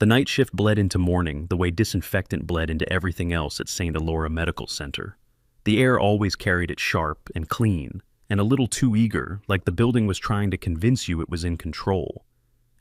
The night shift bled into morning the way disinfectant bled into everything else at St. Elora Medical Center. The air always carried it sharp and clean, and a little too eager, like the building was trying to convince you it was in control.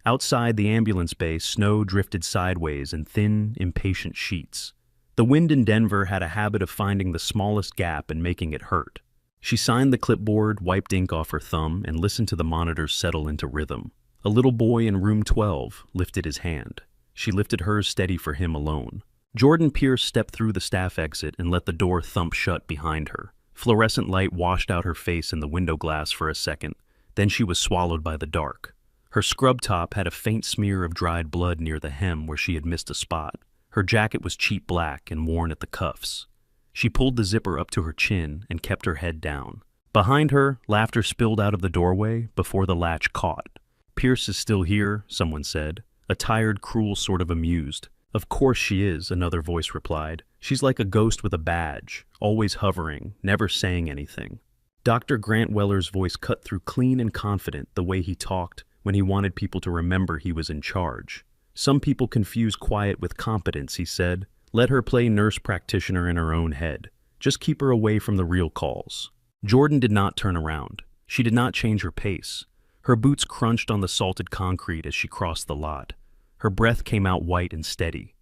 Outside the ambulance bay, snow drifted sideways in thin, impatient sheets. The wind in Denver had a habit of finding the smallest gap and making it hurt. She signed the clipboard, wiped ink off her thumb, and listened to the monitors settle into rhythm. A little boy in room 12 lifted his hand. She lifted hers steady for him alone. Jordan Pierce stepped through the staff exit and let the door thump shut behind her. Fluorescent light washed out her face in the window glass for a second, then she was swallowed by the dark. Her scrub top had a faint smear of dried blood near the hem where she had missed a spot. Her jacket was cheap black and worn at the cuffs. She pulled the zipper up to her chin and kept her head down. Behind her, laughter spilled out of the doorway before the latch caught. "Pierce is still here," someone said, a tired, cruel sort of amused. "Of course she is," another voice replied. "She's like a ghost with a badge, always hovering, never saying anything." Dr. Grant Weller's voice cut through clean and confident the way he talked when he wanted people to remember he was in charge. "Some people confuse quiet with competence," he said. "Let her play nurse practitioner in her own head. Just keep her away from the real calls." Jordan did not turn around. She did not change her pace. Her boots crunched on the salted concrete as she crossed the lot. Her breath came out white and steady.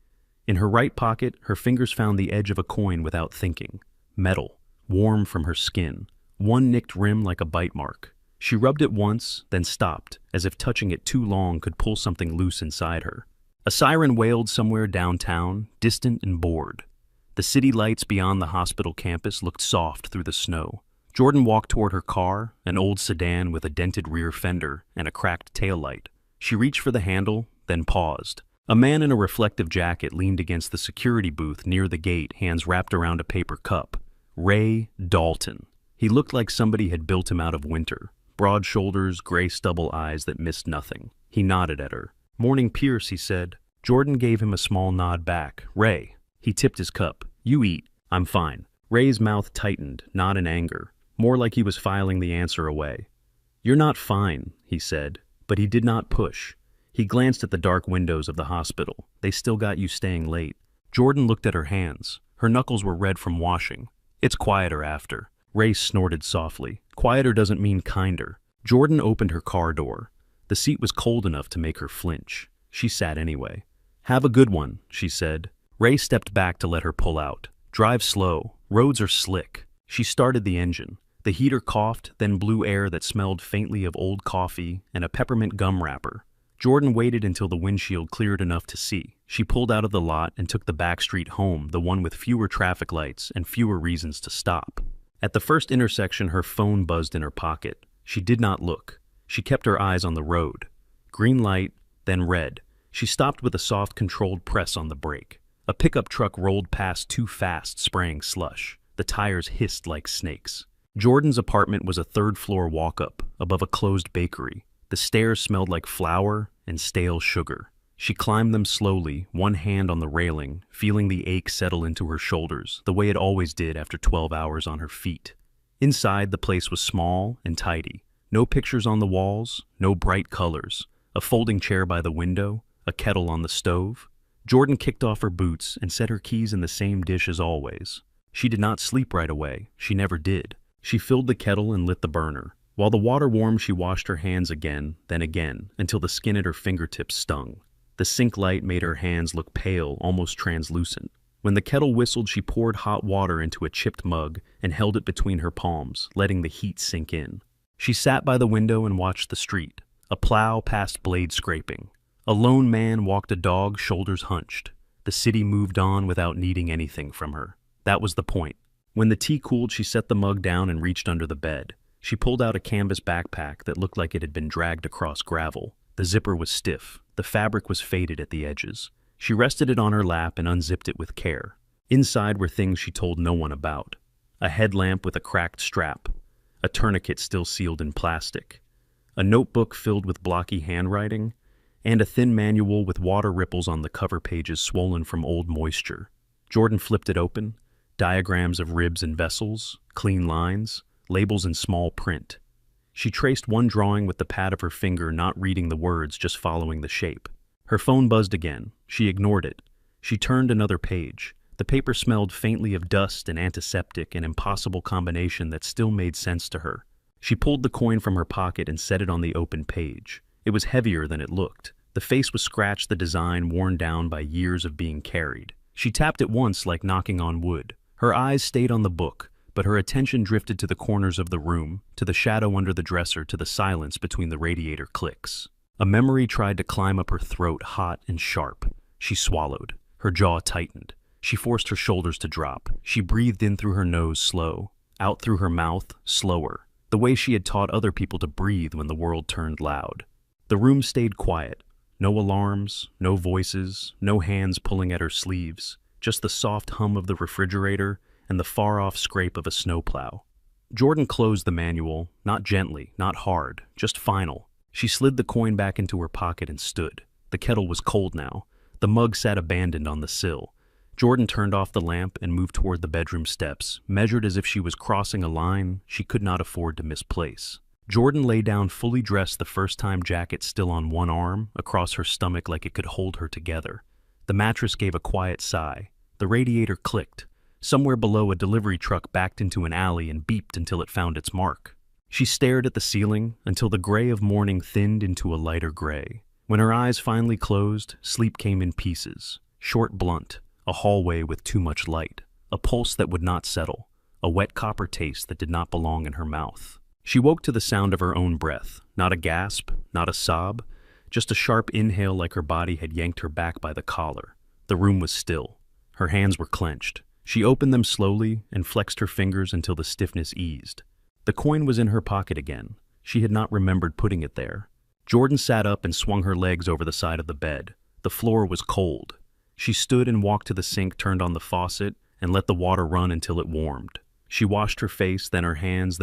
In her right pocket, her fingers found the edge of a coin without thinking. Metal, warm from her skin. One nicked rim like a bite mark. She rubbed it once, then stopped, as if touching it too long could pull something loose inside her. A siren wailed somewhere downtown, distant and bored. The city lights beyond the hospital campus looked soft through the snow. Jordan walked toward her car, an old sedan with a dented rear fender and a cracked taillight. She reached for the handle, then paused. A man in a reflective jacket leaned against the security booth near the gate, hands wrapped around a paper cup. Ray Dalton. He looked like somebody had built him out of winter. Broad shoulders, gray stubble eyes that missed nothing. He nodded at her. "Morning, Pierce," he said. Jordan gave him a small nod back. "Ray." He tipped his cup. "You eat. I'm fine." Ray's mouth tightened, not in anger, more like he was filing the answer away. "You're not fine," he said, but he did not push. He glanced at the dark windows of the hospital. "They still got you staying late." Jordan looked at her hands. Her knuckles were red from washing. "It's quieter after." Ray snorted softly. "Quieter doesn't mean kinder." Jordan opened her car door. The seat was cold enough to make her flinch. She sat anyway. "Have a good one," she said. Ray stepped back to let her pull out. "Drive slow. Roads are slick." She started the engine. The heater coughed, then blew air that smelled faintly of old coffee and a peppermint gum wrapper. Jordan waited until the windshield cleared enough to see. She pulled out of the lot and took the back street home, the one with fewer traffic lights and fewer reasons to stop. At the first intersection, her phone buzzed in her pocket. She did not look. She kept her eyes on the road. Green light, then red. She stopped with a soft, controlled press on the brake. A pickup truck rolled past too fast, spraying slush. The tires hissed like snakes. Jordan's apartment was a third-floor walk-up, above a closed bakery. The stairs smelled like flour and stale sugar. She climbed them slowly, one hand on the railing, feeling the ache settle into her shoulders, the way it always did after 12 hours on her feet. Inside, the place was small and tidy. No pictures on the walls, no bright colors. A folding chair by the window, a kettle on the stove. Jordan kicked off her boots and set her keys in the same dish as always. She did not sleep right away. She never did. She filled the kettle and lit the burner. While the water warmed, she washed her hands again, then again, until the skin at her fingertips stung. The sink light made her hands look pale, almost translucent. When the kettle whistled, she poured hot water into a chipped mug and held it between her palms, letting the heat sink in. She sat by the window and watched the street. A plow passed blade scraping. A lone man walked a dog, shoulders hunched. The city moved on without needing anything from her. That was the point. When the tea cooled, she set the mug down and reached under the bed. She pulled out a canvas backpack that looked like it had been dragged across gravel. The zipper was stiff. The fabric was faded at the edges. She rested it on her lap and unzipped it with care. Inside were things she told no one about. A headlamp with a cracked strap. A tourniquet still sealed in plastic. A notebook filled with blocky handwriting. And a thin manual with water ripples on the cover pages swollen from old moisture. Jordan flipped it open. Diagrams of ribs and vessels, clean lines, labels in small print. She traced one drawing with the pad of her finger, not reading the words, just following the shape. Her phone buzzed again. She ignored it. She turned another page. The paper smelled faintly of dust and antiseptic, an impossible combination that still made sense to her. She pulled the coin from her pocket and set it on the open page. It was heavier than it looked. The face was scratched, the design worn down by years of being carried. She tapped it once like knocking on wood. Her eyes stayed on the book, but her attention drifted to the corners of the room, to the shadow under the dresser, to the silence between the radiator clicks. A memory tried to climb up her throat, hot and sharp. She swallowed. Her jaw tightened. She forced her shoulders to drop. She breathed in through her nose, slow. Out through her mouth, slower. The way she had taught other people to breathe when the world turned loud. The room stayed quiet. No alarms, no voices, no hands pulling at her sleeves. Just the soft hum of the refrigerator and the far-off scrape of a snowplow. Jordan closed the manual, not gently, not hard, just final. She slid the coin back into her pocket and stood. The kettle was cold now. The mug sat abandoned on the sill. Jordan turned off the lamp and moved toward the bedroom steps, measured as if she was crossing a line she could not afford to misplace. Jordan lay down fully dressed, the first-time jacket still on one arm, across her stomach like it could hold her together. The mattress gave a quiet sigh. The radiator clicked. Somewhere below, a delivery truck backed into an alley and beeped until it found its mark. She stared at the ceiling until the gray of morning thinned into a lighter gray. When her eyes finally closed, sleep came in pieces. Short, blunt, a hallway with too much light, a pulse that would not settle, a wet copper taste that did not belong in her mouth. She woke to the sound of her own breath, not a gasp, not a sob, just a sharp inhale like her body had yanked her back by the collar. The room was still. Her hands were clenched. She opened them slowly and flexed her fingers until the stiffness eased. The coin was in her pocket again. She had not remembered putting it there. Jordan sat up and swung her legs over the side of the bed. The floor was cold. She stood and walked to the sink, turned on the faucet, and let the water run until it warmed. She washed her face, then her hands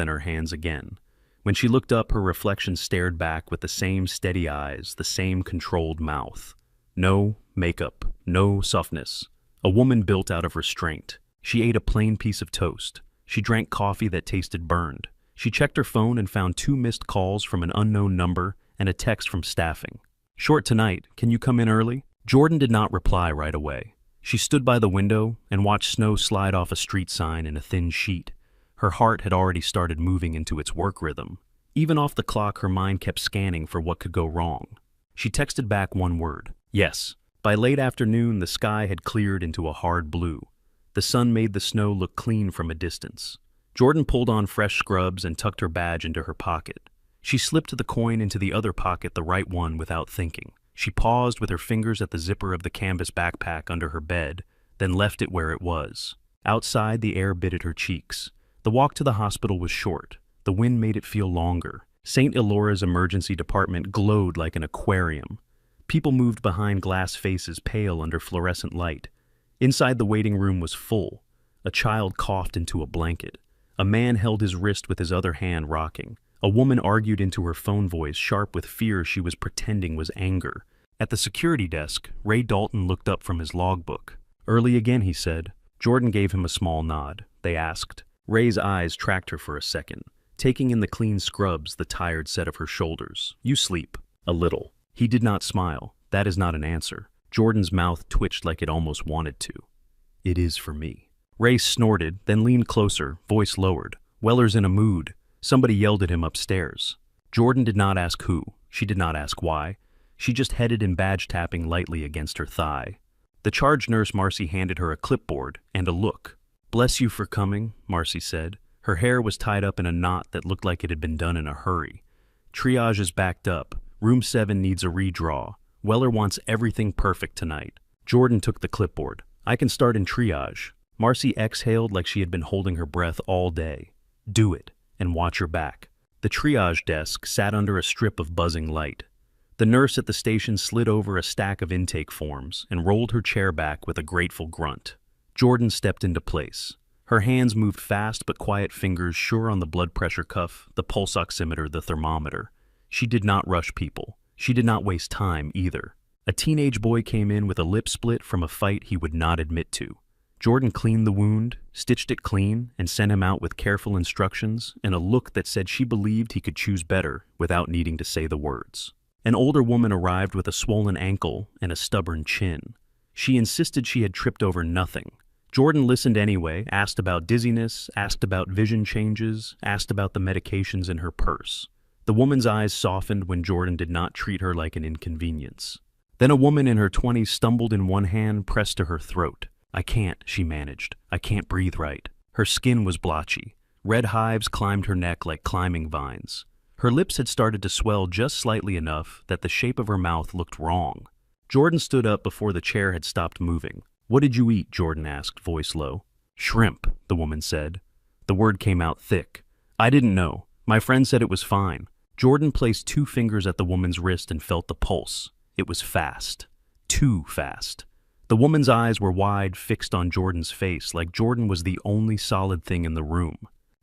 again. When she looked up, her reflection stared back with the same steady eyes, the same controlled mouth. No makeup, no softness. A woman built out of restraint. She ate a plain piece of toast. She drank coffee that tasted burned. She checked her phone and found 2 missed calls from an unknown number and a text from staffing. "Short tonight, can you come in early?" Jordan did not reply right away. She stood by the window and watched snow slide off a street sign in a thin sheet. Her heart had already started moving into its work rhythm. Even off the clock, her mind kept scanning for what could go wrong. She texted back one word, yes. By late afternoon, the sky had cleared into a hard blue. The sun made the snow look clean from a distance. Jordan pulled on fresh scrubs and tucked her badge into her pocket. She slipped the coin into the other pocket, the right one, without thinking. She paused with her fingers at the zipper of the canvas backpack under her bed, then left it where it was. Outside, the air bit at her cheeks. The walk to the hospital was short. The wind made it feel longer. St. Elora's emergency department glowed like an aquarium. People moved behind glass faces, pale under fluorescent light. Inside, the waiting room was full. A child coughed into a blanket. A man held his wrist with his other hand, rocking. A woman argued into her phone, voice sharp with fear she was pretending was anger. At the security desk, Ray Dalton looked up from his logbook. "Early again," he said. Jordan gave him a small nod. They asked. Ray's eyes tracked her for a second, taking in the clean scrubs, the tired set of her shoulders. "You sleep." "A little." He did not smile. "That is not an answer." Jordan's mouth twitched like it almost wanted to. "It is for me." Ray snorted, then leaned closer, voice lowered. "Weller's in a mood." Somebody yelled at him upstairs. Jordan did not ask who. She did not ask why. She just headed in, badge tapping lightly against her thigh. The charge nurse, Marcy, handed her a clipboard and a look. "Bless you for coming," Marcy said. Her hair was tied up in a knot that looked like it had been done in a hurry. "Triage is backed up. Room 7 needs a redraw. Weller wants everything perfect tonight." Jordan took the clipboard. "I can start in triage." Marcy exhaled like she had been holding her breath all day. "Do it, and watch your back." The triage desk sat under a strip of buzzing light. The nurse at the station slid over a stack of intake forms and rolled her chair back with a grateful grunt. Jordan stepped into place. Her hands moved fast but quiet, fingers sure on the blood pressure cuff, the pulse oximeter, the thermometer. She did not rush people. She did not waste time either. A teenage boy came in with a lip split from a fight he would not admit to. Jordan cleaned the wound, stitched it clean, and sent him out with careful instructions and a look that said she believed he could choose better without needing to say the words. An older woman arrived with a swollen ankle and a stubborn chin. She insisted she had tripped over nothing. Jordan listened anyway, asked about dizziness, asked about vision changes, asked about the medications in her purse. The woman's eyes softened when Jordan did not treat her like an inconvenience. Then a woman in her 20s stumbled in one hand pressed to her throat. "I can't," she managed. "I can't breathe right." Her skin was blotchy. Red hives climbed her neck like climbing vines. Her lips had started to swell just slightly enough that the shape of her mouth looked wrong. Jordan stood up before the chair had stopped moving. "What did you eat?" Jordan asked, voice low. "Shrimp," the woman said. The word came out thick. "I didn't know. My friend said it was fine." Jordan placed 2 fingers at the woman's wrist and felt the pulse. It was fast. Too fast. The woman's eyes were wide, fixed on Jordan's face, like Jordan was the only solid thing in the room.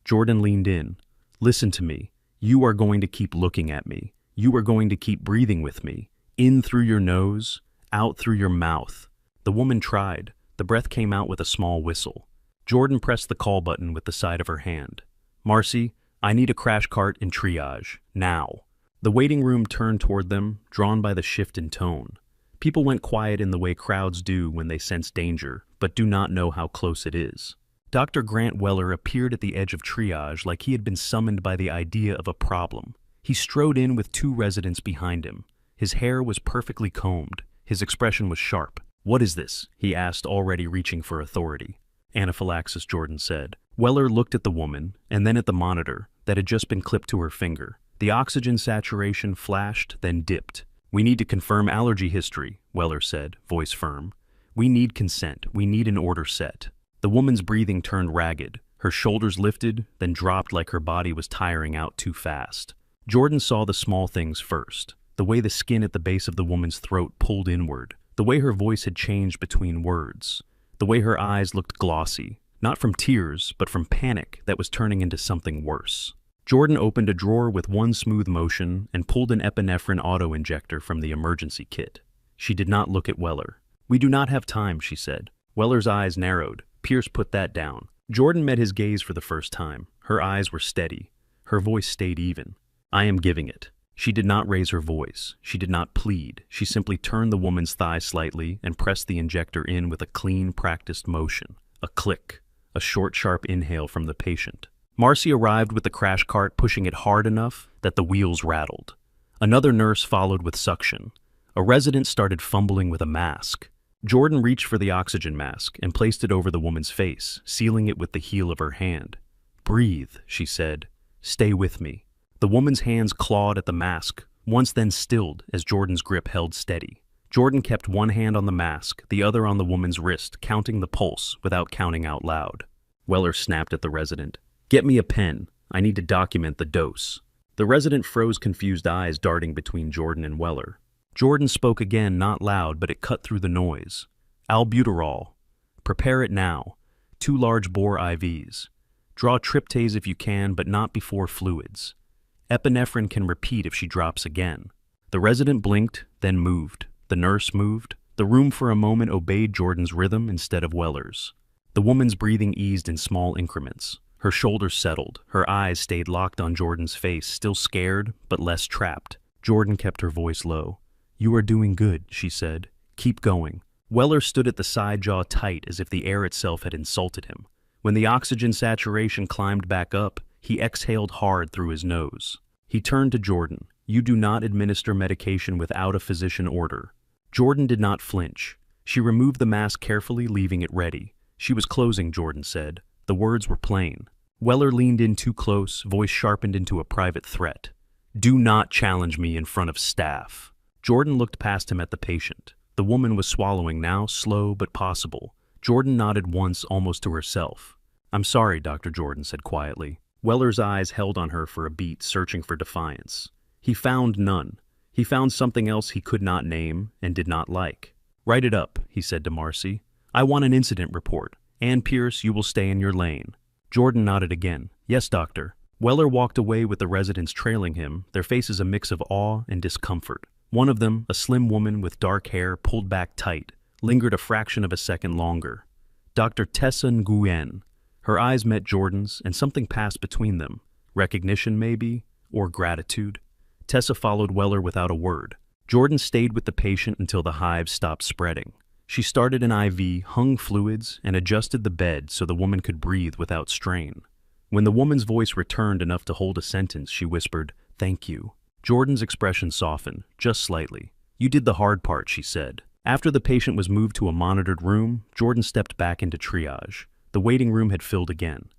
Jordan leaned in. "Listen to me. You are going to keep looking at me. You are going to keep breathing with me. In through your nose, out through your mouth." The woman tried. The breath came out with a small whistle. Jordan pressed the call button with the side of her hand. "Marcy, I need a crash cart in triage. Now." The waiting room turned toward them, drawn by the shift in tone. People went quiet in the way crowds do when they sense danger, but do not know how close it is. Dr. Grant Weller appeared at the edge of triage like he had been summoned by the idea of a problem. He strode in with 2 residents behind him. His hair was perfectly combed. His expression was sharp. "What is this?" he asked, already reaching for authority. "Anaphylaxis," Jordan said. Weller looked at the woman, and then at the monitor that had just been clipped to her finger. The oxygen saturation flashed, then dipped. "We need to confirm allergy history," Weller said, voice firm. "We need consent. We need an order set." The woman's breathing turned ragged. Her shoulders lifted, then dropped like her body was tiring out too fast. Jordan saw the small things first. The way the skin at the base of the woman's throat pulled inward. The way her voice had changed between words. The way her eyes looked glossy. Not from tears, but from panic that was turning into something worse. Jordan opened a drawer with one smooth motion and pulled an epinephrine auto-injector from the emergency kit. She did not look at Weller. "We do not have time," she said. Weller's eyes narrowed. Pierce put that down. Jordan met his gaze for the first time. Her eyes were steady. Her voice stayed even. "I am giving it." She did not raise her voice. She did not plead. She simply turned the woman's thigh slightly and pressed the injector in with a clean, practiced motion. A click. A short, sharp inhale from the patient. Marcy arrived with the crash cart, pushing it hard enough that the wheels rattled. Another nurse followed with suction. A resident started fumbling with a mask. Jordan reached for the oxygen mask and placed it over the woman's face, sealing it with the heel of her hand. "Breathe," she said. "Stay with me." The woman's hands clawed at the mask, once then stilled as Jordan's grip held steady. Jordan kept one hand on the mask, the other on the woman's wrist, counting the pulse without counting out loud. Weller snapped at the resident. "Get me a pen. I need to document the dose." The resident froze, confused eyes darting between Jordan and Weller. Jordan spoke again, not loud, but it cut through the noise. "Albuterol. Prepare it now. 2 large bore IVs. Draw tryptase if you can, but not before fluids. Epinephrine can repeat if she drops again." The resident blinked, then moved. The nurse moved. The room for a moment obeyed Jordan's rhythm instead of Weller's. The woman's breathing eased in small increments. Her shoulders settled. Her eyes stayed locked on Jordan's face, still scared, but less trapped. Jordan kept her voice low. "You are doing good," she said. "Keep going." Weller stood at the side, jaw tight, as if the air itself had insulted him. When the oxygen saturation climbed back up, he exhaled hard through his nose. He turned to Jordan. "You do not administer medication without a physician order." Jordan did not flinch. She removed the mask carefully, leaving it ready. She was closing, Jordan said. The words were plain. Weller leaned in too close, voice sharpened into a private threat. "Do not challenge me in front of staff." Jordan looked past him at the patient. The woman was swallowing now, slow but possible. Jordan nodded once, almost to herself. "I'm sorry," Dr. Jordan said quietly. Weller's eyes held on her for a beat, searching for defiance. He found none. He found something else he could not name and did not like. "Write it up," he said to Marcy. "I want an incident report. Ann Pierce, you will stay in your lane." Jordan nodded again. "Yes, doctor." Weller walked away with the residents trailing him, their faces a mix of awe and discomfort. One of them, a slim woman with dark hair pulled back tight, lingered a fraction of a second longer. Dr. Tessa Nguyen. Her eyes met Jordan's, and something passed between them. Recognition, maybe, or gratitude. Tessa followed Weller without a word. Jordan stayed with the patient until the hives stopped spreading. She started an IV, hung fluids, and adjusted the bed so the woman could breathe without strain. When the woman's voice returned enough to hold a sentence, she whispered, "Thank you." Jordan's expression softened, just slightly. "You did the hard part," she said. After the patient was moved to a monitored room, Jordan stepped back into triage. The waiting room had filled again.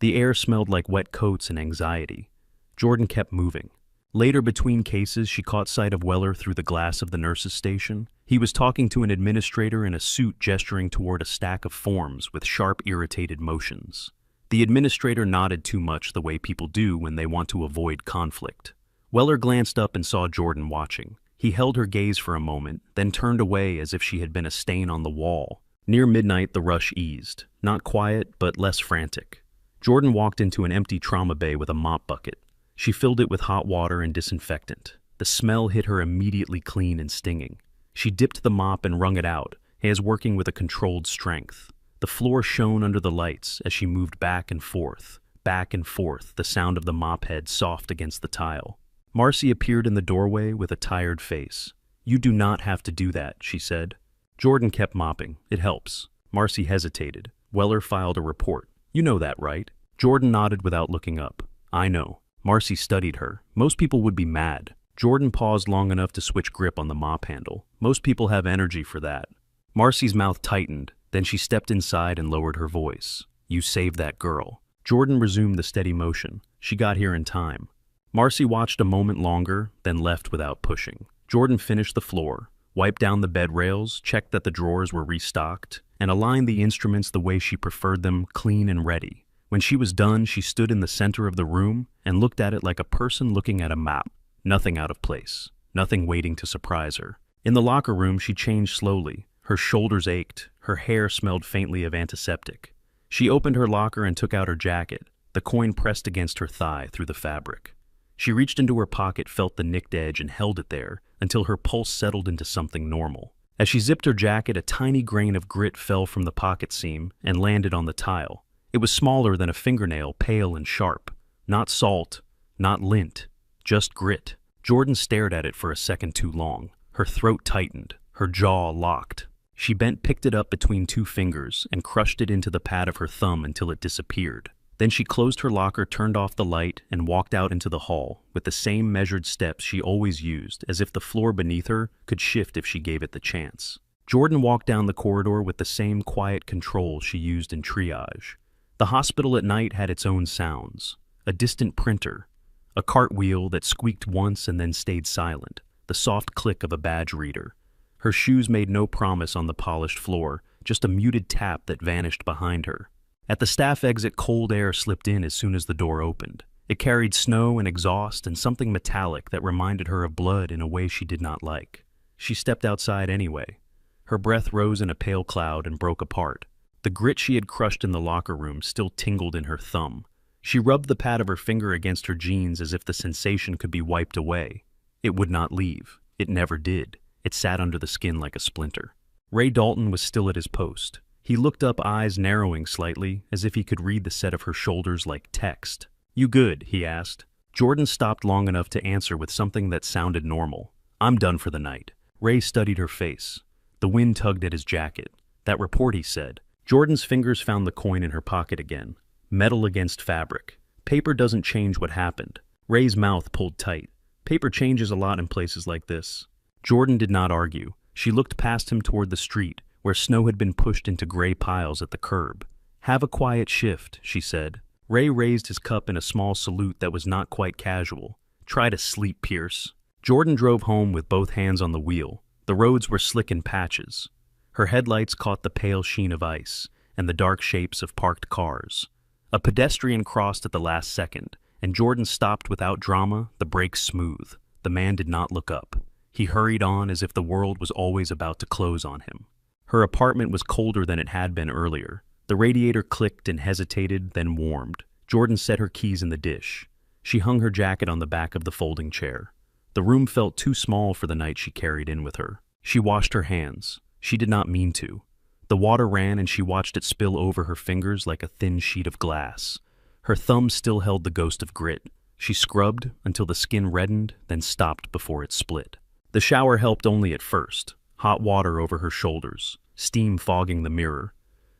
The air smelled like wet coats and anxiety. Jordan kept moving. Later, between cases, she caught sight of Weller through the glass of the nurse's station. He was talking to an administrator in a suit, gesturing toward a stack of forms with sharp, irritated motions. The administrator nodded too much, the way people do when they want to avoid conflict. Weller glanced up and saw Jordan watching. He held her gaze for a moment, then turned away as if she had been a stain on the wall. Near midnight, the rush eased. Not quiet, but less frantic. Jordan walked into an empty trauma bay with a mop bucket. She filled it with hot water and disinfectant. The smell hit her immediately clean and stinging. She dipped the mop and wrung it out, as working with a controlled strength. The floor shone under the lights as she moved back and forth, the sound of the mop head soft against the tile. Marcy appeared in the doorway with a tired face. "You do not have to do that," she said. Jordan kept mopping. "It helps." Marcy hesitated. Weller filed a report. "You know that, right?" Jordan nodded without looking up. "I know." Marcy studied her. "Most people would be mad." Jordan paused long enough to switch grip on the mop handle. "Most people have energy for that." Marcy's mouth tightened. Then she stepped inside and lowered her voice. "You saved that girl." Jordan resumed the steady motion. "She got here in time." Marcy watched a moment longer, then left without pushing. Jordan finished the floor, wiped down the bed rails, checked that the drawers were restocked, and aligned the instruments the way she preferred them, clean and ready. When she was done, she stood in the center of the room and looked at it like a person looking at a map. Nothing out of place, nothing waiting to surprise her. In the locker room, she changed slowly. Her shoulders ached, her hair smelled faintly of antiseptic. She opened her locker and took out her jacket, the coin pressed against her thigh through the fabric. She reached into her pocket, felt the nicked edge, and held it there until her pulse settled into something normal. As she zipped her jacket, a tiny grain of grit fell from the pocket seam and landed on the tile. It was smaller than a fingernail, pale and sharp. Not salt, not lint, just grit. Jordan stared at it for a second too long. Her throat tightened, her jaw locked. She picked it up between two fingers and crushed it into the pad of her thumb until it disappeared. Then she closed her locker, turned off the light, and walked out into the hall with the same measured steps she always used, as if the floor beneath her could shift if she gave it the chance. Jordan walked down the corridor with the same quiet control she used in triage. The hospital at night had its own sounds. A distant printer, a cartwheel that squeaked once and then stayed silent, the soft click of a badge reader. Her shoes made no promise on the polished floor, just a muted tap that vanished behind her. At the staff exit, cold air slipped in as soon as the door opened. It carried snow and exhaust and something metallic that reminded her of blood in a way she did not like. She stepped outside anyway. Her breath rose in a pale cloud and broke apart. The grit she had crushed in the locker room still tingled in her thumb. She rubbed the pad of her finger against her jeans as if the sensation could be wiped away. It would not leave. It never did. It sat under the skin like a splinter. Ray Dalton was still at his post. He looked up, eyes narrowing slightly, as if he could read the set of her shoulders like text. "You good?" he asked. Jordan stopped long enough to answer with something that sounded normal. "I'm done for the night." Ray studied her face. The wind tugged at his jacket. "That report," he said. Jordan's fingers found the coin in her pocket again. Metal against fabric. "Paper doesn't change what happened." Ray's mouth pulled tight. "Paper changes a lot in places like this." Jordan did not argue. She looked past him toward the street, where snow had been pushed into gray piles at the curb. "Have a quiet shift," she said. Ray raised his cup in a small salute that was not quite casual. "Try to sleep, Pierce." Jordan drove home with both hands on the wheel. The roads were slick in patches. Her headlights caught the pale sheen of ice and the dark shapes of parked cars. A pedestrian crossed at the last second, and Jordan stopped without drama, the brakes smooth. The man did not look up. He hurried on as if the world was always about to close on him. Her apartment was colder than it had been earlier. The radiator clicked and hesitated, then warmed. Jordan set her keys in the dish. She hung her jacket on the back of the folding chair. The room felt too small for the night she carried in with her. She washed her hands. She did not mean to. The water ran and she watched it spill over her fingers like a thin sheet of glass. Her thumb still held the ghost of grit. She scrubbed until the skin reddened, then stopped before it split. The shower helped only at first. Hot water over her shoulders, steam fogging the mirror,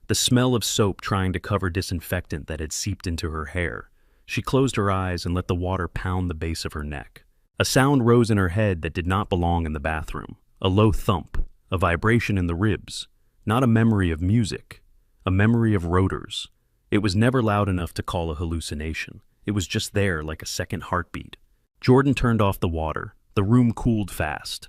the smell of soap trying to cover disinfectant that had seeped into her hair. She closed her eyes and let the water pound the base of her neck. A sound rose in her head that did not belong in the bathroom. A low thump, a vibration in the ribs. Not a memory of music, a memory of rotors. It was never loud enough to call a hallucination. It was just there like a second heartbeat. Jordan turned off the water. The room cooled fast.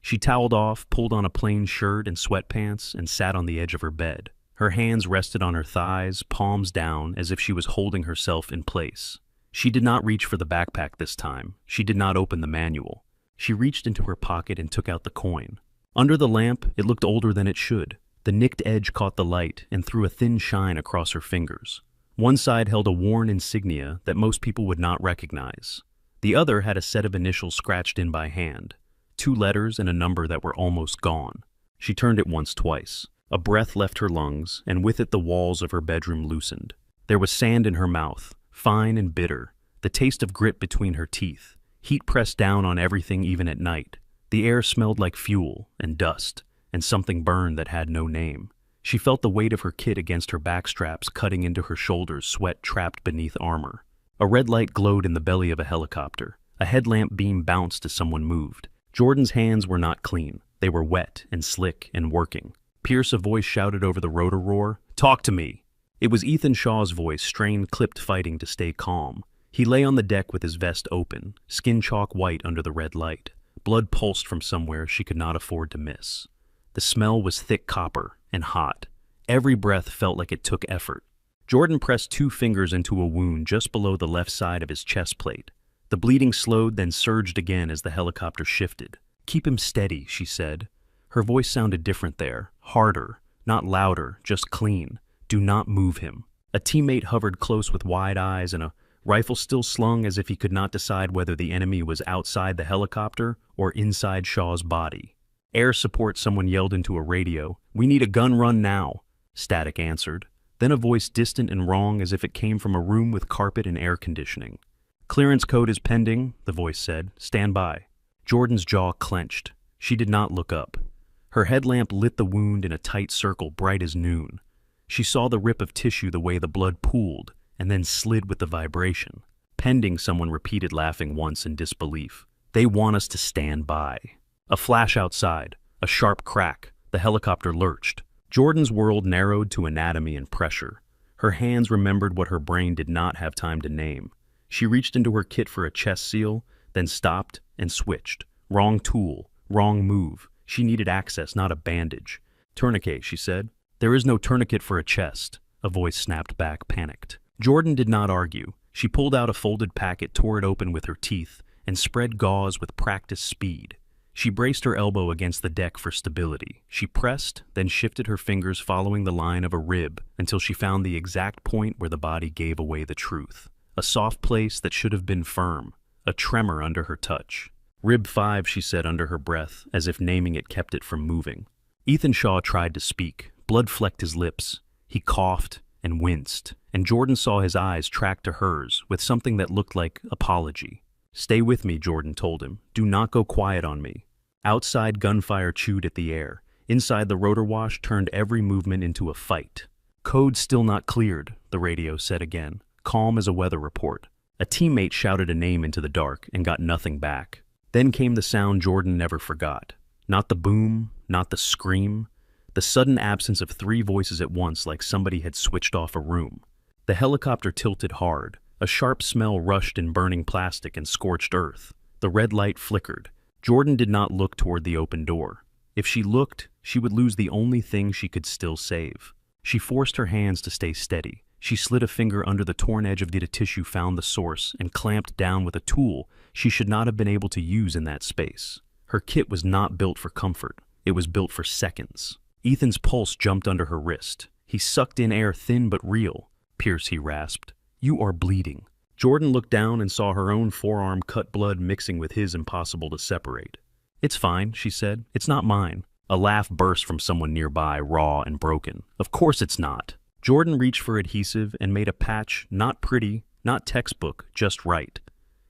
She toweled off, pulled on a plain shirt and sweatpants, and sat on the edge of her bed. Her hands rested on her thighs, palms down, as if she was holding herself in place. She did not reach for the backpack this time. She did not open the manual. She reached into her pocket and took out the coin. Under the lamp, it looked older than it should. The nicked edge caught the light and threw a thin shine across her fingers. One side held a worn insignia that most people would not recognize. The other had a set of initials scratched in by hand, 2 letters and a number that were almost gone. She turned it once, twice. A breath left her lungs, and with it the walls of her bedroom loosened. There was sand in her mouth, fine and bitter, the taste of grit between her teeth. Heat pressed down on everything even at night. The air smelled like fuel and dust, and something burned that had no name. She felt the weight of her kit against her backstraps cutting into her shoulders, sweat trapped beneath armor. A red light glowed in the belly of a helicopter. A headlamp beam bounced as someone moved. Jordan's hands were not clean. They were wet and slick and working. Pierce, a voice shouted over the rotor roar, "Talk to me!" It was Ethan Shaw's voice, strained, clipped, fighting to stay calm. He lay on the deck with his vest open, skin chalk white under the red light. Blood pulsed from somewhere she could not afford to miss. The smell was thick copper and hot. Every breath felt like it took effort. Jordan pressed 2 fingers into a wound just below the left side of his chest plate. The bleeding slowed, then surged again as the helicopter shifted. "Keep him steady," she said. Her voice sounded different there, harder, not louder, just clean. "Do not move him." A teammate hovered close with wide eyes and a rifle still slung as if he could not decide whether the enemy was outside the helicopter or inside Shaw's body. "Air support," someone yelled into a radio. "We need a gun run now." Static answered. Then a voice distant and wrong as if it came from a room with carpet and air conditioning. "Clearance code is pending," the voice said. "Stand by." Jordan's jaw clenched. She did not look up. Her headlamp lit the wound in a tight circle, bright as noon. She saw the rip of tissue, the way the blood pooled, and then slid with the vibration. "Pending," someone repeated, laughing once in disbelief. "They want us to stand by." A flash outside, a sharp crack. The helicopter lurched. Jordan's world narrowed to anatomy and pressure. Her hands remembered what her brain did not have time to name. She reached into her kit for a chest seal, then stopped and switched. Wrong tool, wrong move. She needed access, not a bandage. "Tourniquet," she said. "There is no tourniquet for a chest," a voice snapped back, panicked. Jordan did not argue. She pulled out a folded packet, tore it open with her teeth, and spread gauze with practiced speed. She braced her elbow against the deck for stability. She pressed, then shifted her fingers following the line of a rib until she found the exact point where the body gave away the truth. A soft place that should have been firm, a tremor under her touch. "Rib 5, she said under her breath, as if naming it kept it from moving. Ethan Shaw tried to speak. Blood flecked his lips. He coughed and winced, and Jordan saw his eyes track to hers with something that looked like apology. "Stay with me," Jordan told him. "Do not go quiet on me." Outside, gunfire chewed at the air. Inside, the rotor wash turned every movement into a fight. "Code still not cleared," the radio said again, calm as a weather report. A teammate shouted a name into the dark and got nothing back. Then came the sound Jordan never forgot. Not the boom, not the scream. The sudden absence of 3 voices at once, like somebody had switched off a room. The helicopter tilted hard. A sharp smell rushed in burning plastic and scorched earth. The red light flickered. Jordan did not look toward the open door. If she looked, she would lose the only thing she could still save. She forced her hands to stay steady. She slid a finger under the torn edge of the tissue, found the source, and clamped down with a tool she should not have been able to use in that space. Her kit was not built for comfort. It was built for seconds. Ethan's pulse jumped under her wrist. He sucked in air, thin but real. "Pierce," he rasped. "You are bleeding." Jordan looked down and saw her own forearm cut, blood mixing with his, impossible to separate. "It's fine," she said. "It's not mine." A laugh burst from someone nearby, raw and broken. "Of course it's not." Jordan reached for adhesive and made a patch, not pretty, not textbook, just right.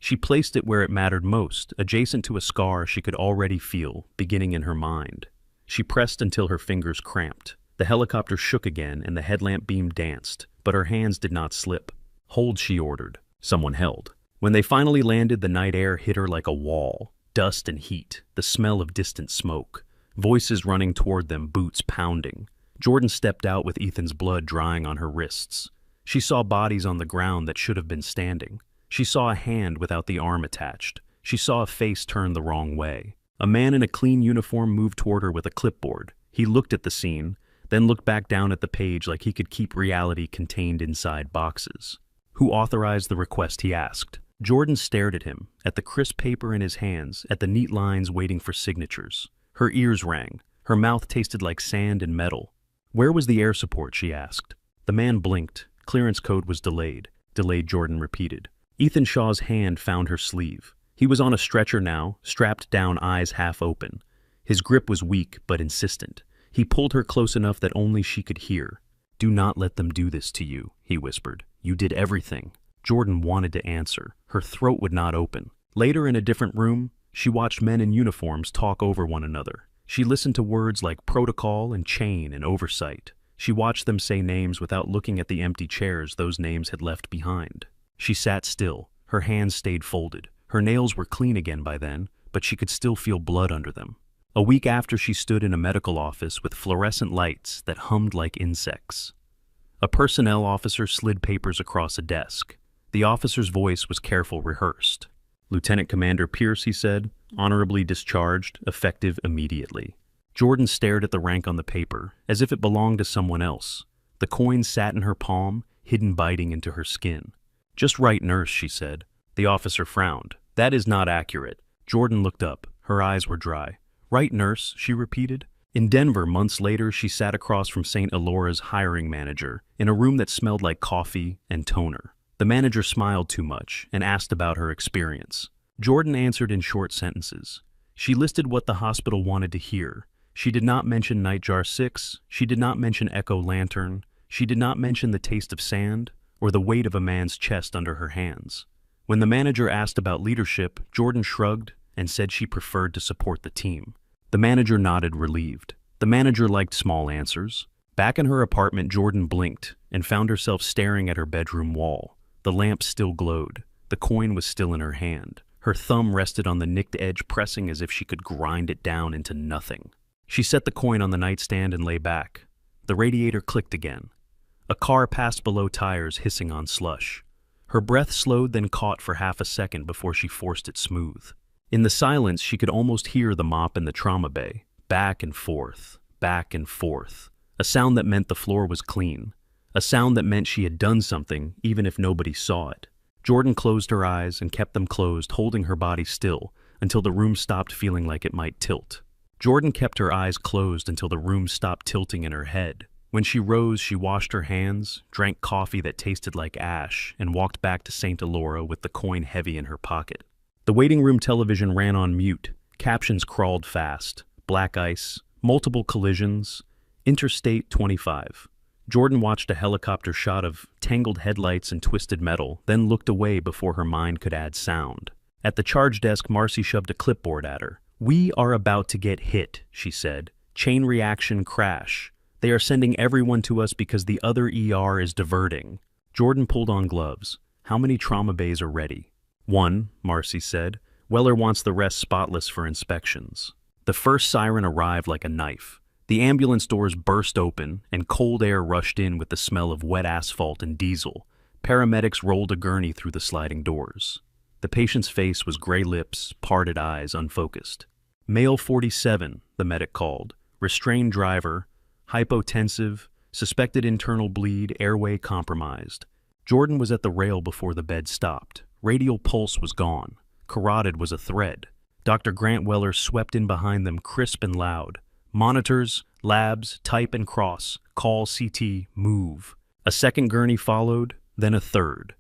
She placed it where it mattered most, adjacent to a scar she could already feel, beginning in her mind. She pressed until her fingers cramped. The helicopter shook again and the headlamp beam danced, but her hands did not slip. "Hold," she ordered. Someone held. When they finally landed, the night air hit her like a wall. Dust and heat, the smell of distant smoke. Voices running toward them, boots pounding. Jordan stepped out with Ethan's blood drying on her wrists. She saw bodies on the ground that should have been standing. She saw a hand without the arm attached. She saw a face turned the wrong way. A man in a clean uniform moved toward her with a clipboard. He looked at the scene, then looked back down at the page like he could keep reality contained inside boxes. "Who authorized the request?" he asked. Jordan stared at him, at the crisp paper in his hands, at the neat lines waiting for signatures. Her ears rang. Her mouth tasted like sand and metal. "Where was the air support?" she asked. The man blinked. "Clearance code was delayed." "Delayed," Jordan repeated. Ethan Shaw's hand found her sleeve. He was on a stretcher now, strapped down, eyes half open. His grip was weak but insistent. He pulled her close enough that only she could hear. "Do not let them do this to you," he whispered. "You did everything." Jordan wanted to answer. Her throat would not open. Later, in a different room, she watched men in uniforms talk over one another. She listened to words like protocol and chain and oversight. She watched them say names without looking at the empty chairs those names had left behind. She sat still. Her hands stayed folded. Her nails were clean again by then, but she could still feel blood under them. A week after, she stood in a medical office with fluorescent lights that hummed like insects. A personnel officer slid papers across a desk. The officer's voice was careful, rehearsed. "Lieutenant Commander Pierce," he said, "honorably discharged, effective immediately." Jordan stared at the rank on the paper, as if it belonged to someone else. The coin sat in her palm, hidden, biting into her skin. "Just right, nurse," she said. The officer frowned. "That is not accurate." Jordan looked up. Her eyes were dry. "Right, nurse," she repeated. In Denver, months later, she sat across from St. Elora's hiring manager, in a room that smelled like coffee and toner. The manager smiled too much and asked about her experience. Jordan answered in short sentences. She listed what the hospital wanted to hear. She did not mention Nightjar 6. She did not mention Echo Lantern. She did not mention the taste of sand or the weight of a man's chest under her hands. When the manager asked about leadership, Jordan shrugged and said she preferred to support the team. The manager nodded, relieved. The manager liked small answers. Back in her apartment, Jordan blinked and found herself staring at her bedroom wall. The lamp still glowed. The coin was still in her hand. Her thumb rested on the nicked edge, pressing as if she could grind it down into nothing. She set the coin on the nightstand and lay back. The radiator clicked again. A car passed below, tires hissing on slush. Her breath slowed, then caught for half a second before she forced it smooth. In the silence, she could almost hear the mop in the trauma bay. Back and forth, back and forth. A sound that meant the floor was clean. A sound that meant she had done something, even if nobody saw it. Jordan closed her eyes and kept them closed, holding her body still, until the room stopped feeling like it might tilt. Jordan kept her eyes closed until the room stopped tilting in her head. When she rose, she washed her hands, drank coffee that tasted like ash, and walked back to St. Elora with the coin heavy in her pocket. The waiting room television ran on mute. Captions crawled fast. Black ice, multiple collisions, Interstate 25. Jordan watched a helicopter shot of tangled headlights and twisted metal, then looked away before her mind could add sound. At the charge desk, Marcy shoved a clipboard at her. "We are about to get hit," she said. "Chain reaction crash. They are sending everyone to us because the other ER is diverting." Jordan pulled on gloves. "How many trauma bays are ready?" "One," Marcy said. "Weller wants the rest spotless for inspections." The first siren arrived like a knife. The ambulance doors burst open, and cold air rushed in with the smell of wet asphalt and diesel. Paramedics rolled a gurney through the sliding doors. The patient's face was gray lips, parted eyes, unfocused. "Male 47, the medic called. Restrained driver, hypotensive, suspected internal bleed, airway compromised." Jordan was at the rail before the bed stopped. Radial pulse was gone. Carotid was a thread. Dr. Grant Weller swept in behind them, crisp and loud. "Monitors, labs, type and cross, call CT, move." A second gurney followed, then a third.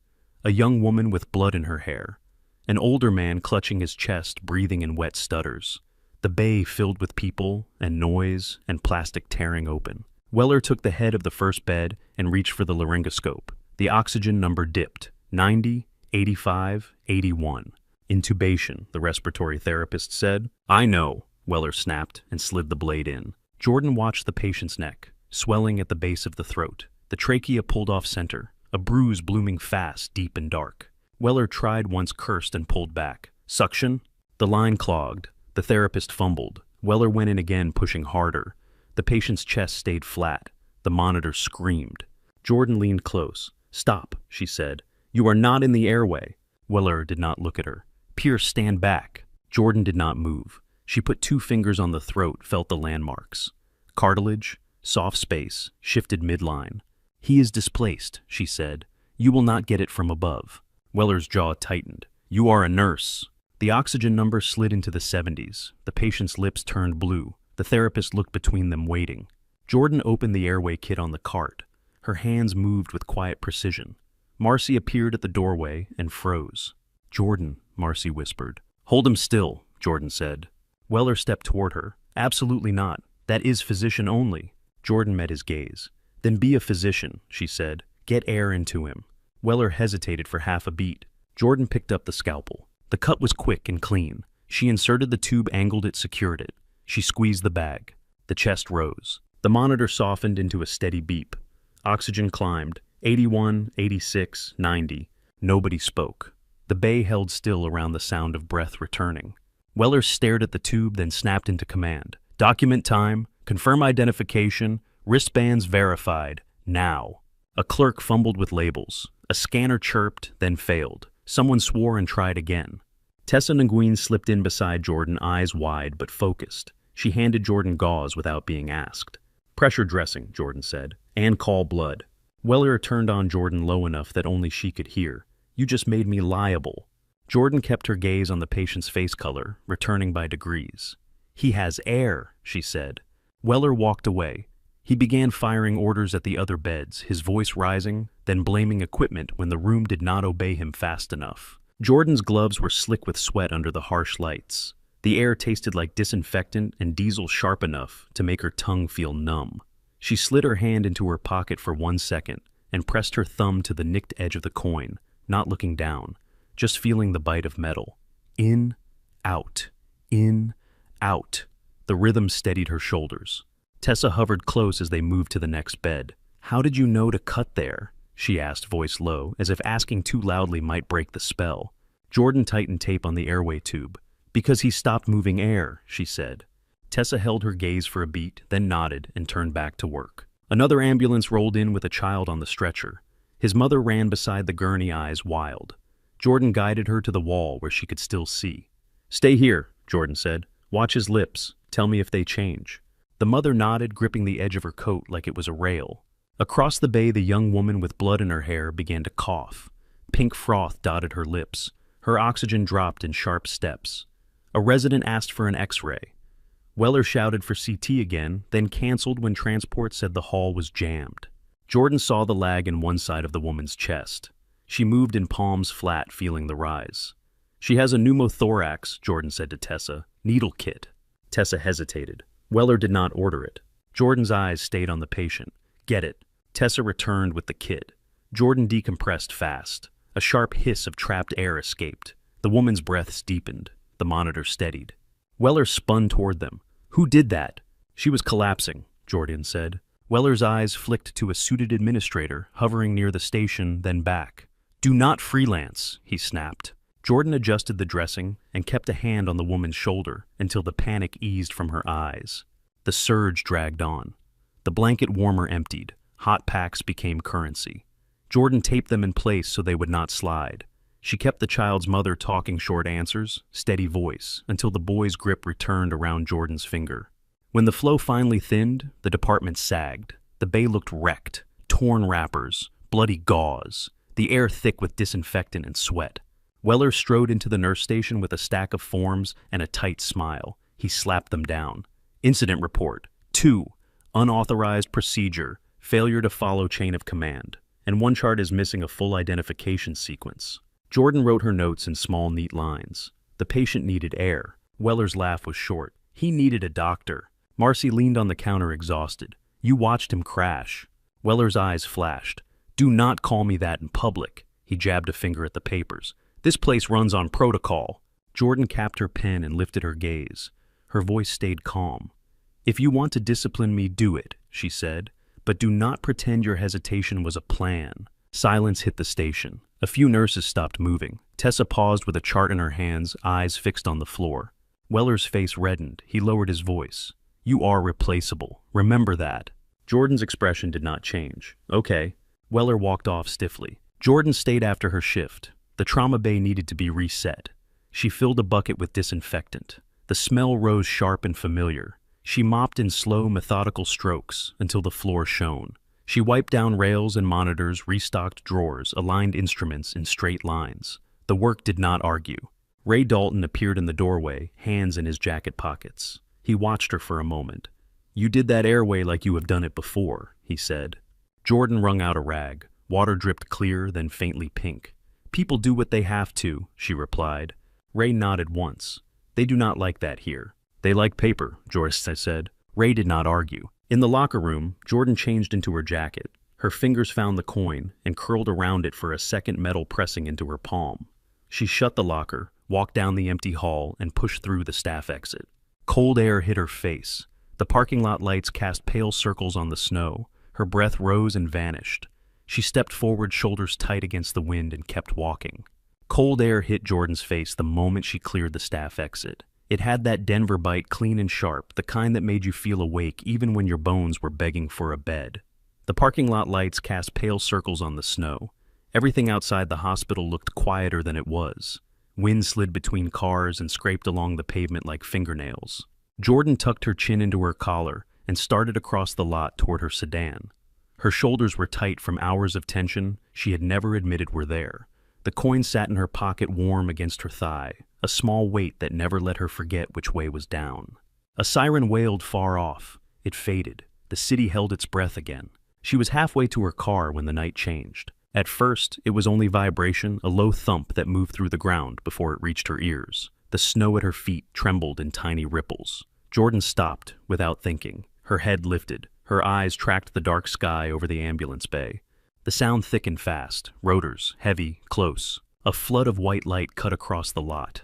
A young woman with blood in her hair. An older man clutching his chest, breathing in wet stutters. The bay filled with people and noise and plastic tearing open. Weller took the head of the first bed and reached for the laryngoscope. The oxygen number dipped. 90, 85, 81. Intubation, the respiratory therapist said. I know, Weller snapped and slid the blade in. Jordan watched the patient's neck, swelling at the base of the throat, the trachea pulled off center, a bruise blooming fast, deep and dark. Weller tried once, cursed and pulled back. Suction? The line clogged. The therapist fumbled. Weller went in again, pushing harder. The patient's chest stayed flat. The monitor screamed. Jordan leaned close. Stop, she said. You are not in the airway. Weller did not look at her. Pierce, stand back. Jordan did not move. She put 2 fingers on the throat, felt the landmarks. Cartilage, soft space, shifted midline. He is displaced, she said. You will not get it from above. Weller's jaw tightened. You are a nurse. The oxygen number slid into the 70s. The patient's lips turned blue. The therapist looked between them, waiting. Jordan opened the airway kit on the cart. Her hands moved with quiet precision. Marcy appeared at the doorway and froze. Jordan, Marcy whispered. Hold him still, Jordan said. Weller stepped toward her. Absolutely not. That is physician only. Jordan met his gaze. Then be a physician, she said. Get air into him. Weller hesitated for half a beat. Jordan picked up the scalpel. The cut was quick and clean. She inserted the tube, angled it, secured it. She squeezed the bag. The chest rose. The monitor softened into a steady beep. Oxygen climbed. 81, 86, 90. Nobody spoke. The bay held still around the sound of breath returning. Weller stared at the tube, then snapped into command. Document time. Confirm identification. Wristbands verified. Now. A clerk fumbled with labels. A scanner chirped, then failed. Someone swore and tried again. Tessa Nguyen slipped in beside Jordan, eyes wide but focused. She handed Jordan gauze without being asked. Pressure dressing, Jordan said, and call blood. Weller turned on Jordan low enough that only she could hear. You just made me liable. Jordan kept her gaze on the patient's face color, returning by degrees. He has air, she said. Weller walked away. He began firing orders at the other beds, his voice rising, then blaming equipment when the room did not obey him fast enough. Jordan's gloves were slick with sweat under the harsh lights. The air tasted like disinfectant and diesel sharp enough to make her tongue feel numb. She slid her hand into her pocket for 1 second and pressed her thumb to the nicked edge of the coin, not looking down, just feeling the bite of metal. In, out, in, out. The rhythm steadied her shoulders. Tessa hovered close as they moved to the next bed. How did you know to cut there? She asked, voice low, as if asking too loudly might break the spell. Jordan tightened tape on the airway tube. Because he stopped moving air, she said. Tessa held her gaze for a beat, then nodded and turned back to work. Another ambulance rolled in with a child on the stretcher. His mother ran beside the gurney, eyes wild. Jordan guided her to the wall where she could still see. Stay here, Jordan said. Watch his lips. Tell me if they change. The mother nodded, gripping the edge of her coat like it was a rail. Across the bay, the young woman with blood in her hair began to cough. Pink froth dotted her lips. Her oxygen dropped in sharp steps. A resident asked for an X-ray. Weller shouted for CT again, then canceled when transport said the hall was jammed. Jordan saw the lag in one side of the woman's chest. She moved in palms flat, feeling the rise. She has a pneumothorax, Jordan said to Tessa. Needle kit. Tessa hesitated. Weller did not order it. Jordan's eyes stayed on the patient. Get it. Tessa returned with the kit. Jordan decompressed fast. A sharp hiss of trapped air escaped. The woman's breaths deepened. The monitor steadied. Weller spun toward them. Who did that? She was collapsing, Jordan said. Weller's eyes flicked to a suited administrator hovering near the station, then back. Do not freelance, he snapped. Jordan adjusted the dressing and kept a hand on the woman's shoulder until the panic eased from her eyes. The surge dragged on. The blanket warmer emptied. Hot packs became currency. Jordan taped them in place so they would not slide. She kept the child's mother talking short answers, steady voice, until the boy's grip returned around Jordan's finger. When the flow finally thinned, the department sagged. The bay looked wrecked. Torn wrappers, bloody gauze, the air thick with disinfectant and sweat. Weller strode into the nurse station with a stack of forms and a tight smile. He slapped them down. Incident report. 2. Unauthorized procedure. Failure to follow chain of command. And one chart is missing a full identification sequence. Jordan wrote her notes in small, neat lines. The patient needed air. Weller's laugh was short. He needed a doctor. Marcy leaned on the counter, exhausted. You watched him crash. Weller's eyes flashed. Do not call me that in public. He jabbed a finger at the papers. "This place runs on protocol." Jordan capped her pen and lifted her gaze. Her voice stayed calm. "If you want to discipline me, do it," she said, "but do not pretend your hesitation was a plan." Silence hit the station. A few nurses stopped moving. Tessa paused with a chart in her hands, eyes fixed on the floor. Weller's face reddened. He lowered his voice. "You are replaceable. Remember that." Jordan's expression did not change. "Okay." Weller walked off stiffly. Jordan stayed after her shift. The trauma bay needed to be reset. She filled a bucket with disinfectant. The smell rose sharp and familiar. She mopped in slow, methodical strokes until the floor shone. She wiped down rails and monitors, restocked drawers, aligned instruments in straight lines. The work did not argue. Ray Dalton appeared in the doorway, hands in his jacket pockets. He watched her for a moment. "You did that airway like you have done it before," he said. Jordan wrung out a rag. Water dripped clear, then faintly pink. "People do what they have to," she replied. Ray nodded once. "They do not like that here." "They like paper," Joyce said. Ray did not argue. In the locker room, Jordan changed into her jacket. Her fingers found the coin and curled around it for a second, metal pressing into her palm. She shut the locker, walked down the empty hall, and pushed through the staff exit. Cold air hit her face. The parking lot lights cast pale circles on the snow. Her breath rose and vanished. She stepped forward, shoulders tight against the wind, and kept walking. Cold air hit Jordan's face the moment she cleared the staff exit. It had that Denver bite, clean and sharp, the kind that made you feel awake even when your bones were begging for a bed. The parking lot lights cast pale circles on the snow. Everything outside the hospital looked quieter than it was. Wind slid between cars and scraped along the pavement like fingernails. Jordan tucked her chin into her collar and started across the lot toward her sedan. Her shoulders were tight from hours of tension she had never admitted were there. The coin sat in her pocket, warm against her thigh, a small weight that never let her forget which way was down. A siren wailed far off. It faded. The city held its breath again. She was halfway to her car when the night changed. At first, it was only vibration, a low thump that moved through the ground before it reached her ears. The snow at her feet trembled in tiny ripples. Jordan stopped, without thinking. Her head lifted. Her eyes tracked the dark sky over the ambulance bay. The sound thickened fast, rotors, heavy, close. A flood of white light cut across the lot.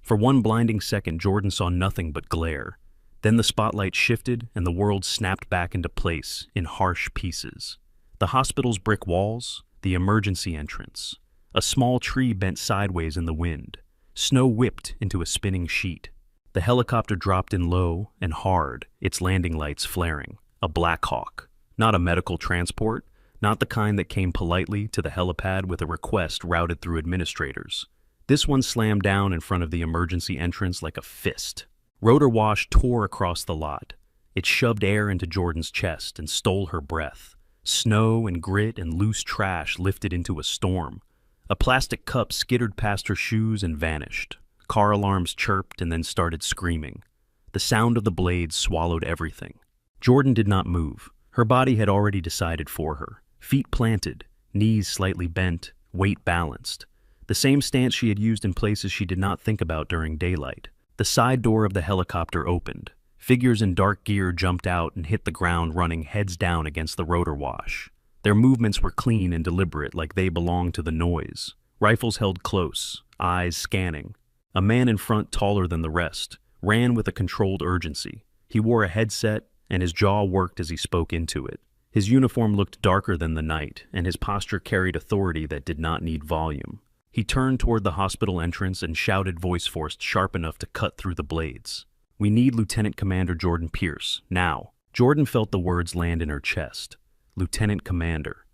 For one blinding second, Jordan saw nothing but glare. Then the spotlight shifted and the world snapped back into place in harsh pieces. The hospital's brick walls, the emergency entrance. A small tree bent sideways in the wind. Snow whipped into a spinning sheet. The helicopter dropped in low and hard, its landing lights flaring. A Black Hawk. Not a medical transport. Not the kind that came politely to the helipad with a request routed through administrators. This one slammed down in front of the emergency entrance like a fist. Rotor wash tore across the lot. It shoved air into Jordan's chest and stole her breath. Snow and grit and loose trash lifted into a storm. A plastic cup skittered past her shoes and vanished. Car alarms chirped and then started screaming. The sound of the blades swallowed everything. Jordan did not move. Her body had already decided for her. Feet planted, knees slightly bent, weight balanced. The same stance she had used in places she did not think about during daylight. The side door of the helicopter opened. Figures in dark gear jumped out and hit the ground, running heads down against the rotor wash. Their movements were clean and deliberate, like they belonged to the noise. Rifles held close, eyes scanning. A man in front, taller than the rest, ran with a controlled urgency. He wore a headset, and his jaw worked as he spoke into it. His uniform looked darker than the night, and his posture carried authority that did not need volume. He turned toward the hospital entrance and shouted, voice forced sharp enough to cut through the blades. "We need Lieutenant Commander Jordan Pierce, now." Jordan felt the words land in her chest. Lieutenant Commander.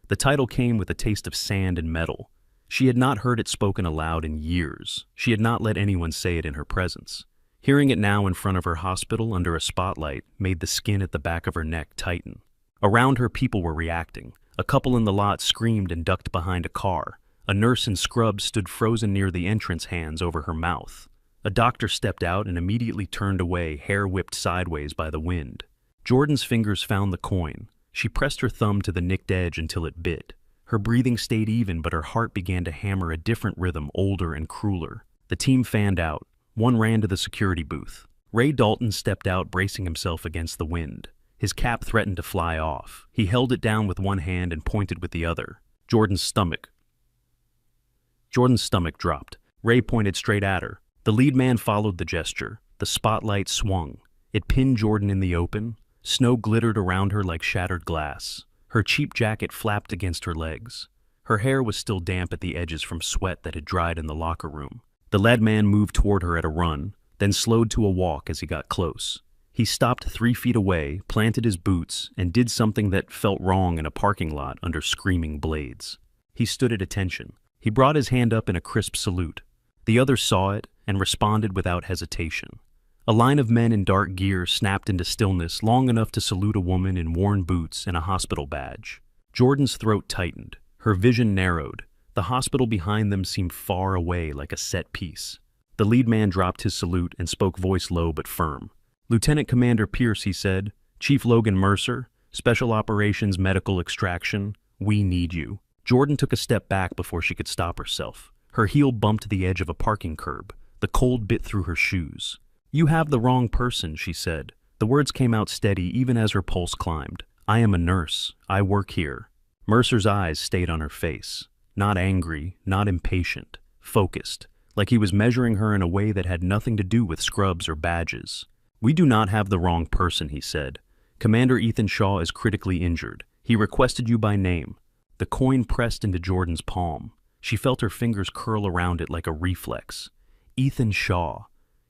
The title came with a taste of sand and metal. She had not heard it spoken aloud in years. She had not let anyone say it in her presence. Hearing it now in front of her hospital under a spotlight made the skin at the back of her neck tighten. Around her, people were reacting. A couple in the lot screamed and ducked behind a car. A nurse in scrubs stood frozen near the entrance, hands over her mouth. A doctor stepped out and immediately turned away, hair whipped sideways by the wind. Jordan's fingers found the coin. She pressed her thumb to the nicked edge until it bit. Her breathing stayed even, but her heart began to hammer a different rhythm, older and crueler. The team fanned out. One ran to the security booth. Ray Dalton stepped out, bracing himself against the wind. His cap threatened to fly off. He held it down with one hand and pointed with the other. Jordan's stomach Jordan's stomach dropped. Ray pointed straight at her. The lead man followed the gesture. The spotlight swung. It pinned Jordan in the open. Snow glittered around her like shattered glass. Her cheap jacket flapped against her legs. Her hair was still damp at the edges from sweat that had dried in the locker room. The lead man moved toward her at a run, then slowed to a walk as he got close. He stopped 3 feet away, planted his boots, and did something that felt wrong in a parking lot under screaming blades. He stood at attention. He brought his hand up in a crisp salute. The others saw it and responded without hesitation. A line of men in dark gear snapped into stillness long enough to salute a woman in worn boots and a hospital badge. Jordan's throat tightened. Her vision narrowed. The hospital behind them seemed far away like a set piece. The lead man dropped his salute and spoke, voice low but firm. "Lieutenant Commander Pierce," he said. "Chief Logan Mercer, Special Operations Medical Extraction, we need you." Jordan took a step back before she could stop herself. Her heel bumped the edge of a parking curb. The cold bit through her shoes. "You have the wrong person," she said. The words came out steady even as her pulse climbed. "I am a nurse. I work here." Mercer's eyes stayed on her face. Not angry, not impatient. Focused. Like he was measuring her in a way that had nothing to do with scrubs or badges. "We do not have the wrong person," he said. "Commander Ethan Shaw is critically injured. He requested you by name." The coin pressed into Jordan's palm. She felt her fingers curl around it like a reflex. Ethan Shaw.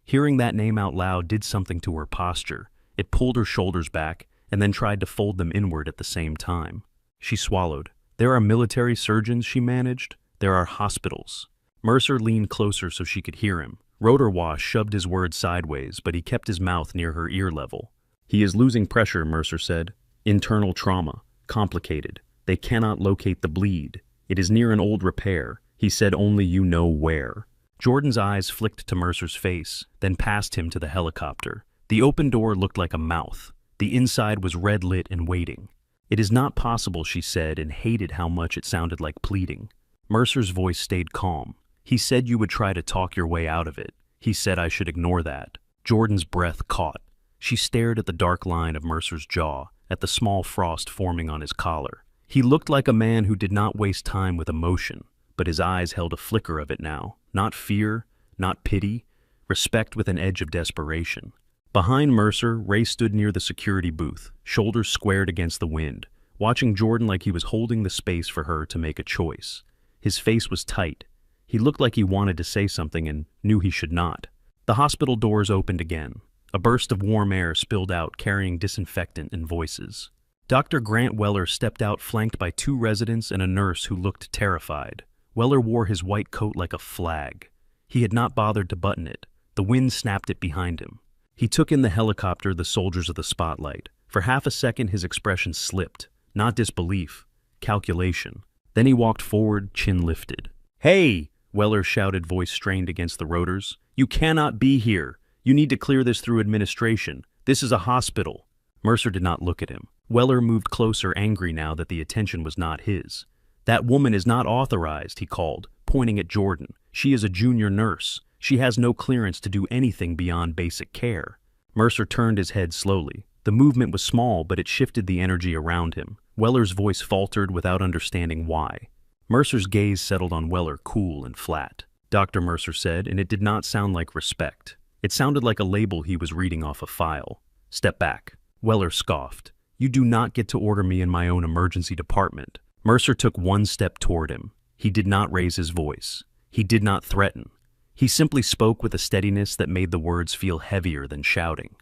Hearing that name out loud did something to her posture. It pulled her shoulders back and then tried to fold them inward at the same time. She swallowed. "There are military surgeons," she managed. "There are hospitals." Mercer leaned closer so she could hear him. Rotorwash shoved his words sideways, but he kept his mouth near her ear level. "He is losing pressure," Mercer said. "Internal trauma. Complicated. They cannot locate the bleed. It is near an old repair. He said only you know where." Jordan's eyes flicked to Mercer's face, then past him to the helicopter. The open door looked like a mouth. The inside was red-lit and waiting. "It is not possible," she said, and hated how much it sounded like pleading. Mercer's voice stayed calm. "He said you would try to talk your way out of it. He said I should ignore that." Jordan's breath caught. She stared at the dark line of Mercer's jaw, at the small frost forming on his collar. He looked like a man who did not waste time with emotion, but his eyes held a flicker of it now. Not fear, not pity, respect with an edge of desperation. Behind Mercer, Ray stood near the security booth, shoulders squared against the wind, watching Jordan like he was holding the space for her to make a choice. His face was tight. He looked like he wanted to say something and knew he should not. The hospital doors opened again. A burst of warm air spilled out, carrying disinfectant and voices. Dr. Grant Weller stepped out, flanked by 2 residents and a nurse who looked terrified. Weller wore his white coat like a flag. He had not bothered to button it. The wind snapped it behind him. He took in the helicopter, the soldiers of the spotlight. For half a second his expression slipped. Not disbelief, calculation. Then he walked forward, chin lifted. "Hey!" Weller shouted, voice strained against the rotors. "You cannot be here. You need to clear this through administration. This is a hospital." Mercer did not look at him. Weller moved closer, angry now that the attention was not his. "That woman is not authorized," he called, pointing at Jordan. "She is a junior nurse. She has no clearance to do anything beyond basic care." Mercer turned his head slowly. The movement was small, but it shifted the energy around him. Weller's voice faltered without understanding why. Mercer's gaze settled on Weller, cool and flat. "Dr. Mercer said, and it did not sound like respect. It sounded like a label he was reading off a file. Step back." Weller scoffed. "You do not get to order me in my own emergency department." Mercer took 1 step toward him. He did not raise his voice. He did not threaten. He simply spoke with a steadiness that made the words feel heavier than shouting.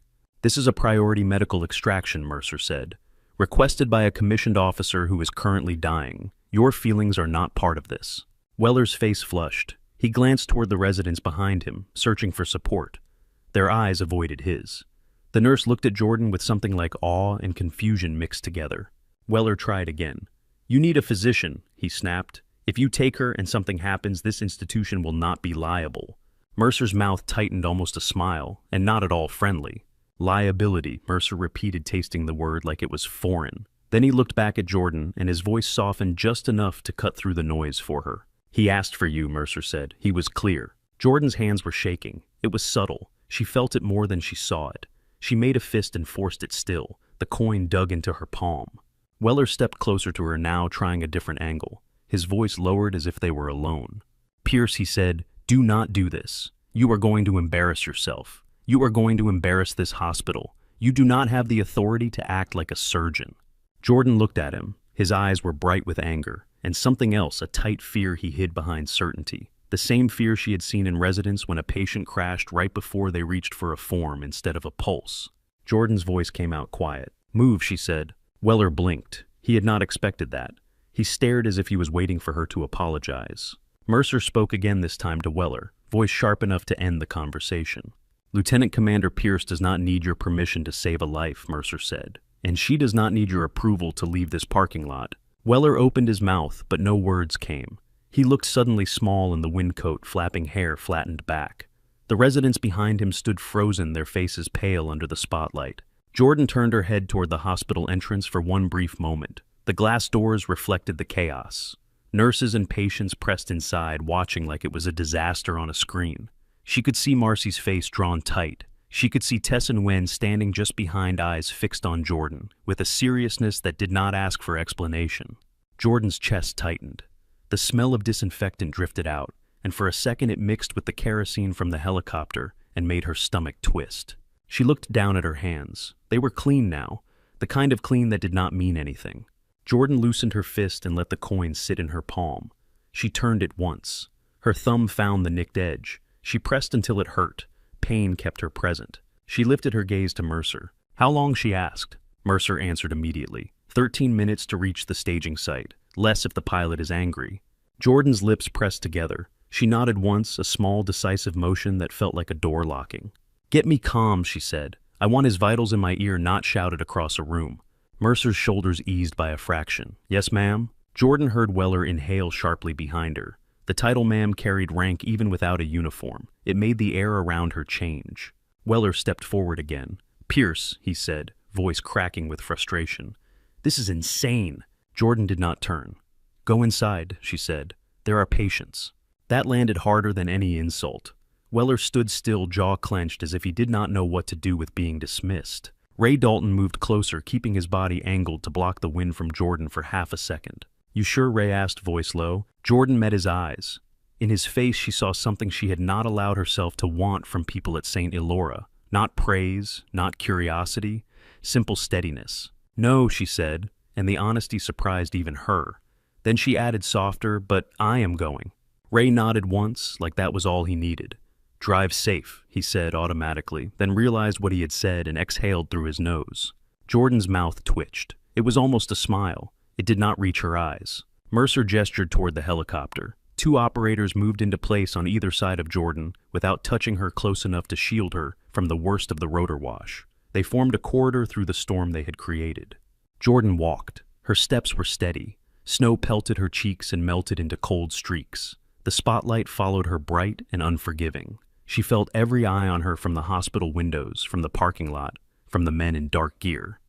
"This is a priority medical extraction," Mercer said. "Requested by a commissioned officer who is currently dying. Your feelings are not part of this." Weller's face flushed. He glanced toward the residents behind him, searching for support. Their eyes avoided his. The nurse looked at Jordan with something like awe and confusion mixed together. Weller tried again. "You need a physician," he snapped. "If you take her and something happens, this institution will not be liable." Mercer's mouth tightened almost a smile, and not at all friendly. "Liability," Mercer repeated, tasting the word like it was foreign. Then he looked back at Jordan, and his voice softened just enough to cut through the noise for her. "He asked for you," Mercer said. "He was clear." Jordan's hands were shaking. It was subtle. She felt it more than she saw it. She made a fist and forced it still. The coin dug into her palm. Weller stepped closer to her now, trying a different angle. His voice lowered as if they were alone. "Pierce," he said, "do not do this. You are going to embarrass yourself. You are going to embarrass this hospital. You do not have the authority to act like a surgeon." Jordan looked at him. His eyes were bright with anger, and something else, a tight fear he hid behind certainty. The same fear she had seen in residence when a patient crashed right before they reached for a form instead of a pulse. Jordan's voice came out quiet. "Move," she said. Weller blinked. He had not expected that. He stared as if he was waiting for her to apologize. Mercer spoke again, this time to Weller, voice sharp enough to end the conversation. "Lieutenant Commander Pierce does not need your permission to save a life," Mercer said. "And she does not need your approval to leave this parking lot." Weller opened his mouth, but no words came. He looked suddenly small in the windcoat, flapping hair flattened back. The residents behind him stood frozen, their faces pale under the spotlight. Jordan turned her head toward the hospital entrance for one brief moment. The glass doors reflected the chaos. Nurses and patients pressed inside, watching like it was a disaster on a screen. She could see Marcy's face drawn tight. She could see Tess and Wen standing just behind, eyes fixed on Jordan, with a seriousness that did not ask for explanation. Jordan's chest tightened. The smell of disinfectant drifted out, and for a second it mixed with the kerosene from the helicopter and made her stomach twist. She looked down at her hands. They were clean now, the kind of clean that did not mean anything. Jordan loosened her fist and let the coin sit in her palm. She turned it once. Her thumb found the nicked edge. She pressed until it hurt. Pain kept her present. She lifted her gaze to Mercer. "How long?" she asked. Mercer answered immediately. 13 minutes to reach the staging site. Less if the pilot is angry." Jordan's lips pressed together. She nodded once, a small, decisive motion that felt like a door locking. "Get me calm," she said. "I want his vitals in my ear, not shouted across a room." Mercer's shoulders eased by a fraction. "Yes, ma'am?" Jordan heard Weller inhale sharply behind her. The title ma'am carried rank even without a uniform. It made the air around her change. Weller stepped forward again. "Pierce," he said, voice cracking with frustration. "This is insane." Jordan did not turn. "Go inside," she said. "There are patients." That landed harder than any insult. Weller stood still, jaw clenched, as if he did not know what to do with being dismissed. Ray Dalton moved closer, keeping his body angled to block the wind from Jordan for half a second. "You sure?" Ray asked, voice low. Jordan met his eyes. In his face she saw something she had not allowed herself to want from people at St. Elora. Not praise, not curiosity, simple steadiness. "No," she said, and the honesty surprised even her. Then she added softer, "But I am going." Ray nodded once, like that was all he needed. "Drive safe," he said automatically, then realized what he had said and exhaled through his nose. Jordan's mouth twitched. It was almost a smile. It did not reach her eyes. Mercer gestured toward the helicopter. Two operators moved into place on either side of Jordan without touching her close enough to shield her from the worst of the rotor wash. They formed a corridor through the storm they had created. Jordan walked. Her steps were steady. Snow pelted her cheeks and melted into cold streaks. The spotlight followed her, bright and unforgiving. She felt every eye on her, from the hospital windows, from the parking lot, from the men in dark gear.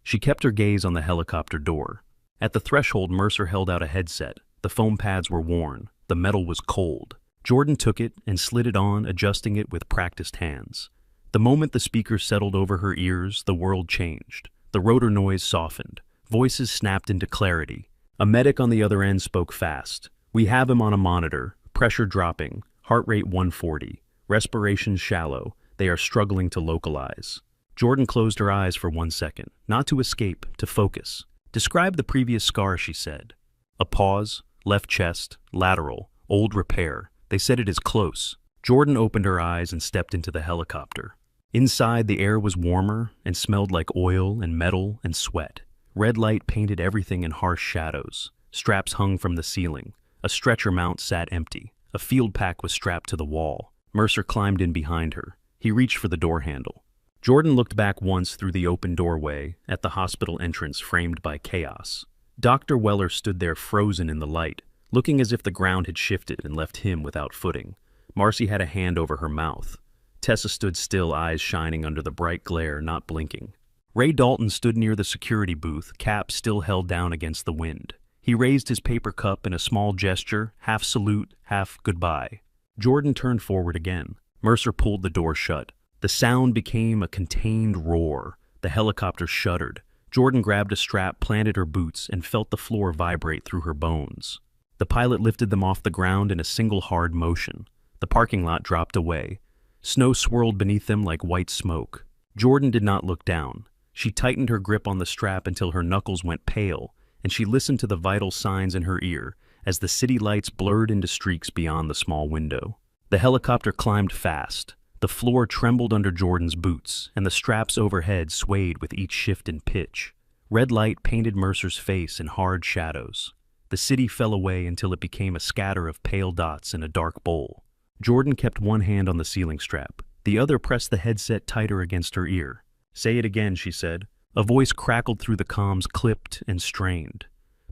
She kept her gaze on the helicopter door. At the threshold, Mercer held out a headset. The foam pads were worn. The metal was cold. Jordan took it and slid it on, adjusting it with practiced hands. The moment the speaker settled over her ears, the world changed. The rotor noise softened. Voices snapped into clarity. A medic on the other end spoke fast. "We have him on a monitor. Pressure dropping. Heart rate 140. Respiration shallow. They are struggling to localize." Jordan closed her eyes for 1 second. Not to escape, to focus. "Describe the previous scar," she said. A pause. Left chest. Lateral. Old repair. They said it is close. Jordan opened her eyes and stepped into the helicopter. Inside, the air was warmer and smelled like oil and metal and sweat. Red light painted everything in harsh shadows. Straps hung from the ceiling. A stretcher mount sat empty. A field pack was strapped to the wall. Mercer climbed in behind her. He reached for the door handle. Jordan looked back once through the open doorway at the hospital entrance framed by chaos. Dr. Weller stood there, frozen in the light, looking as if the ground had shifted and left him without footing. Marcy had a hand over her mouth. Tessa stood still, eyes shining under the bright glare, not blinking. Ray Dalton stood near the security booth, cap still held down against the wind. He raised his paper cup in a small gesture, half salute, half goodbye. Jordan turned forward again. Mercer pulled the door shut. The sound became a contained roar. The helicopter shuddered. Jordan grabbed a strap, planted her boots, and felt the floor vibrate through her bones. The pilot lifted them off the ground in a single hard motion. The parking lot dropped away. Snow swirled beneath them like white smoke. Jordan did not look down. She tightened her grip on the strap until her knuckles went pale, and she listened to the vital signs in her ear as the city lights blurred into streaks beyond the small window. The helicopter climbed fast. The floor trembled under Jordan's boots, and the straps overhead swayed with each shift in pitch. Red light painted Mercer's face in hard shadows. The city fell away until it became a scatter of pale dots in a dark bowl. Jordan kept one hand on the ceiling strap. The other pressed the headset tighter against her ear. "Say it again," she said. A voice crackled through the comms, clipped and strained.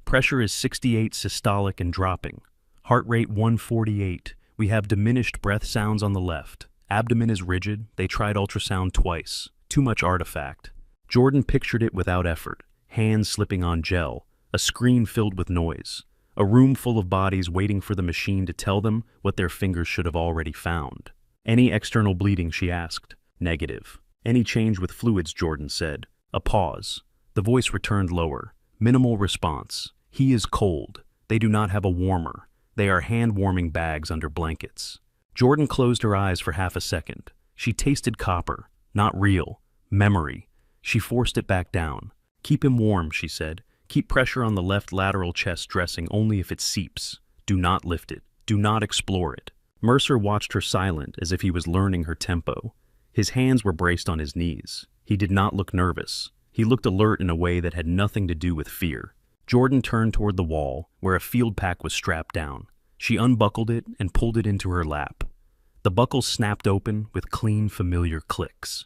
"Pressure is 68 systolic and dropping. Heart rate 148. We have diminished breath sounds on the left. Abdomen is rigid. They tried ultrasound twice. Too much artifact." Jordan pictured it without effort. Hands slipping on gel. A screen filled with noise. A room full of bodies waiting for the machine to tell them what their fingers should have already found. "Any external bleeding?" she asked. "Negative." "Any change with fluids?" Jordan said. A pause. The voice returned lower. "Minimal response. He is cold. They do not have a warmer. They are hand-warming bags under blankets." Jordan closed her eyes for half a second. She tasted copper. Not real. Memory. She forced it back down. "Keep him warm," she said. "Keep pressure on the left lateral chest dressing only if it seeps. Do not lift it. Do not explore it." Mercer watched her silent, as if he was learning her tempo. His hands were braced on his knees. He did not look nervous. He looked alert in a way that had nothing to do with fear. Jordan turned toward the wall, where a field pack was strapped down. She unbuckled it and pulled it into her lap. The buckle snapped open with clean, familiar clicks.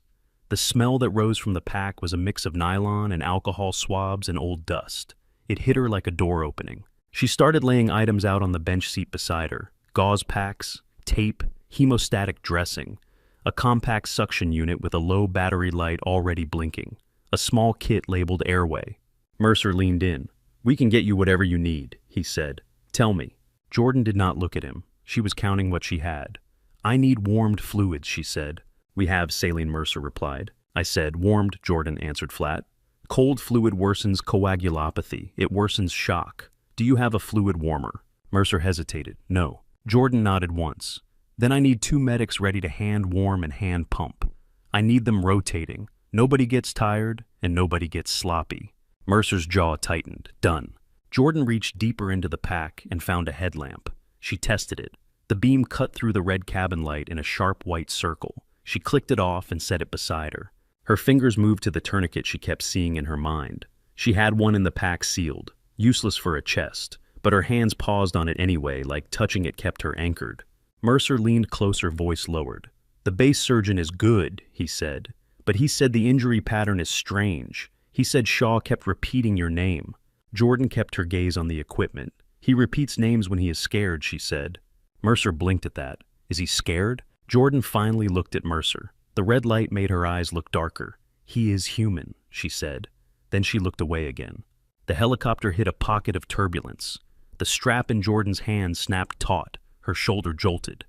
The smell that rose from the pack was a mix of nylon and alcohol swabs and old dust. It hit her like a door opening. She started laying items out on the bench seat beside her. Gauze packs, tape, hemostatic dressing, a compact suction unit with a low battery light already blinking, a small kit labeled airway. Mercer leaned in. "We can get you whatever you need," he said. "Tell me." Jordan did not look at him. She was counting what she had. "I need warmed fluids," she said. "We have saline," Mercer replied. "I said warmed," Jordan answered flat. "Cold fluid worsens coagulopathy. It worsens shock. Do you have a fluid warmer?" Mercer hesitated. "No." Jordan nodded once. "Then I need 2 medics ready to hand warm and hand pump. I need them rotating. Nobody gets tired, and nobody gets sloppy." Mercer's jaw tightened. Done. Jordan reached deeper into the pack and found a headlamp. She tested it. The beam cut through the red cabin light in a sharp white circle. She clicked it off and set it beside her. Her fingers moved to the tourniquet she kept seeing in her mind. She had one in the pack sealed, useless for a chest, but her hands paused on it anyway, like touching it kept her anchored. Mercer leaned closer, voice lowered. "The base surgeon is good," he said, "but he said the injury pattern is strange. He said Shaw kept repeating your name." Jordan kept her gaze on the equipment. "He repeats names when he is scared," she said. Mercer blinked at that. "Is he scared?" Jordan finally looked at Mercer. The red light made her eyes look darker. "He is human," she said. Then she looked away again. The helicopter hit a pocket of turbulence. The strap in Jordan's hand snapped taut. Her shoulder jolted.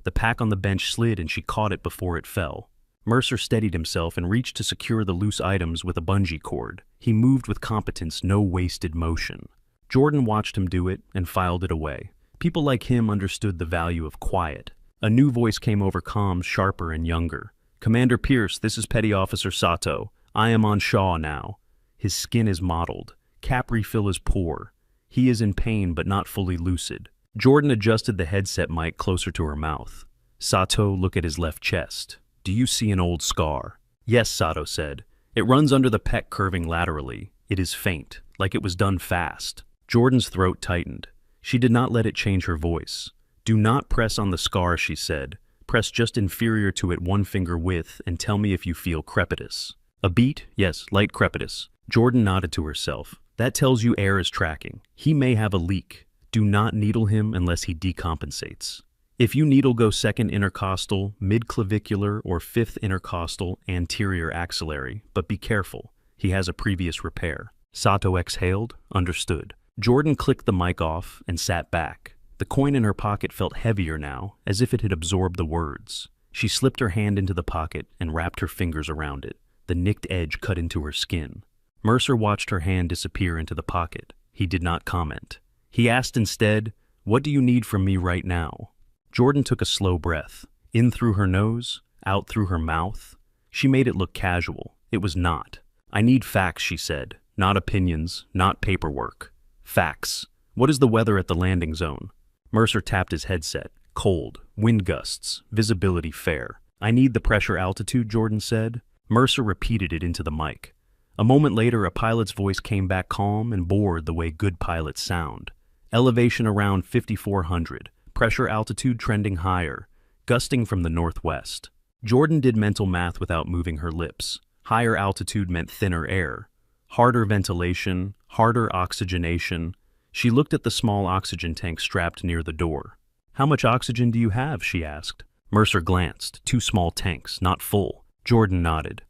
The pack on the bench slid and she caught it before it fell. Mercer steadied himself and reached to secure the loose items with a bungee cord. He moved with competence, no wasted motion. Jordan watched him do it and filed it away. People like him understood the value of quiet. A new voice came over comms, sharper and younger. "Commander Pierce, this is Petty Officer Sato. I am on Shaw now. His skin is mottled. Cap refill is poor. He is in pain but not fully lucid." Jordan adjusted the headset mic closer to her mouth. "Sato, look at his left chest. Do you see an old scar?" "Yes," Sato said. "It runs under the pec curving laterally. It is faint, like it was done fast." Jordan's throat tightened. She did not let it change her voice. "Do not press on the scar," she said. "Press just inferior to it 1 finger width and tell me if you feel crepitus." "A beat?" "Yes, light crepitus." Jordan nodded to herself. "That tells you air is tracking. He may have a leak. Do not needle him unless he decompensates. If you needle, go 2nd intercostal, mid-clavicular, or 5th intercostal, anterior axillary, but be careful. He has a previous repair." Sato exhaled. Understood. Jordan clicked the mic off and sat back. The coin in her pocket felt heavier now, as if it had absorbed the words. She slipped her hand into the pocket and wrapped her fingers around it. The nicked edge cut into her skin. Mercer watched her hand disappear into the pocket. He did not comment. He asked instead, "What do you need from me right now?" Jordan took a slow breath, in through her nose, out through her mouth. She made it look casual. It was not. "I need facts," she said. "Not opinions, not paperwork. Facts. What is the weather at the landing zone?" Mercer tapped his headset. "Cold, wind gusts, visibility fair." "I need the pressure altitude," Jordan said. Mercer repeated it into the mic. A moment later, a pilot's voice came back calm and bored the way good pilots sound. "Elevation around 5,400, pressure altitude trending higher, gusting from the northwest." Jordan did mental math without moving her lips. Higher altitude meant thinner air, harder ventilation, harder oxygenation. She looked at the small oxygen tank strapped near the door. "How much oxygen do you have?" she asked. Mercer glanced. 2 small tanks, not full. Jordan nodded.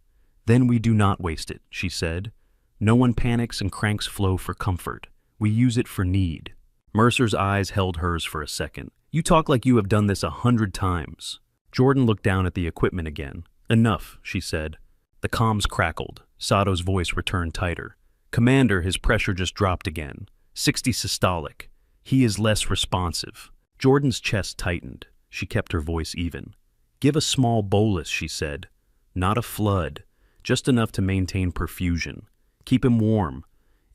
"Then we do not waste it," she said. "No one panics and cranks flow for comfort. We use it for need." Mercer's eyes held hers for a second. "You talk like you have done this 100 times. Jordan looked down at the equipment again. "Enough," she said. The comms crackled. Sato's voice returned tighter. "Commander, his pressure just dropped again. 60 systolic. He is less responsive." Jordan's chest tightened. She kept her voice even. "Give a small bolus," she said. "Not a flood. Just enough to maintain perfusion. Keep him warm.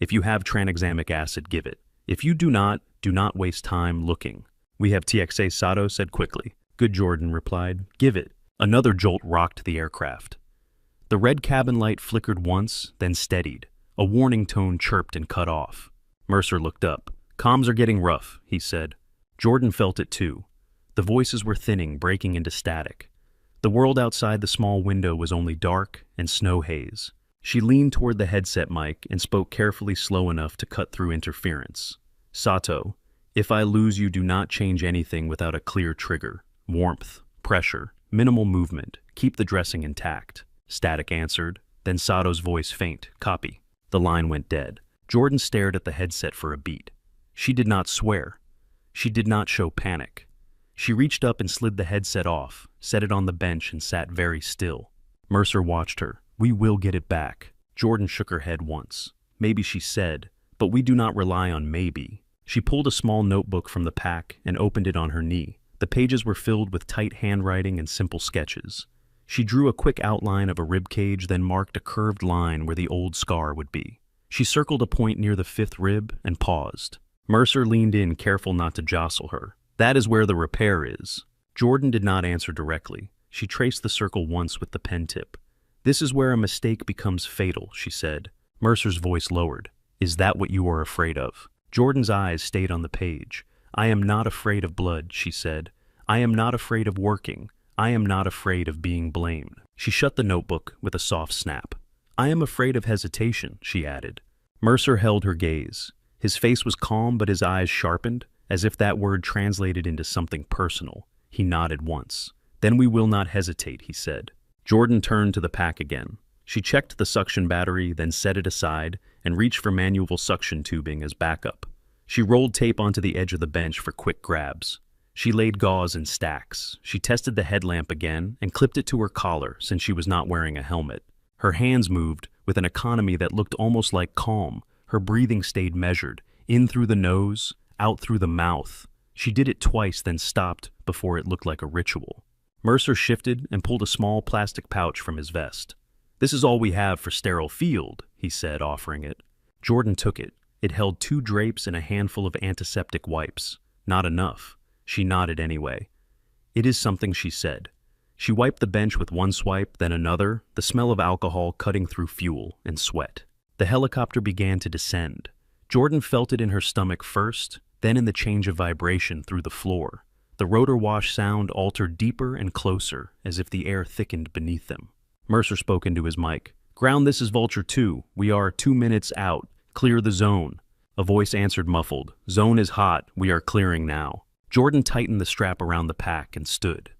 If you have tranexamic acid, give it. If you do not waste time looking." "We have TXA," Sato said quickly. "Good," Jordan replied. "Give it." Another jolt rocked the aircraft. The red cabin light flickered once, then steadied. A warning tone chirped and cut off. Mercer looked up. "Comms are getting rough," he said. Jordan felt it too. The voices were thinning, breaking into static. The world outside the small window was only dark and snow haze. She leaned toward the headset mic and spoke carefully, slow enough to cut through interference. "Sato, if I lose you, do not change anything without a clear trigger. Warmth, pressure, minimal movement. Keep the dressing intact." Static answered. Then Sato's voice faint. "Copy." The line went dead. Jordan stared at the headset for a beat. She did not swear. She did not show panic. She reached up and slid the headset off, set it on the bench, and sat very still. Mercer watched her. "We will get it back." Jordan shook her head once. "Maybe," she said, "but we do not rely on maybe." She pulled a small notebook from the pack and opened it on her knee. The pages were filled with tight handwriting and simple sketches. She drew a quick outline of a rib cage, then marked a curved line where the old scar would be. She circled a point near the 5th rib and paused. Mercer leaned in, careful not to jostle her. "That is where the repair is." Jordan did not answer directly. She traced the circle once with the pen tip. "This is where a mistake becomes fatal," she said. Mercer's voice lowered. "Is that what you are afraid of?" Jordan's eyes stayed on the page. "I am not afraid of blood," she said. "I am not afraid of working. I am not afraid of being blamed." She shut the notebook with a soft snap. "I am afraid of hesitation," she added. Mercer held her gaze. His face was calm, but his eyes sharpened, as if that word translated into something personal. He nodded once. "Then we will not hesitate," he said. Jordan turned to the pack again. She checked the suction battery, then set it aside, and reached for manual suction tubing as backup. She rolled tape onto the edge of the bench for quick grabs. She laid gauze in stacks. She tested the headlamp again and clipped it to her collar since she was not wearing a helmet. Her hands moved with an economy that looked almost like calm. Her breathing stayed measured, in through the nose, out through the mouth. She did it twice, then stopped before it looked like a ritual. Mercer shifted and pulled a small plastic pouch from his vest. "This is all we have for sterile field," he said, offering it. Jordan took it. It held 2 drapes and a handful of antiseptic wipes. Not enough. She nodded anyway. "It is something," she said. She wiped the bench with one swipe, then another, the smell of alcohol cutting through fuel and sweat. The helicopter began to descend. Jordan felt it in her stomach first, then in the change of vibration through the floor. The rotor wash sound altered deeper and closer, as if the air thickened beneath them. Mercer spoke into his mic. "Ground, this is Vulture 2. We are 2 minutes out. Clear the zone." A voice answered muffled. "Zone is hot. We are clearing now." Jordan tightened the strap around the pack and stood.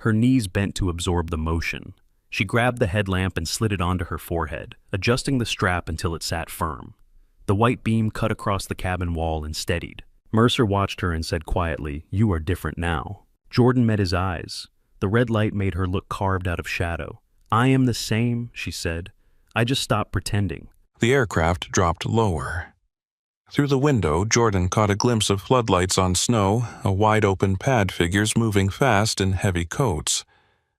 Her knees bent to absorb the motion. She grabbed the headlamp and slid it onto her forehead, adjusting the strap until it sat firm. The white beam cut across the cabin wall and steadied. Mercer watched her and said quietly, "You are different now." Jordan met his eyes. The red light made her look carved out of shadow. "I am the same," she said. "I just stopped pretending." The aircraft dropped lower. Through the window, Jordan caught a glimpse of floodlights on snow, a wide-open pad figures moving fast in heavy coats.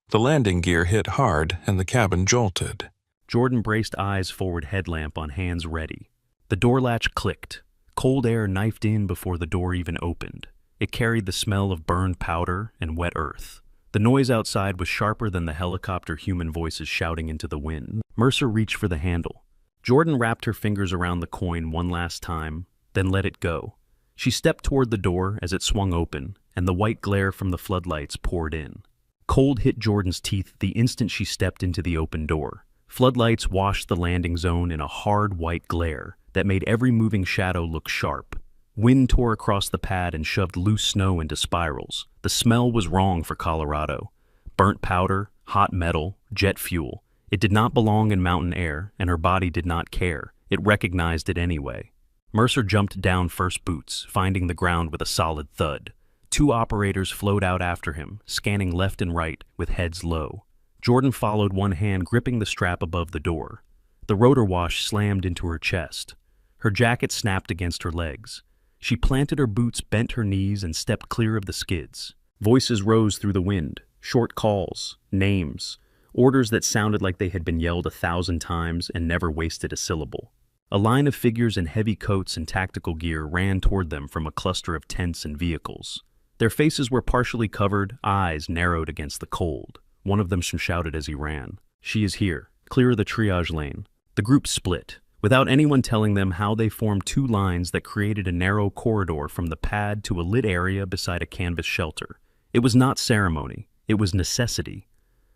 The landing gear hit hard, and the cabin jolted. Jordan braced eyes forward, headlamp on, hands ready. The door latch clicked. Cold air knifed in before the door even opened. It carried the smell of burned powder and wet earth. The noise outside was sharper than the helicopter human voices shouting into the wind. Mercer reached for the handle. Jordan wrapped her fingers around the coin one last time, then let it go. She stepped toward the door as it swung open, and the white glare from the floodlights poured in. Cold hit Jordan's teeth the instant she stepped into the open door. Floodlights washed the landing zone in a hard white glare that made every moving shadow look sharp. Wind tore across the pad and shoved loose snow into spirals. The smell was wrong for Colorado. Burnt powder, hot metal, jet fuel. It did not belong in mountain air, and her body did not care. It recognized it anyway. Mercer jumped down first boots, finding the ground with a solid thud. 2 operators flowed out after him, scanning left and right with heads low. Jordan followed, one hand gripping the strap above the door. The rotor wash slammed into her chest. Her jacket snapped against her legs. She planted her boots, bent her knees, and stepped clear of the skids. Voices rose through the wind, short calls, names, orders that sounded like they had been yelled 1,000 times and never wasted a syllable. A line of figures in heavy coats and tactical gear ran toward them from a cluster of tents and vehicles. Their faces were partially covered, eyes narrowed against the cold. One of them shouted as he ran, "She is here. Clear the triage lane." The group split. Without anyone telling them how, they formed 2 lines that created a narrow corridor from the pad to a lit area beside a canvas shelter. It was not ceremony. It was necessity.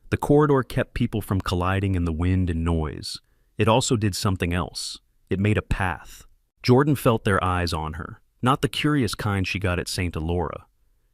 The corridor kept people from colliding in the wind and noise. It also did something else. It made a path. Jordan felt their eyes on her, not the curious kind she got at St. Elora.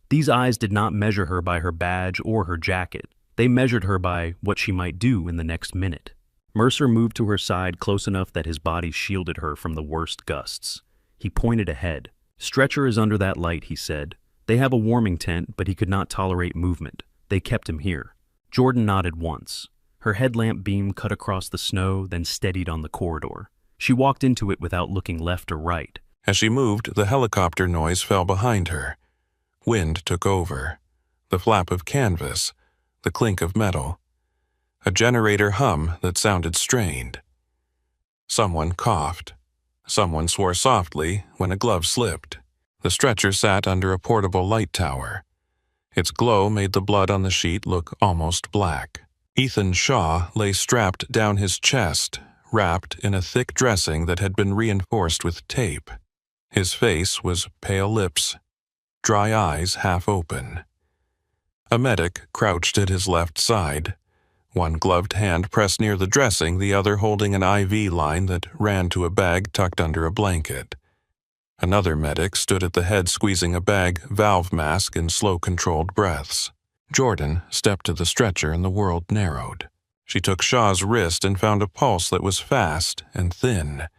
These eyes did not measure her by her badge or her jacket. They measured her by what she might do in the next minute. Mercer moved to her side close enough that his body shielded her from the worst gusts. He pointed ahead. "Stretcher is under that light," he said. "They have a warming tent, but he could not tolerate movement. They kept him here." Jordan nodded once. Her headlamp beam cut across the snow, then steadied on the corridor. She walked into it without looking left or right. As she moved, the helicopter noise fell behind her. Wind took over. The flap of canvas, the clink of metal. A generator hum that sounded strained. Someone coughed. Someone swore softly when a glove slipped. The stretcher sat under a portable light tower. Its glow made the blood on the sheet look almost black. Ethan Shaw lay strapped down his chest, wrapped in a thick dressing that had been reinforced with tape. His face was pale lips, dry eyes half open. A medic crouched at his left side, one gloved hand pressed near the dressing, the other holding an IV line that ran to a bag tucked under a blanket. Another medic stood at the head squeezing a bag valve mask in slow controlled breaths. Jordan stepped to the stretcher and the world narrowed. She took Shaw's wrist and found a pulse that was fast and thin.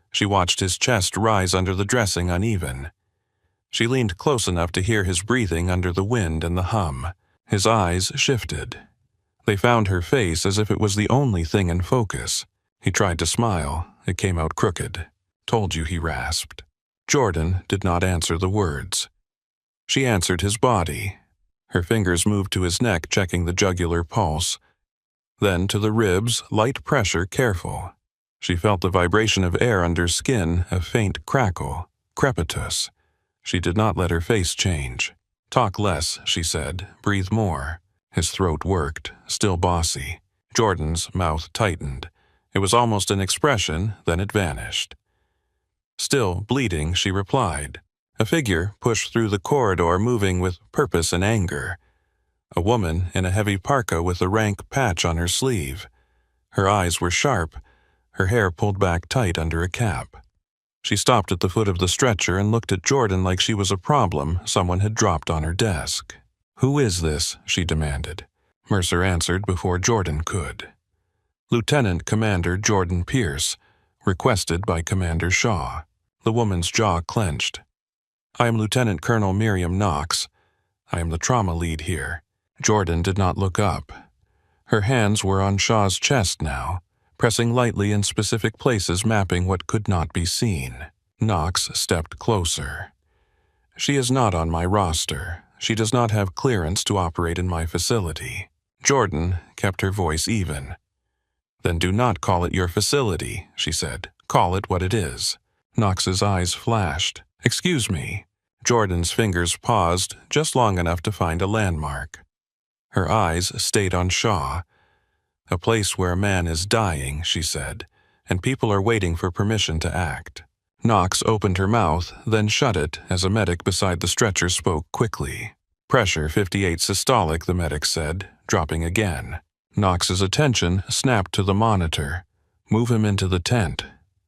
She watched his chest rise under the dressing uneven. She leaned close enough to hear his breathing under the wind and the hum. His eyes shifted. They found her face as if it was the only thing in focus. He tried to smile. It came out crooked. "Told you," he rasped. Jordan did not answer the words. She answered his body. Her fingers moved to his neck, checking the jugular pulse. Then to the ribs, light pressure, careful. She felt the vibration of air under skin, a faint crackle, crepitus. She did not let her face change. "Talk less," she said. "Breathe more." His throat worked, still bossy. Jordan's mouth tightened. It was almost an expression, then it vanished. Still bleeding, she replied. A figure pushed through the corridor, moving with purpose and anger. A woman in a heavy parka with a rank patch on her sleeve. Her eyes were sharp, her hair pulled back tight under a cap. She stopped at the foot of the stretcher and looked at Jordan like she was a problem someone had dropped on her desk. "Who is this?" she demanded. Mercer answered before Jordan could. "Lieutenant Commander Jordan Pierce, requested by Commander Shaw." The woman's jaw clenched. "I am Lieutenant Colonel Miriam Knox. I am the trauma lead here." Jordan did not look up. Her hands were on Shaw's chest now, pressing lightly in specific places, mapping what could not be seen. Knox stepped closer. She is not on my roster. She does not have clearance to operate in my facility. Jordan kept her voice even. Then do not call it your facility, she said. Call it what it is. Knox's eyes flashed. Excuse me. Jordan's fingers paused just long enough to find a landmark. Her eyes stayed on Shaw. A place where a man is dying, she said, and people are waiting for permission to act. Knox opened her mouth, then shut it as a medic beside the stretcher spoke quickly. Pressure 58 systolic, the medic said, dropping again. Knox's attention snapped to the monitor. Move him into the tent.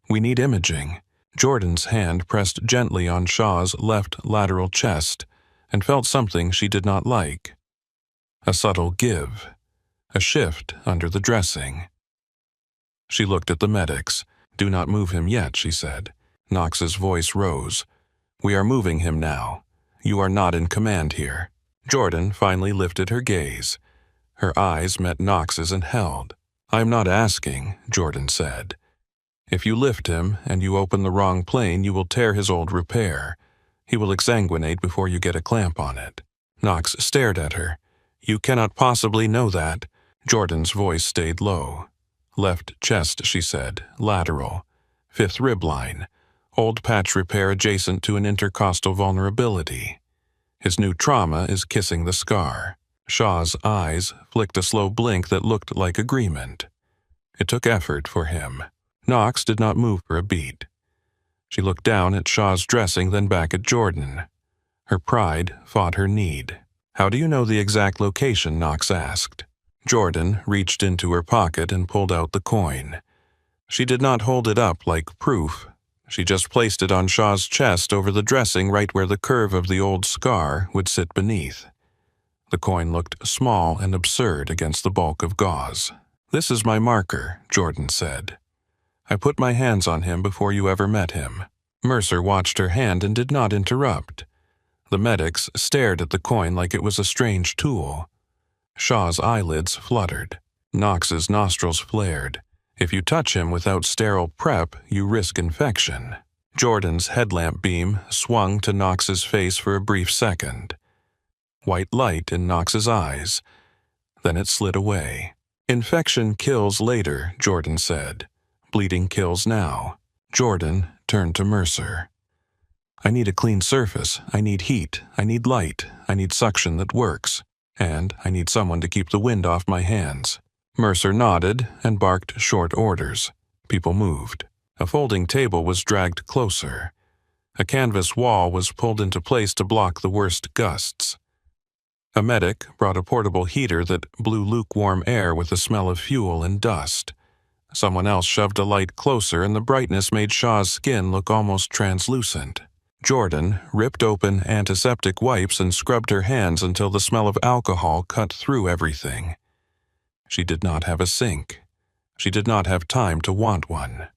We need imaging. Jordan's hand pressed gently on Shaw's left lateral chest and felt something she did not like. A subtle give. A shift under the dressing. She looked at the medics. Do not move him yet, she said. Knox's voice rose. We are moving him now. You are not in command here. Jordan finally lifted her gaze. Her eyes met Knox's and held. I am not asking, Jordan said. If you lift him and you open the wrong plane, you will tear his old repair. He will exsanguinate before you get a clamp on it. Knox stared at her. You cannot possibly know that. Jordan's voice stayed low. Left chest, she said, lateral. 5th rib line. Old patch repair adjacent to an intercostal vulnerability. His new trauma is kissing the scar. Shaw's eyes flicked a slow blink that looked like agreement. It took effort for him. Knox did not move for a beat. She looked down at Shaw's dressing, then back at Jordan. Her pride fought her need. How do you know the exact location? Knox asked. Jordan reached into her pocket and pulled out the coin. She did not hold it up like proof. She just placed it on Shaw's chest over the dressing right where the curve of the old scar would sit beneath. The coin looked small and absurd against the bulk of gauze. This is my marker, Jordan said. I put my hands on him before you ever met him. Mercer watched her hand and did not interrupt. The medics stared at the coin like it was a strange tool. Shaw's eyelids fluttered. Knox's nostrils flared. If you touch him without sterile prep, you risk infection. Jordan's headlamp beam swung to Knox's face for a brief second. White light in Knox's eyes. Then it slid away. Infection kills later, Jordan said. Bleeding kills now. Jordan turned to Mercer. I need a clean surface. I need heat. I need light. I need suction that works. And I need someone to keep the wind off my hands. Mercer nodded and barked short orders. People moved. A folding table was dragged closer. A canvas wall was pulled into place to block the worst gusts. A medic brought a portable heater that blew lukewarm air with the smell of fuel and dust. Someone else shoved a light closer, and the brightness made Shaw's skin look almost translucent. Jordan ripped open antiseptic wipes and scrubbed her hands until the smell of alcohol cut through everything. She did not have a sink. She did not have time to want one.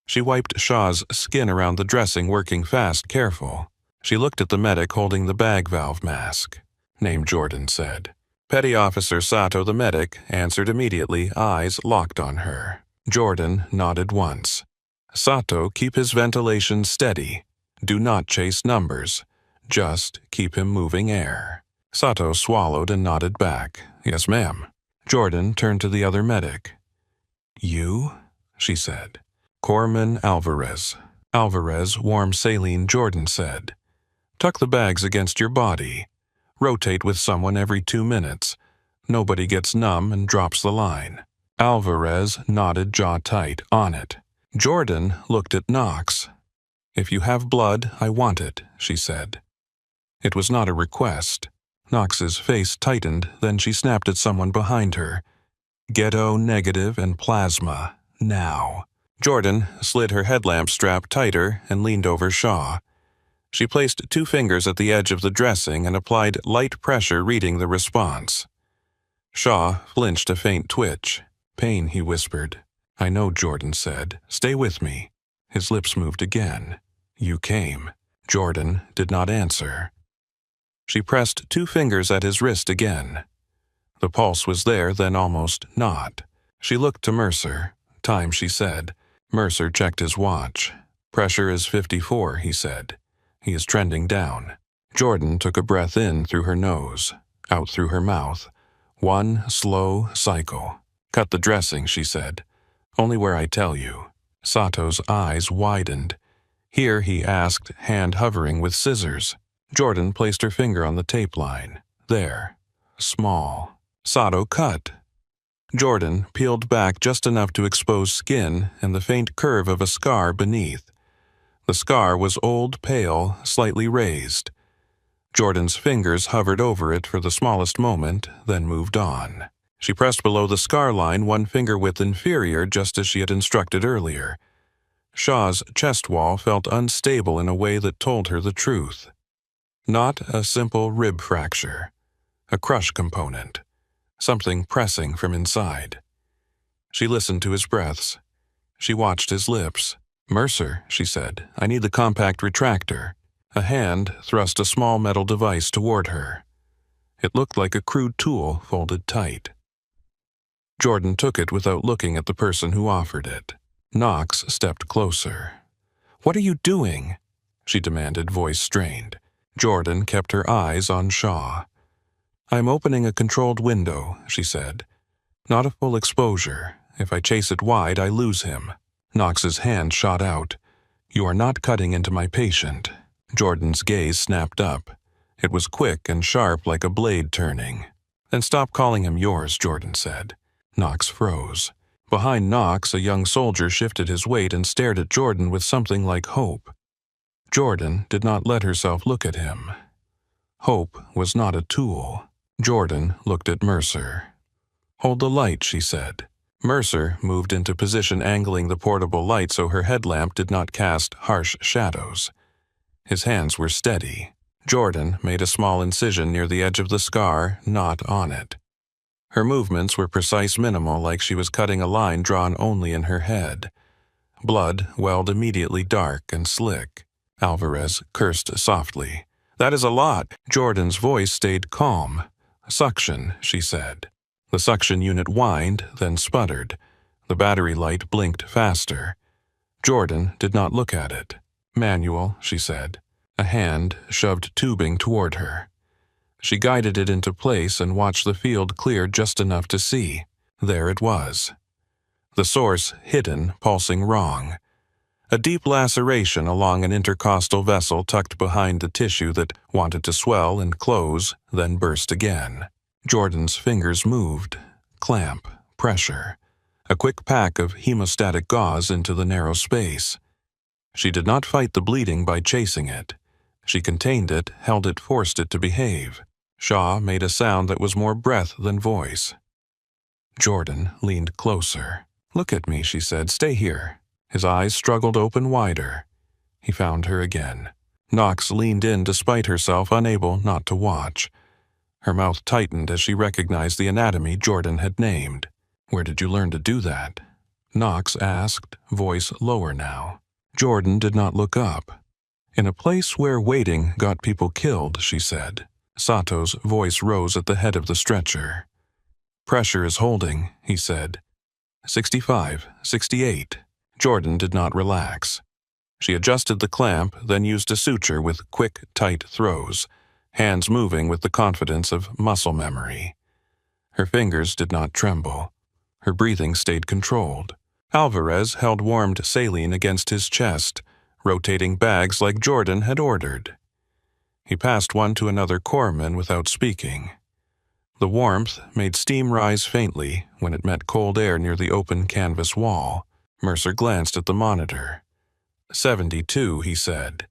She wiped Shaw's skin around the dressing, working fast, careful. She looked at the medic holding the bag valve mask. Name, Jordan said. Petty Officer Sato, the medic, answered immediately, eyes locked on her. Jordan nodded once. Sato, keep his ventilation steady. Do not chase numbers. Just keep him moving air. Sato swallowed and nodded back. Yes, ma'am. Jordan turned to the other medic. You? She said. Corpsman Alvarez. Alvarez, warm saline, Jordan said. Tuck the bags against your body. Rotate with someone every 2 minutes. Nobody gets numb and drops the line. Alvarez nodded, jaw tight, on it. Jordan looked at Knox. If you have blood, I want it, she said. It was not a request. Knox's face tightened, then she snapped at someone behind her. Ghetto, negative, and plasma, now. Jordan slid her headlamp strap tighter and leaned over Shaw. She placed 2 fingers at the edge of the dressing and applied light pressure, reading the response. Shaw flinched a faint twitch. Pain, he whispered. I know, Jordan said. Stay with me. His lips moved again. You came. Jordan did not answer. She pressed 2 fingers at his wrist again. The pulse was there, then almost not. She looked to Mercer. Time, she said. Mercer checked his watch. Pressure is 54, he said. He is trending down. Jordan took a breath in through her nose, out through her mouth. One slow cycle. Cut the dressing, she said. Only where I tell you. Sato's eyes widened. Here, he asked, hand hovering with scissors. Jordan placed her finger on the tape line. There. Small. Sato cut. Jordan peeled back just enough to expose skin and the faint curve of a scar beneath. The scar was old, pale, slightly raised. Jordan's fingers hovered over it for the smallest moment, then moved on. She pressed below the scar line, one finger width inferior, just as she had instructed earlier. Shaw's chest wall felt unstable in a way that told her the truth. Not a simple rib fracture. A crush component. Something pressing from inside. She listened to his breaths. She watched his lips. "Mercer," she said, "I need the compact retractor." A hand thrust a small metal device toward her. It looked like a crude tool folded tight. Jordan took it without looking at the person who offered it. Knox stepped closer. "What are you doing?" she demanded, voice strained. Jordan kept her eyes on Shaw. "I'm opening a controlled window," she said. "Not a full exposure. If I chase it wide, I lose him." Knox's hand shot out. "You are not cutting into my patient." Jordan's gaze snapped up. It was quick and sharp like a blade turning. "Then stop calling him yours," Jordan said. Knox froze. Behind Knox, a young soldier shifted his weight and stared at Jordan with something like hope. Jordan did not let herself look at him. Hope was not a tool. Jordan looked at Mercer. "Hold the light," she said. Mercer moved into position, angling the portable light so her headlamp did not cast harsh shadows. His hands were steady. Jordan made a small incision near the edge of the scar, not on it. Her movements were precise, minimal, like she was cutting a line drawn only in her head. Blood welled immediately dark and slick. Alvarez cursed softly. "That is a lot." Jordan's voice stayed calm. "Suction," she said. The suction unit whined, then sputtered. The battery light blinked faster. Jordan did not look at it. "Manual," she said. A hand shoved tubing toward her. She guided it into place and watched the field clear just enough to see. There it was. The source hidden, pulsing wrong. A deep laceration along an intercostal vessel tucked behind the tissue that wanted to swell and close, then burst again. Jordan's fingers moved. Clamp, pressure. A quick pack of hemostatic gauze into the narrow space. She did not fight the bleeding by chasing it. She contained it, held it, forced it to behave. Shaw made a sound that was more breath than voice. Jordan leaned closer. "Look at me," she said. "Stay here." His eyes struggled open wider. He found her again. Knox leaned in despite herself, unable not to watch. Her mouth tightened as she recognized the anatomy Jordan had named. "Where did you learn to do that?" Knox asked, voice lower now. Jordan did not look up. "In a place where waiting got people killed," she said. Sato's voice rose at the head of the stretcher. "Pressure is holding," he said. 65, 68. Jordan did not relax. She adjusted the clamp, then used a suture with quick, tight throws, hands moving with the confidence of muscle memory. Her fingers did not tremble. Her breathing stayed controlled. Alvarez held warmed saline against his chest, rotating bags like Jordan had ordered. He passed one to another corpsman without speaking. The warmth made steam rise faintly when it met cold air near the open canvas wall. Mercer glanced at the monitor. 72, he said.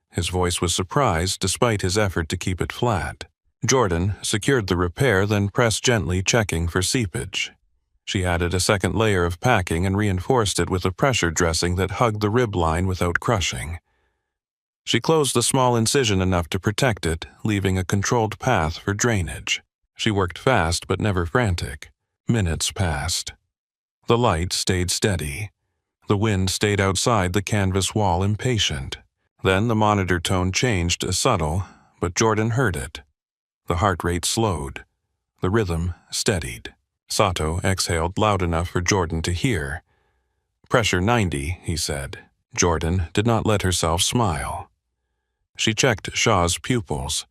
His voice was surprised despite his effort to keep it flat. Jordan secured the repair, then pressed gently, checking for seepage. She added a second layer of packing and reinforced it with a pressure dressing that hugged the rib line without crushing. She closed the small incision enough to protect it, leaving a controlled path for drainage. She worked fast but never frantic. Minutes passed. The light stayed steady. The wind stayed outside the canvas wall, impatient. Then the monitor tone changed, subtle, but Jordan heard it. The heart rate slowed. The rhythm steadied. Sato exhaled loud enough for Jordan to hear. "Pressure 90, he said. Jordan did not let herself smile. She checked Shaw's pupils.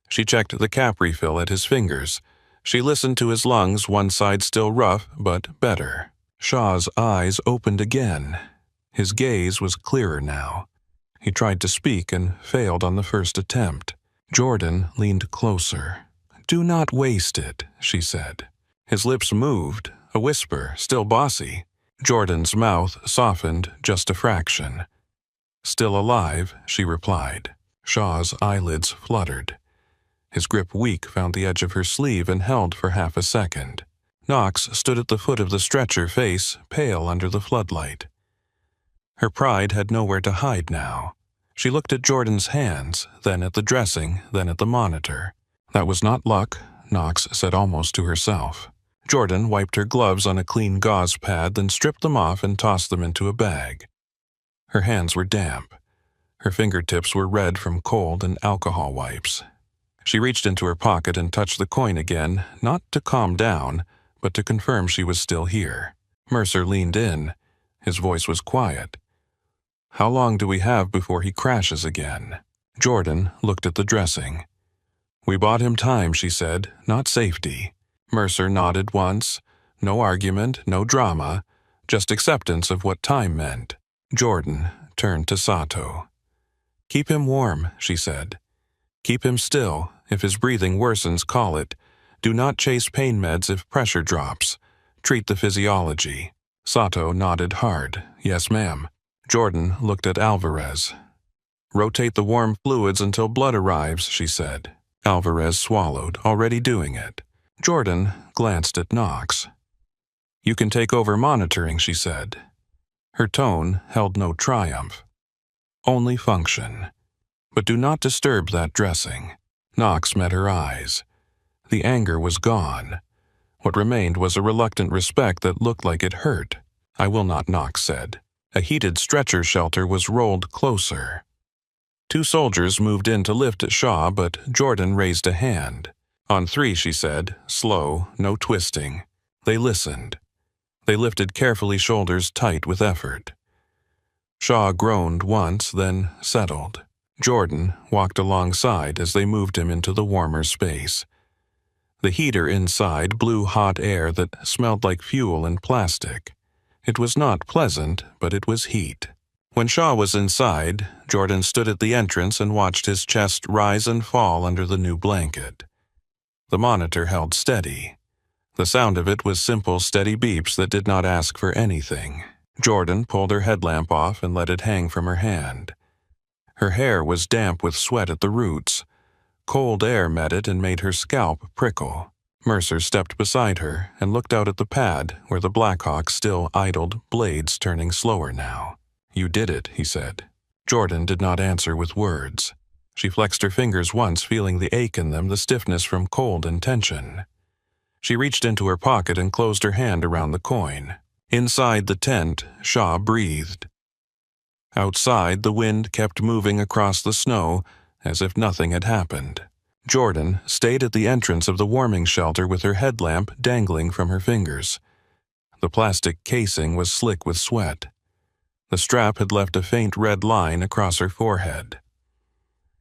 She checked the cap refill at his fingers. She listened to his lungs, one side still rough, but better. Shaw's eyes opened again. His gaze was clearer now. He tried to speak and failed on the first attempt. Jordan leaned closer. "Do not waste it," she said. His lips moved, a whisper, still bossy. Jordan's mouth softened just a fraction. "Still alive," she replied. Shaw's eyelids fluttered. His grip weak found the edge of her sleeve and held for half a second. Knox stood at the foot of the stretcher, face pale under the floodlight. Her pride had nowhere to hide now. She looked at Jordan's hands, then at the dressing, then at the monitor. That was not luck, Knox said almost to herself. Jordan wiped her gloves on a clean gauze pad, then stripped them off and tossed them into a bag. Her hands were damp. Her fingertips were red from cold and alcohol wipes. She reached into her pocket and touched the coin again, not to calm down, but to confirm she was still here. Mercer leaned in. His voice was quiet. "How long do we have before he crashes again?" Jordan looked at the dressing. "We bought him time," she said, "not safety." Mercer nodded once. No argument, no drama, just acceptance of what time meant. Jordan turned to Sato. "Keep him warm," she said. "Keep him still. If his breathing worsens, call it. Do not chase pain meds if pressure drops. Treat the physiology." Sato nodded hard. "Yes, ma'am." Jordan looked at Alvarez. "Rotate the warm fluids until blood arrives," she said. Alvarez swallowed, already doing it. Jordan glanced at Knox. "You can take over monitoring," she said. Her tone held no triumph. "Only function. But do not disturb that dressing." Knox met her eyes. The anger was gone. What remained was a reluctant respect that looked like it hurt. "I will not," Knox said. A heated stretcher shelter was rolled closer. Two soldiers moved in to lift at Shaw, but Jordan raised a hand. "On three," she said, slow, no twisting. They listened. They lifted carefully, shoulders tight with effort. Shaw groaned once, then settled. Jordan walked alongside as they moved him into the warmer space. The heater inside blew hot air that smelled like fuel and plastic. It was not pleasant, but it was heat. When Shaw was inside, Jordan stood at the entrance and watched his chest rise and fall under the new blanket. The monitor held steady. The sound of it was simple, steady beeps that did not ask for anything. Jordan pulled her headlamp off and let it hang from her hand. Her hair was damp with sweat at the roots. Cold air met it and made her scalp prickle. Mercer stepped beside her and looked out at the pad where the Blackhawk still idled, blades turning slower now. "You did it," he said. Jordan did not answer with words. She flexed her fingers once, feeling the ache in them, the stiffness from cold and tension. She reached into her pocket and closed her hand around the coin. Inside the tent, Shaw breathed. Outside, the wind kept moving across the snow as if nothing had happened. Jordan stayed at the entrance of the warming shelter with her headlamp dangling from her fingers. The plastic casing was slick with sweat. The strap had left a faint red line across her forehead.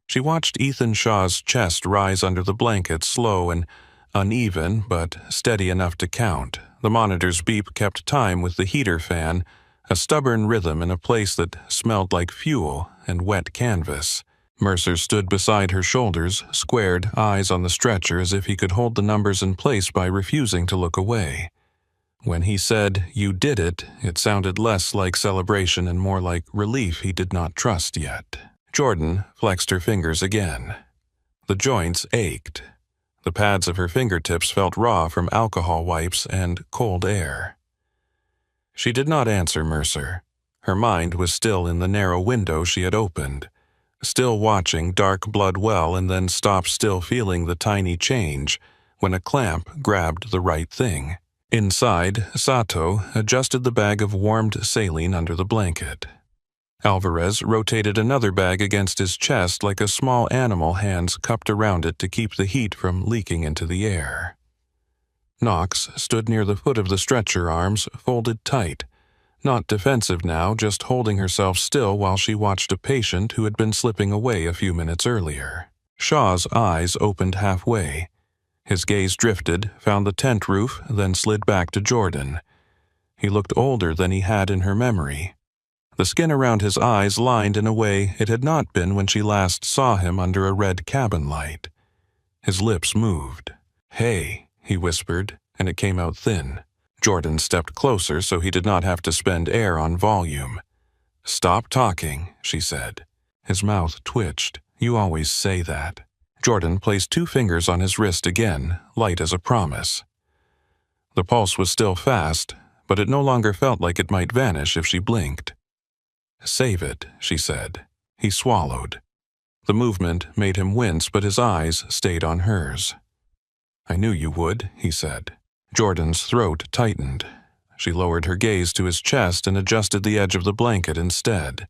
She watched Ethan Shaw's chest rise under the blanket, slow and uneven, but steady enough to count. The monitor's beep kept time with the heater fan, a stubborn rhythm in a place that smelled like fuel and wet canvas. Mercer stood beside her shoulders, squared, eyes on the stretcher as if he could hold the numbers in place by refusing to look away. When he said, "You did it," it sounded less like celebration and more like relief he did not trust yet. Jordan flexed her fingers again. The joints ached. The pads of her fingertips felt raw from alcohol wipes and cold air. She did not answer Mercer. Her mind was still in the narrow window she had opened, still watching dark blood well and then stop, still feeling the tiny change when a clamp grabbed the right thing. Inside, Sato adjusted the bag of warmed saline under the blanket. Alvarez rotated another bag against his chest like a small animal, hands cupped around it to keep the heat from leaking into the air. Knox stood near the foot of the stretcher, arms folded tight, Not defensive now, just holding herself still while she watched a patient who had been slipping away a few minutes earlier. Shaw's eyes opened halfway. His gaze drifted, found the tent roof, then slid back to Jordan. He looked older than he had in her memory. The skin around his eyes lined in a way it had not been when she last saw him under a red cabin light. His lips moved. "Hey," he whispered, and it came out thin. Jordan stepped closer so he did not have to spend air on volume. "Stop talking," she said. His mouth twitched. "You always say that." Jordan placed 2 fingers on his wrist again, light as a promise. The pulse was still fast, but it no longer felt like it might vanish if she blinked. "Save it," she said. He swallowed. The movement made him wince, but his eyes stayed on hers. "I knew you would," he said. Jordan's throat tightened. She lowered her gaze to his chest and adjusted the edge of the blanket instead.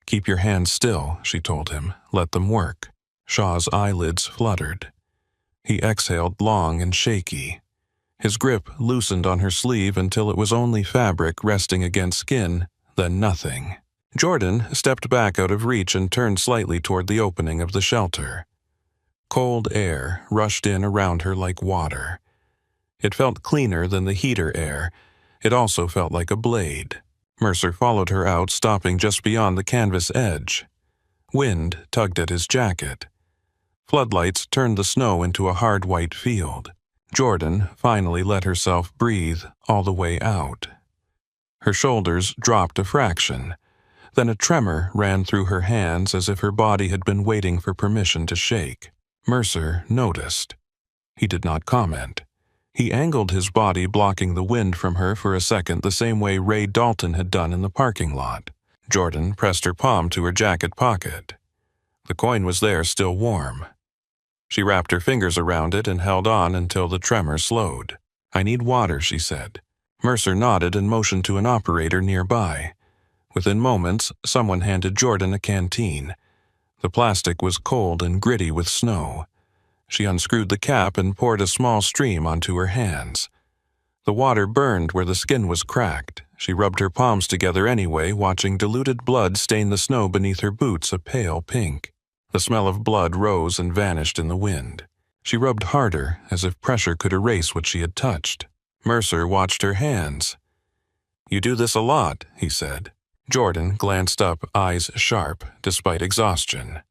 "Keep your hands still," she told him. "Let them work." Shaw's eyelids fluttered. He exhaled long and shaky. His grip loosened on her sleeve until it was only fabric resting against skin, then nothing. Jordan stepped back out of reach and turned slightly toward the opening of the shelter. Cold air rushed in around her like water. It felt cleaner than the heater air. It also felt like a blade. Mercer followed her out, stopping just beyond the canvas edge. Wind tugged at his jacket. Floodlights turned the snow into a hard white field. Jordan finally let herself breathe all the way out. Her shoulders dropped a fraction. Then a tremor ran through her hands as if her body had been waiting for permission to shake. Mercer noticed. He did not comment. He angled his body, blocking the wind from her for a second the same way Ray Dalton had done in the parking lot. Jordan pressed her palm to her jacket pocket. The coin was there, still warm. She wrapped her fingers around it and held on until the tremor slowed. "I need water," she said. Mercer nodded and motioned to an operator nearby. Within moments, someone handed Jordan a canteen. The plastic was cold and gritty with snow. She unscrewed the cap and poured a small stream onto her hands. The water burned where the skin was cracked. She rubbed her palms together anyway, watching diluted blood stain the snow beneath her boots a pale pink. The smell of blood rose and vanished in the wind. She rubbed harder, as if pressure could erase what she had touched. Mercer watched her hands. "You do this a lot," he said. Jordan glanced up, eyes sharp, despite exhaustion.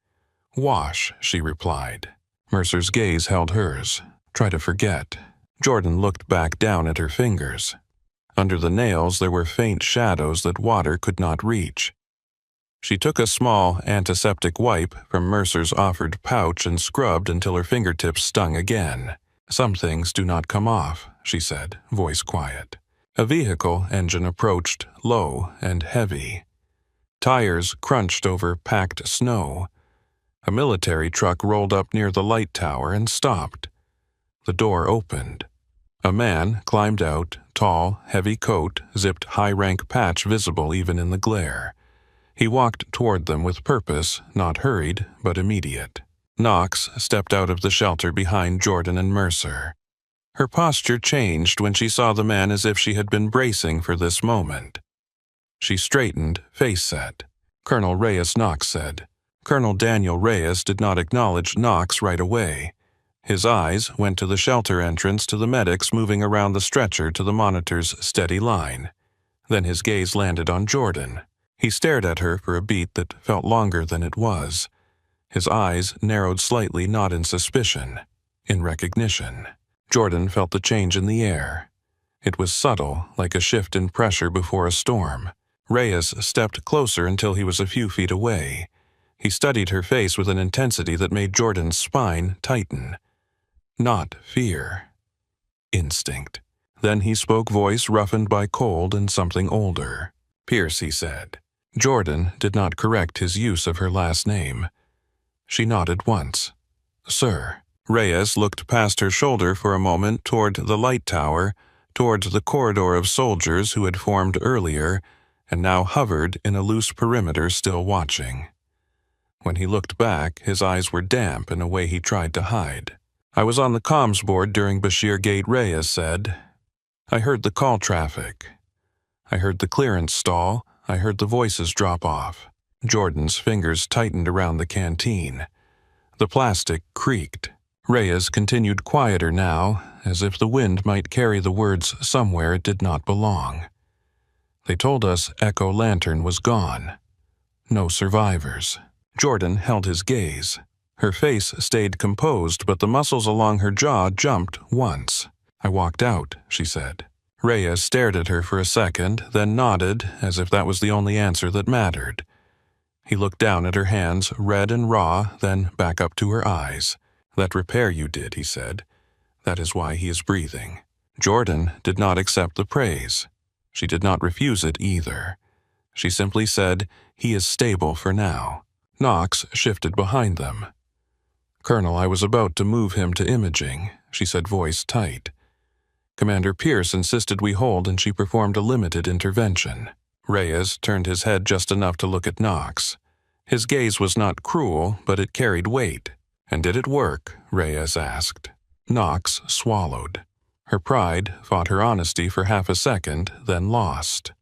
"Wash," she replied. Mercer's gaze held hers. "Try to forget." Jordan looked back down at her fingers. Under the nails there were faint shadows that water could not reach. She took a small antiseptic wipe from Mercer's offered pouch and scrubbed until her fingertips stung again. "Some things do not come off," she said, voice quiet. A vehicle engine approached, low and heavy. Tires crunched over packed snow. A military truck rolled up near the light tower and stopped. The door opened. A man climbed out, tall, heavy coat, zipped high-rank patch visible even in the glare. He walked toward them with purpose, not hurried, but immediate. Knox stepped out of the shelter behind Jordan and Mercer. Her posture changed when she saw the man as if she had been bracing for this moment. She straightened, face set. "Colonel Reyes," Knox said. Colonel Daniel Reyes did not acknowledge Knox right away. His eyes went to the shelter entrance, to the medics moving around the stretcher, to the monitor's steady line. Then his gaze landed on Jordan. He stared at her for a beat that felt longer than it was. His eyes narrowed slightly, not in suspicion, in recognition. Jordan felt the change in the air. It was subtle, like a shift in pressure before a storm. Reyes stepped closer until he was a few feet away. He studied her face with an intensity that made Jordan's spine tighten. Not fear. Instinct. Then he spoke, voice roughened by cold and something older. "Pierce," he said. Jordan did not correct his use of her last name. She nodded once. "Sir." Reyes looked past her shoulder for a moment toward the light tower, toward the corridor of soldiers who had formed earlier and now hovered in a loose perimeter, still watching. When he looked back, his eyes were damp in a way he tried to hide. "I was on the comms board during Bashir Gate," Reyes said. "I heard the call traffic. I heard the clearance stall. I heard the voices drop off. Jordan's fingers tightened around the canteen. The plastic creaked. Reyes continued quieter now, as if the wind might carry the words somewhere it did not belong. They told us Echo Lantern was gone. No survivors. Jordan held his gaze. Her face stayed composed, but the muscles along her jaw jumped once. I walked out, she said. Reyes stared at her for a second, then nodded, as if that was the only answer that mattered. He looked down at her hands, red and raw, then back up to her eyes. That repair you did, he said. That is why he is breathing. Jordan did not accept the praise. She did not refuse it either. She simply said, he is stable for now. Knox shifted behind them. Colonel, I was about to move him to imaging, she said, voice tight. Commander Pierce insisted we hold, and she performed a limited intervention. Reyes turned his head just enough to look at Knox. His gaze was not cruel, but it carried weight. And did it work? Reyes asked. Knox swallowed. Her pride fought her honesty for half a second, then lost.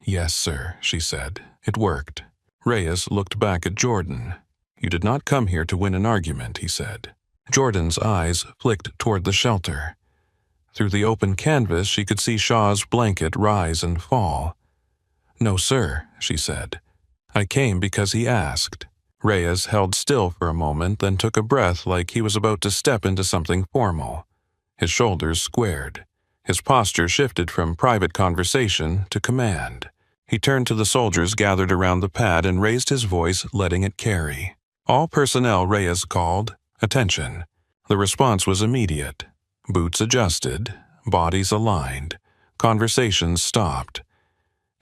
Yes, sir, she said. It worked. Reyes looked back at Jordan. You did not come here to win an argument, he said. Jordan's eyes flicked toward the shelter. Through the open canvas, she could see Shaw's blanket rise and fall. No, sir, she said. I came because he asked. Reyes held still for a moment, then took a breath like he was about to step into something formal. His shoulders squared. His posture shifted from private conversation to command. He turned to the soldiers gathered around the pad and raised his voice, letting it carry. All personnel, Reyes called. Attention. The response was immediate. Boots adjusted, bodies aligned, conversations stopped.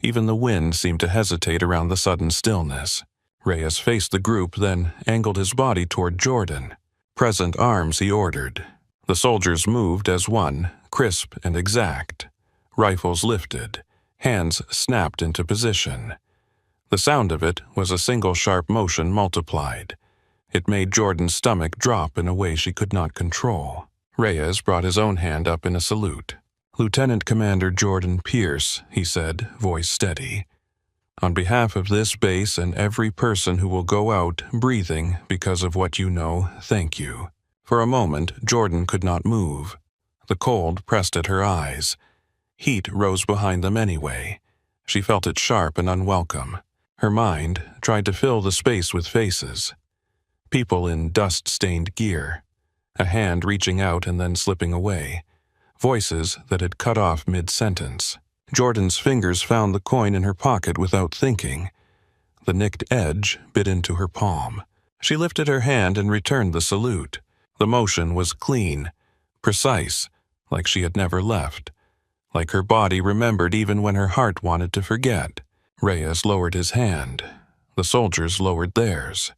Even the wind seemed to hesitate around the sudden stillness. Reyes faced the group, then angled his body toward Jordan. Present arms, he ordered. The soldiers moved as one, crisp and exact. Rifles lifted. Hands snapped into position. The sound of it was a single sharp motion multiplied. It made Jordan's stomach drop in a way she could not control. Reyes brought his own hand up in a salute. Lieutenant Commander Jordan Pierce, he said, voice steady. On behalf of this base and every person who will go out breathing because of what you know, thank you. For a moment, Jordan could not move. The cold pressed at her eyes. Heat rose behind them anyway. She felt it sharp and unwelcome. Her mind tried to fill the space with faces. People in dust-stained gear. A hand reaching out and then slipping away. Voices that had cut off mid-sentence. Jordan's fingers found the coin in her pocket without thinking. The nicked edge bit into her palm. She lifted her hand and returned the salute. The motion was clean, precise, like she had never left. Like her body remembered even when her heart wanted to forget. Reyes lowered his hand. The soldiers lowered theirs.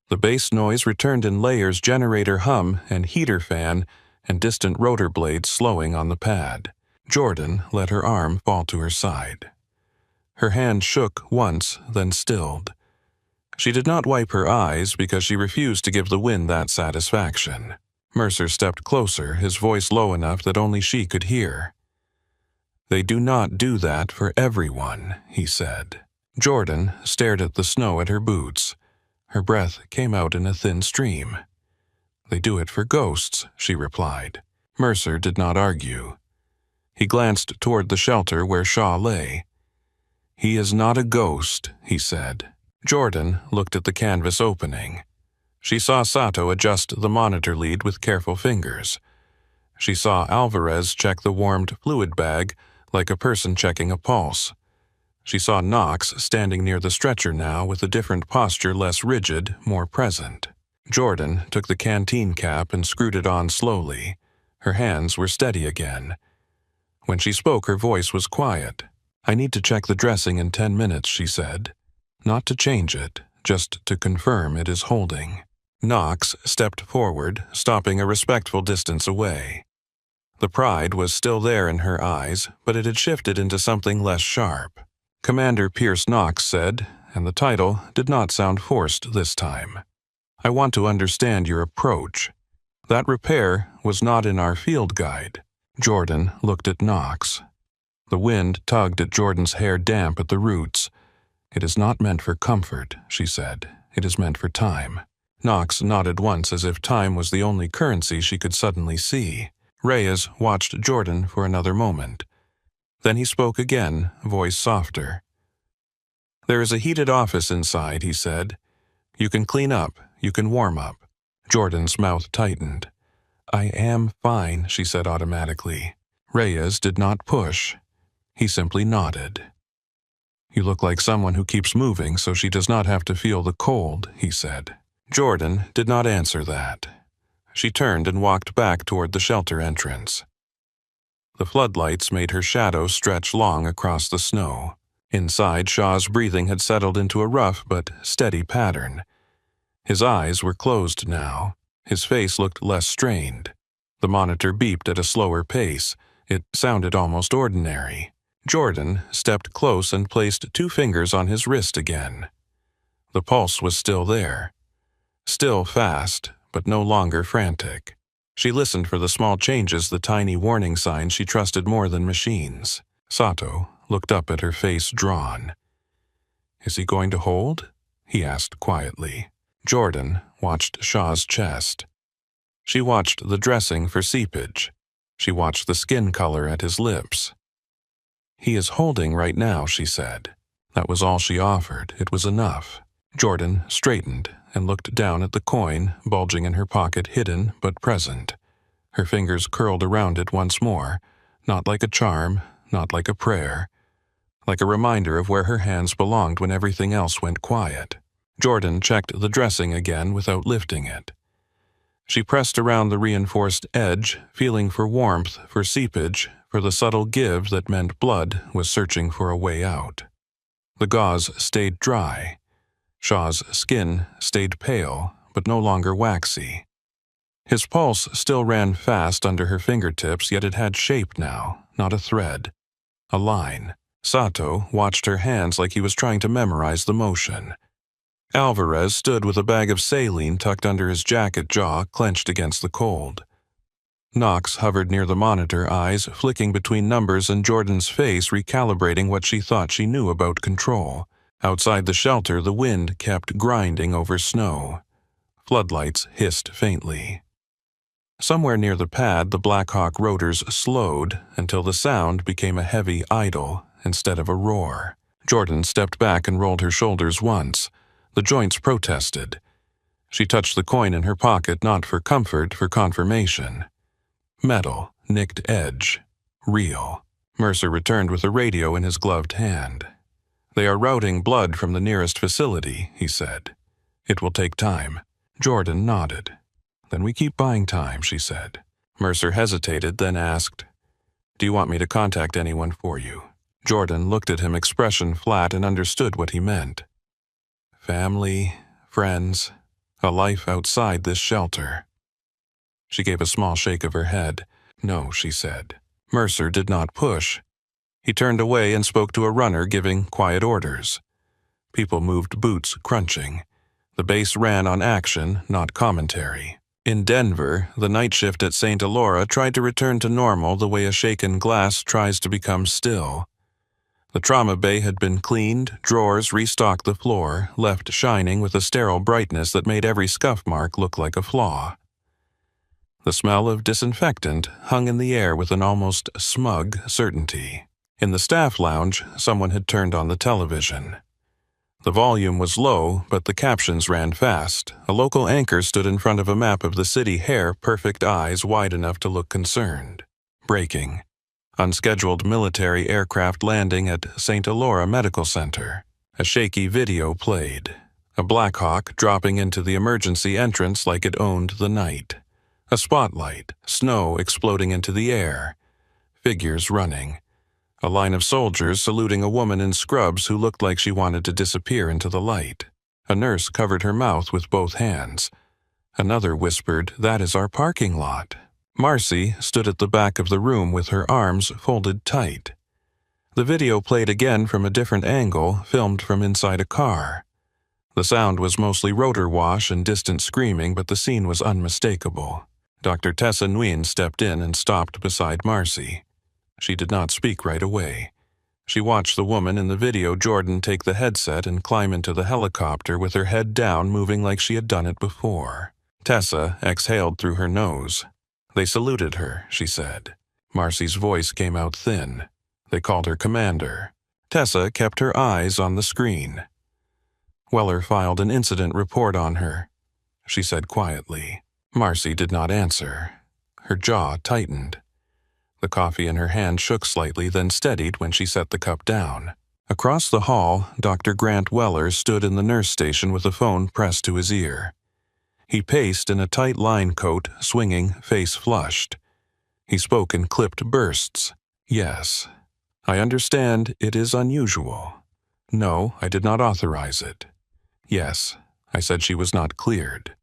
The bass noise returned in layers, generator hum and heater fan, and distant rotor blades slowing on the pad. Jordan let her arm fall to her side. Her hand shook once, then stilled. She did not wipe her eyes because she refused to give the wind that satisfaction. Mercer stepped closer, his voice low enough that only she could hear. They do not do that for everyone, he said. Jordan stared at the snow at her boots. Her breath came out in a thin stream. They do it for ghosts, she replied. Mercer did not argue. He glanced toward the shelter where Shaw lay. He is not a ghost, he said. Jordan looked at the canvas opening. She saw Sato adjust the monitor lead with careful fingers. She saw Alvarez check the warmed fluid bag like a person checking a pulse. She saw Knox standing near the stretcher now with a different posture, less rigid, more present. Jordan took the canteen cap and screwed it on slowly. Her hands were steady again. When she spoke, her voice was quiet. I need to check the dressing in 10 minutes, she said. Not to change it, just to confirm it is holding. Knox stepped forward, stopping a respectful distance away. The pride was still there in her eyes, but it had shifted into something less sharp. Commander Pierce Knox said, and the title did not sound forced this time. I want to understand your approach. That repair was not in our field guide. Jordan looked at Knox. The wind tugged at Jordan's hair, damp at the roots. "It is not meant for comfort," she said. "It is meant for time." Knox nodded once as if time was the only currency she could suddenly see. Reyes watched Jordan for another moment. Then he spoke again, voice softer. "There is a heated office inside," he said. "You can clean up, you can warm up." Jordan's mouth tightened. "I am fine," she said automatically. Reyes did not push. He simply nodded. "You look like someone who keeps moving so she does not have to feel the cold," he said. Jordan did not answer that. She turned and walked back toward the shelter entrance. The floodlights made her shadow stretch long across the snow. Inside, Shaw's breathing had settled into a rough but steady pattern. His eyes were closed now. His face looked less strained. The monitor beeped at a slower pace. It sounded almost ordinary. Jordan stepped close and placed 2 fingers on his wrist again. The pulse was still there. Still fast, but no longer frantic. She listened for the small changes, the tiny warning signs she trusted more than machines. Sato looked up at her face drawn. "Is he going to hold?" he asked quietly. Jordan watched Shaw's chest. She watched the dressing for seepage. She watched the skin color at his lips. "He is holding right now," she said. That was all she offered. It was enough. Jordan straightened and looked down at the coin, bulging in her pocket, hidden but present. Her fingers curled around it once more, not like a charm, not like a prayer, like a reminder of where her hands belonged when everything else went quiet. Jordan checked the dressing again without lifting it. She pressed around the reinforced edge, feeling for warmth, for seepage, for the subtle give that meant blood was searching for a way out. The gauze stayed dry. Shaw's skin stayed pale, but no longer waxy. His pulse still ran fast under her fingertips, yet it had shape now, not a thread, a line. Sato watched her hands like he was trying to memorize the motion. Alvarez stood with a bag of saline tucked under his jacket, jaw clenched against the cold. Knox hovered near the monitor, eyes flicking between numbers, and Jordan's face recalibrating what she thought she knew about control. Outside the shelter, the wind kept grinding over snow. Floodlights hissed faintly. Somewhere near the pad, the Black Hawk rotors slowed until the sound became a heavy idle instead of a roar. Jordan stepped back and rolled her shoulders once. The joints protested. She touched the coin in her pocket, not for comfort, for confirmation. Metal, nicked edge. Real. Mercer returned with a radio in his gloved hand. "They are routing blood from the nearest facility," he said. "It will take time." Jordan nodded. "Then we keep buying time," she said. Mercer hesitated, then asked, "Do you want me to contact anyone for you?" Jordan looked at him, expression flat, and understood what he meant. Family, friends, a life outside this shelter. She gave a small shake of her head. "No," she said. Mercer did not push. He turned away and spoke to a runner, giving quiet orders. People moved, boots crunching. The base ran on action, not commentary. In Denver, the night shift at St. Elora tried to return to normal the way a shaken glass tries to become still. The trauma bay had been cleaned, drawers restocked the floor, left shining with a sterile brightness that made every scuff mark look like a flaw. The smell of disinfectant hung in the air with an almost smug certainty. In the staff lounge, someone had turned on the television. The volume was low, but the captions ran fast. A local anchor stood in front of a map of the city, hair perfect, eyes wide enough to look concerned. Breaking. Unscheduled military aircraft landing at St. Elora Medical Center. A shaky video played. A Black Hawk dropping into the emergency entrance like it owned the night. A spotlight, snow exploding into the air. Figures running. A line of soldiers saluting a woman in scrubs who looked like she wanted to disappear into the light. A nurse covered her mouth with both hands. Another whispered, "That is our parking lot." Marcy stood at the back of the room with her arms folded tight. The video played again from a different angle, filmed from inside a car. The sound was mostly rotor wash and distant screaming, but the scene was unmistakable. Dr. Tessa Nguyen stepped in and stopped beside Marcy. She did not speak right away. She watched the woman in the video Jordan take the headset and climb into the helicopter with her head down, moving like she had done it before. Tessa exhaled through her nose. "They saluted her," she said. Marcy's voice came out thin. "They called her Commander." Tessa kept her eyes on the screen. "Weller filed an incident report on her," she said quietly. Marcy did not answer. Her jaw tightened. The coffee in her hand shook slightly, then steadied when she set the cup down. Across the hall, Dr. Grant Weller stood in the nurse station with a phone pressed to his ear. He paced in a tight line coat, swinging, face flushed. He spoke in clipped bursts. "Yes. I understand it is unusual. No, I did not authorize it. Yes, I said she was not cleared.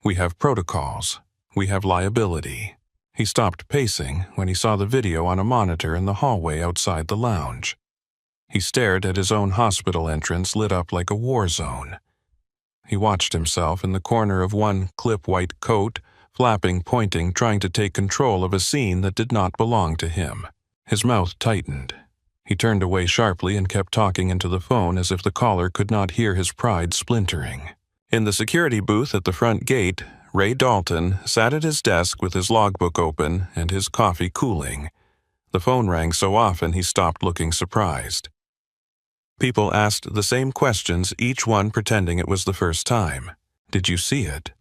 We have protocols. We have liability." He stopped pacing when he saw the video on a monitor in the hallway outside the lounge. He stared at his own hospital entrance lit up like a war zone. He watched himself in the corner of one clip-white coat, flapping, pointing, trying to take control of a scene that did not belong to him. His mouth tightened. He turned away sharply and kept talking into the phone as if the caller could not hear his pride splintering. In the security booth at the front gate, Ray Dalton sat at his desk with his logbook open and his coffee cooling. The phone rang so often he stopped looking surprised. People asked the same questions, each one pretending it was the first time. Did you see it?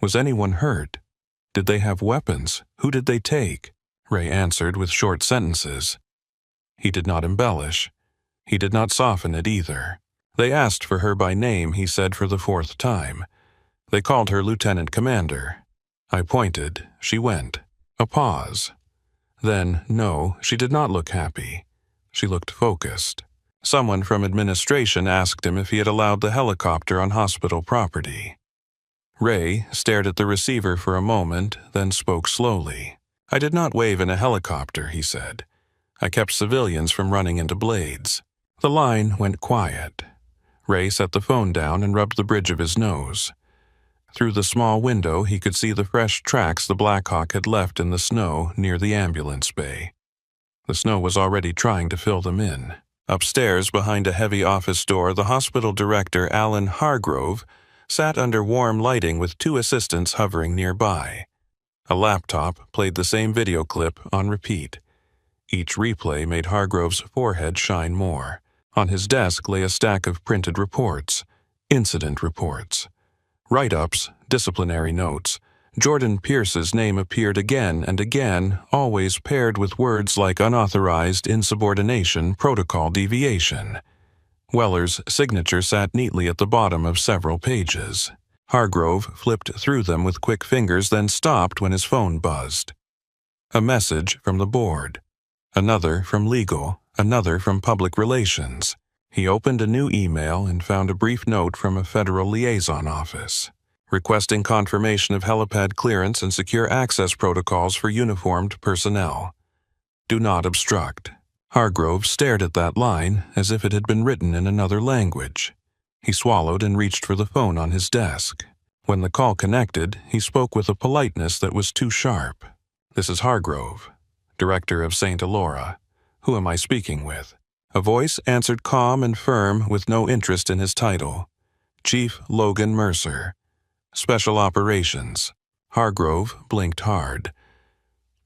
Was anyone hurt? Did they have weapons? Who did they take? Ray answered with short sentences. He did not embellish. He did not soften it either. They asked for her by name, he said for the fourth time. They called her Lieutenant Commander. I pointed. She went. A pause. Then, no, she did not look happy. She looked focused. Someone from administration asked him if he had allowed the helicopter on hospital property. Ray stared at the receiver for a moment, then spoke slowly. I did not wave in a helicopter, he said. I kept civilians from running into blades. The line went quiet. Ray set the phone down and rubbed the bridge of his nose. Through the small window, he could see the fresh tracks the Blackhawk had left in the snow near the ambulance bay. The snow was already trying to fill them in. Upstairs, behind a heavy office door, the hospital director, Alan Hargrove, sat under warm lighting with two assistants hovering nearby. A laptop played the same video clip on repeat. Each replay made Hargrove's forehead shine more. On his desk lay a stack of printed reports, incident reports. Write-ups, disciplinary notes. Jordan Pierce's name appeared again and again, always paired with words like unauthorized, insubordination, protocol deviation. Weller's signature sat neatly at the bottom of several pages. Hargrove flipped through them with quick fingers, then stopped when his phone buzzed. A message from the board. Another from legal. Another from public relations. He opened a new email and found a brief note from a federal liaison office, requesting confirmation of helipad clearance and secure access protocols for uniformed personnel. Do not obstruct. Hargrove stared at that line as if it had been written in another language. He swallowed and reached for the phone on his desk. When the call connected, he spoke with a politeness that was too sharp. This is Hargrove, director of St. Elora. Who am I speaking with? A voice answered calm and firm with no interest in his title. Chief Logan Mercer. Special Operations. Hargrove blinked hard.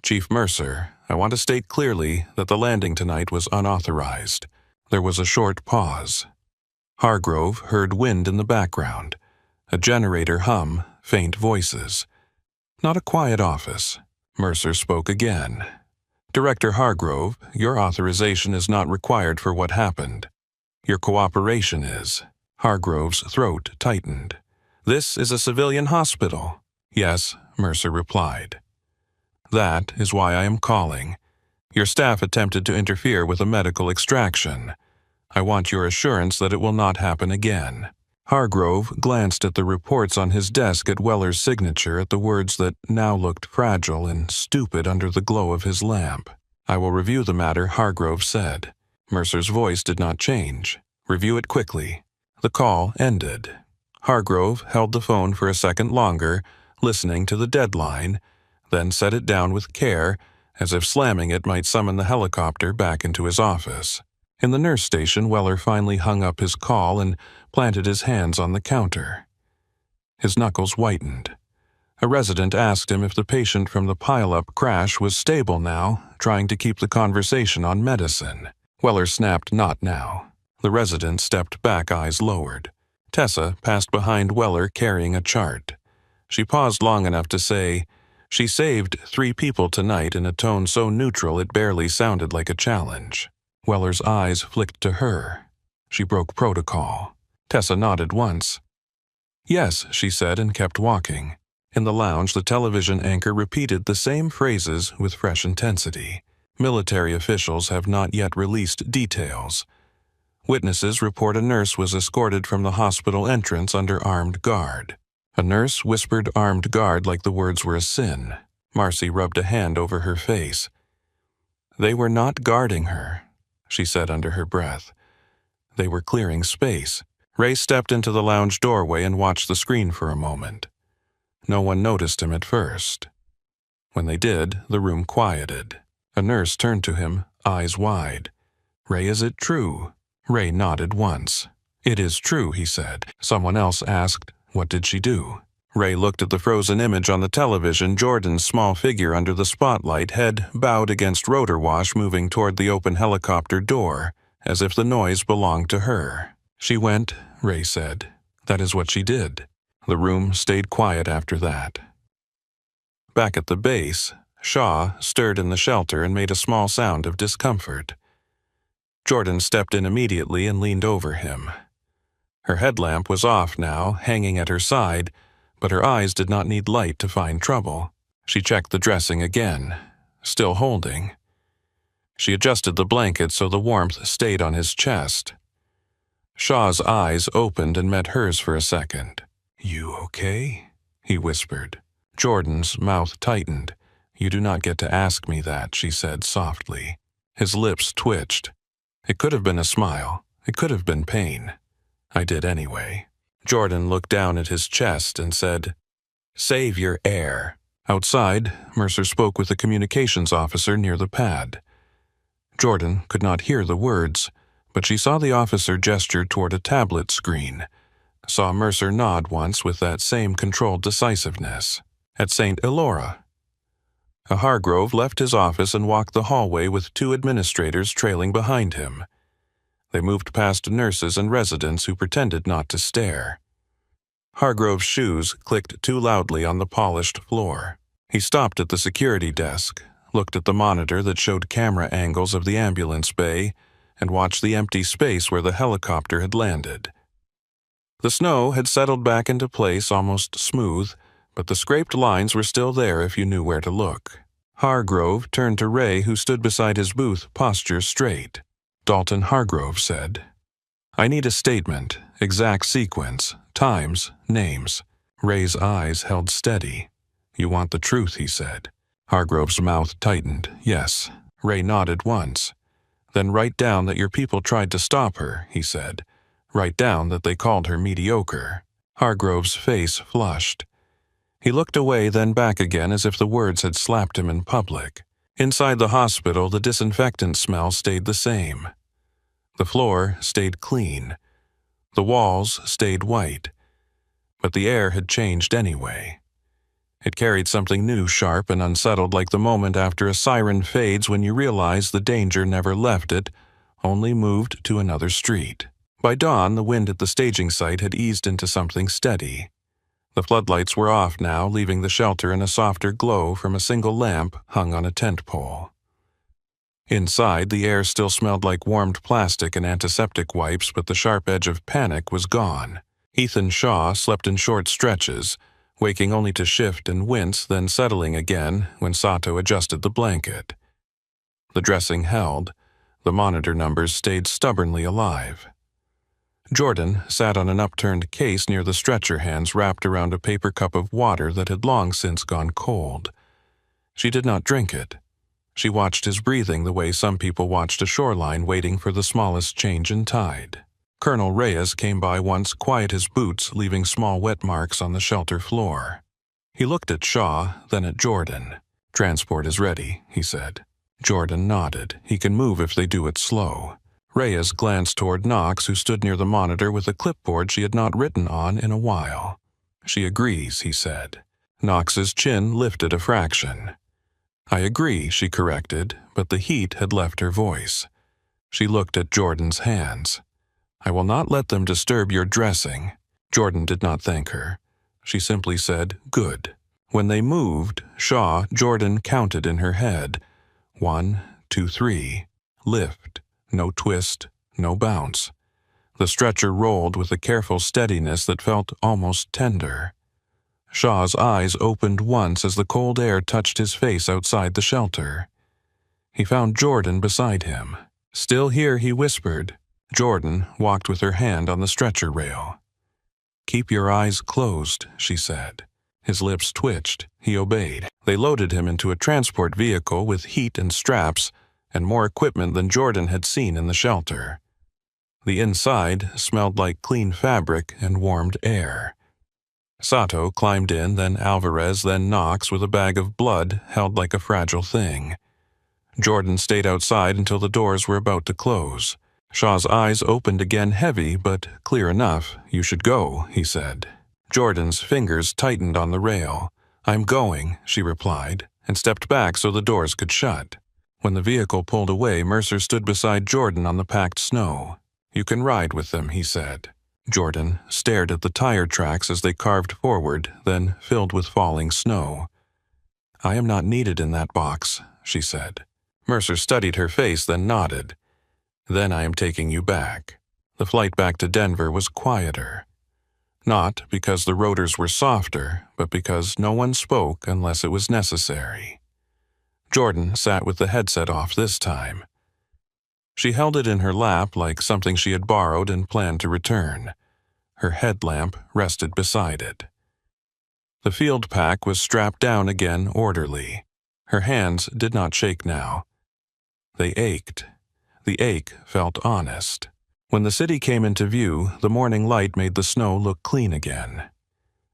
Chief Mercer, I want to state clearly that the landing tonight was unauthorized. There was a short pause. Hargrove heard wind in the background. A generator hum, faint voices. Not a quiet office. Mercer spoke again. Director Hargrove, your authorization is not required for what happened. Your cooperation is. Hargrove's throat tightened. This is a civilian hospital. Yes, Mercer replied. That is why I am calling. Your staff attempted to interfere with a medical extraction. I want your assurance that it will not happen again. Hargrove glanced at the reports on his desk at Weller's signature at the words that now looked fragile and stupid under the glow of his lamp. I will review the matter, Hargrove said. Mercer's voice did not change. Review it quickly. The call ended. Hargrove held the phone for a second longer, listening to the deadline, then set it down with care as if slamming it might summon the helicopter back into his office. In the nurse station, Weller finally hung up his call and planted his hands on the counter. His knuckles whitened. A resident asked him if the patient from the pile-up crash was stable now, trying to keep the conversation on medicine. Weller snapped, "Not now." The resident stepped back, eyes lowered. Tessa passed behind Weller carrying a chart. She paused long enough to say, "She saved 3 people tonight," in a tone so neutral it barely sounded like a challenge. Weller's eyes flicked to her. She broke protocol. Tessa nodded once. "Yes," she said, and kept walking. In the lounge, the television anchor repeated the same phrases with fresh intensity. Military officials have not yet released details. Witnesses report a nurse was escorted from the hospital entrance under armed guard. A nurse whispered armed guard like the words were a sin. Marcy rubbed a hand over her face. "They were not guarding her," she said under her breath. "They were clearing space." Ray stepped into the lounge doorway and watched the screen for a moment. No one noticed him at first. When they did, the room quieted. A nurse turned to him, eyes wide. "Ray, is it true?" Ray nodded once. "It is true," he said. Someone else asked, "What did she do?" Ray looked at the frozen image on the television, Jordan's small figure under the spotlight, head bowed against rotor wash, moving toward the open helicopter door, as if the noise belonged to her. "She went," Ray said. "That is what she did." The room stayed quiet after that. Back at the base, Shaw stirred in the shelter and made a small sound of discomfort. Jordan stepped in immediately and leaned over him. Her headlamp was off now, hanging at her side, but her eyes did not need light to find trouble. She checked the dressing again, still holding. She adjusted the blanket so the warmth stayed on his chest. Shaw's eyes opened and met hers for a second. "You okay?" he whispered. Jordan's mouth tightened. "You do not get to ask me that," she said softly. His lips twitched. It could have been a smile. It could have been pain. "I did anyway." Jordan looked down at his chest and said, "Save your air." Outside, Mercer spoke with the communications officer near the pad. Jordan could not hear the words, but she saw the officer gesture toward a tablet screen, saw Mercer nod once with that same controlled decisiveness. At St. Elora. A Hargrove left his office and walked the hallway with 2 administrators trailing behind him. They moved past nurses and residents who pretended not to stare. Hargrove's shoes clicked too loudly on the polished floor. He stopped at the security desk, looked at the monitor that showed camera angles of the ambulance bay, and watched the empty space where the helicopter had landed. The snow had settled back into place almost smooth, but the scraped lines were still there if you knew where to look. Hargrove turned to Ray, who stood beside his booth, posture straight. Dalton Hargrove said, "I need a statement, exact sequence, times, names." Ray's eyes held steady. "You want the truth," he said. Hargrove's mouth tightened. "Yes." Ray nodded once. "Then write down that your people tried to stop her," he said. "Write down that they called her mediocre." Hargrove's face flushed. He looked away, then back again as if the words had slapped him in public. Inside the hospital, the disinfectant smell stayed the same. The floor stayed clean. The walls stayed white. But the air had changed anyway. It carried something new, sharp and unsettled, like the moment after a siren fades when you realize the danger never left it, only moved to another street. By dawn, the wind at the staging site had eased into something steady. The floodlights were off now, leaving the shelter in a softer glow from a single lamp hung on a tent pole. Inside, the air still smelled like warmed plastic and antiseptic wipes, but the sharp edge of panic was gone. Ethan Shaw slept in short stretches, waking only to shift and wince, then settling again when Sato adjusted the blanket. The dressing held. The monitor numbers stayed stubbornly alive. Jordan sat on an upturned case near the stretcher, hands wrapped around a paper cup of water that had long since gone cold. She did not drink it. She watched his breathing the way some people watched a shoreline waiting for the smallest change in tide. Colonel Reyes came by once, quiet his boots, leaving small wet marks on the shelter floor. He looked at Shaw, then at Jordan. "Transport is ready," he said. Jordan nodded. "He can move if they do it slow." Reyes glanced toward Knox, who stood near the monitor with a clipboard she had not written on in a while. "She agrees," he said. Knox's chin lifted a fraction. "I agree," she corrected, but the heat had left her voice. She looked at Jordan's hands. "I will not let them disturb your dressing." Jordan did not thank her. She simply said, "Good." When they moved, Jordan counted in her head. 1, 2, 3. Lift. No twist, no bounce. The stretcher rolled with a careful steadiness that felt almost tender. Shaw's eyes opened once as the cold air touched his face outside the shelter. He found Jordan beside him. "Still here," he whispered. Jordan walked with her hand on the stretcher rail. "Keep your eyes closed," she said. His lips twitched. He obeyed. They loaded him into a transport vehicle with heat and straps and more equipment than Jordan had seen in the shelter. The inside smelled like clean fabric and warmed air. Sato climbed in, then Alvarez, then Knox, with a bag of blood held like a fragile thing. Jordan stayed outside until the doors were about to close. Shaw's eyes opened again, heavy but clear enough. "You should go," he said. Jordan's fingers tightened on the rail. "I'm going," she replied, and stepped back so the doors could shut. When the vehicle pulled away, Mercer stood beside Jordan on the packed snow. "You can ride with them," he said. Jordan stared at the tire tracks as they carved forward, then filled with falling snow. "I am not needed in that box," she said. Mercer studied her face, then nodded. "Then I am taking you back." The flight back to Denver was quieter. Not because the rotors were softer, but because no one spoke unless it was necessary. Jordan sat with the headset off this time. She held it in her lap like something she had borrowed and planned to return. Her headlamp rested beside it. The field pack was strapped down again orderly. Her hands did not shake now. They ached. The ache felt honest. When the city came into view, the morning light made the snow look clean again.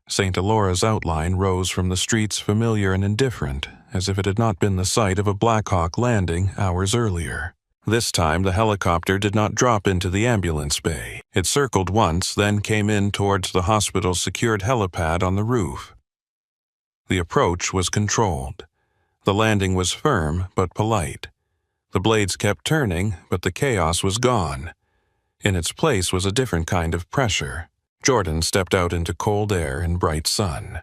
St. Alora's outline rose from the streets familiar and indifferent, as if it had not been the site of a Black Hawk landing hours earlier. This time the helicopter did not drop into the ambulance bay. It circled once, then came in towards the hospital's secured helipad on the roof. The approach was controlled. The landing was firm but polite. The blades kept turning, but the chaos was gone. In its place was a different kind of pressure. Jordan stepped out into cold air and bright sun.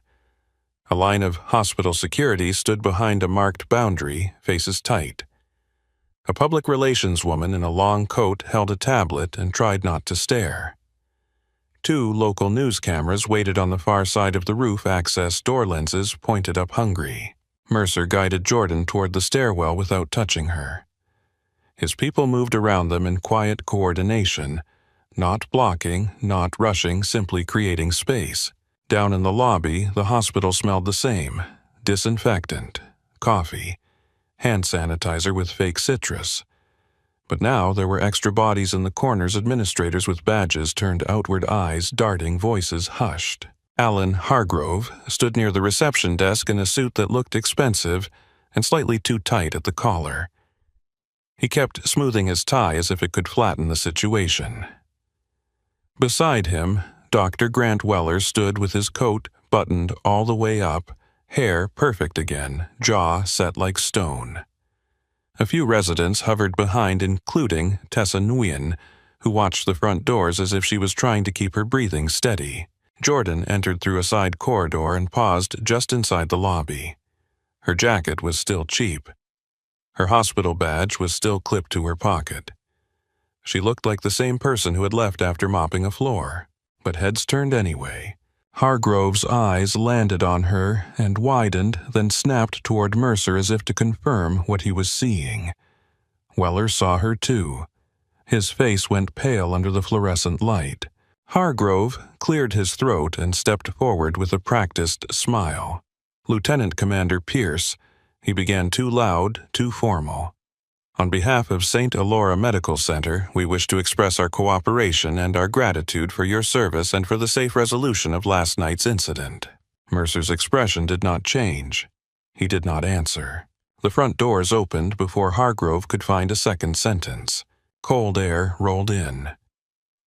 A line of hospital security stood behind a marked boundary, faces tight. A public relations woman in a long coat held a tablet and tried not to stare. 2 local news cameras waited on the far side of the roof access door lenses pointed up hungry. Mercer guided Jordan toward the stairwell without touching her. His people moved around them in quiet coordination, not blocking, not rushing, simply creating space. Down in the lobby, the hospital smelled the same: disinfectant, coffee, hand sanitizer with fake citrus. But now there were extra bodies in the corners, administrators with badges turned outward, eyes darting, voices hushed. Alan Hargrove stood near the reception desk in a suit that looked expensive and slightly too tight at the collar. He kept smoothing his tie as if it could flatten the situation. Beside him, Dr. Grant Weller stood with his coat buttoned all the way up, hair perfect again, jaw set like stone. A few residents hovered behind, including Tessa Nguyen, who watched the front doors as if she was trying to keep her breathing steady. Jordan entered through a side corridor and paused just inside the lobby. Her jacket was still cheap. Her hospital badge was still clipped to her pocket. She looked like the same person who had left after mopping a floor, but heads turned anyway. Hargrove's eyes landed on her and widened, then snapped toward Mercer as if to confirm what he was seeing. Weller saw her too. His face went pale under the fluorescent light. Hargrove cleared his throat and stepped forward with a practiced smile. "Lieutenant Commander Pierce," he began, too loud, too formal. "On behalf of St. Elora Medical Center, we wish to express our cooperation and our gratitude for your service and for the safe resolution of last night's incident." Mercer's expression did not change. He did not answer. The front doors opened before Hargrove could find a second sentence. Cold air rolled in.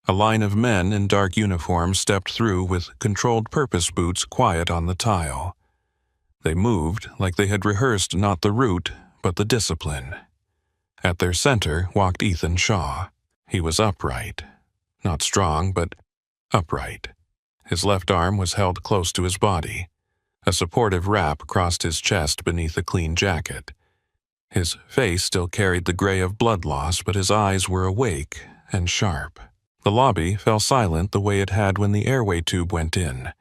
A line of men in dark uniforms stepped through with controlled purpose boots quiet on the tile. They moved like they had rehearsed not the route, but the discipline. At their center walked Ethan Shaw. He was upright. Not strong, but upright. His left arm was held close to his body. A supportive wrap crossed his chest beneath a clean jacket. His face still carried the gray of blood loss, but his eyes were awake and sharp. The lobby fell silent the way it had when the airway tube went in.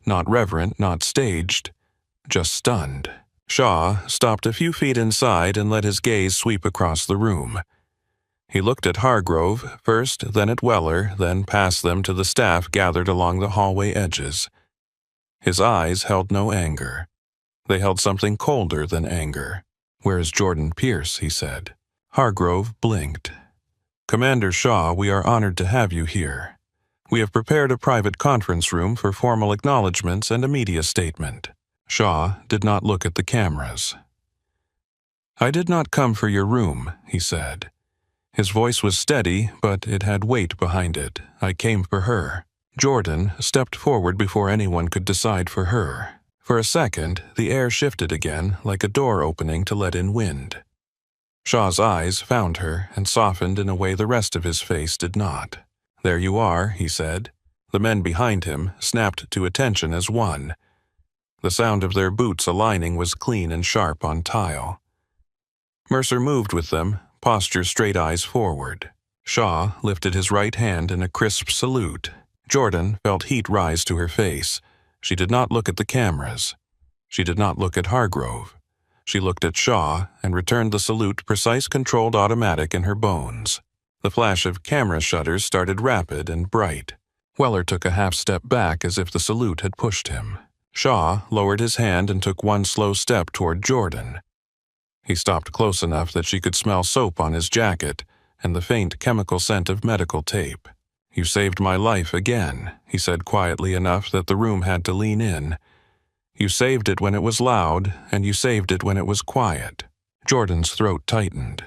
Not reverent, not staged, just stunned. Shaw stopped a few feet inside and let his gaze sweep across the room. He looked at Hargrove first, then at Weller, then past them to the staff gathered along the hallway edges. His eyes held no anger. They held something colder than anger. "Where's Jordan Pierce?" he said. Hargrove blinked. "Commander Shaw, we are honored to have you here. We have prepared a private conference room for formal acknowledgments and a media statement." Shaw did not look at the cameras. "I did not come for your room," he said. His voice was steady, but it had weight behind it. "I came for her." Jordan stepped forward before anyone could decide for her. For a second, the air shifted again, like a door opening to let in wind. Shaw's eyes found her and softened in a way the rest of his face did not. "There you are," he said. The men behind him snapped to attention as one. The sound of their boots aligning was clean and sharp on tile. Mercer moved with them, posture straight eyes forward. Shaw lifted his right hand in a crisp salute. Jordan felt heat rise to her face. She did not look at the cameras. She did not look at Hargrove. She looked at Shaw and returned the salute, precise, controlled automatic in her bones. The flash of camera shutters started rapid and bright. Weller took a half step back as if the salute had pushed him. Shaw lowered his hand and took one slow step toward Jordan. He stopped close enough that she could smell soap on his jacket and the faint chemical scent of medical tape. "You saved my life again," he said quietly enough that the room had to lean in. "You saved it when it was loud, and you saved it when it was quiet." Jordan's throat tightened.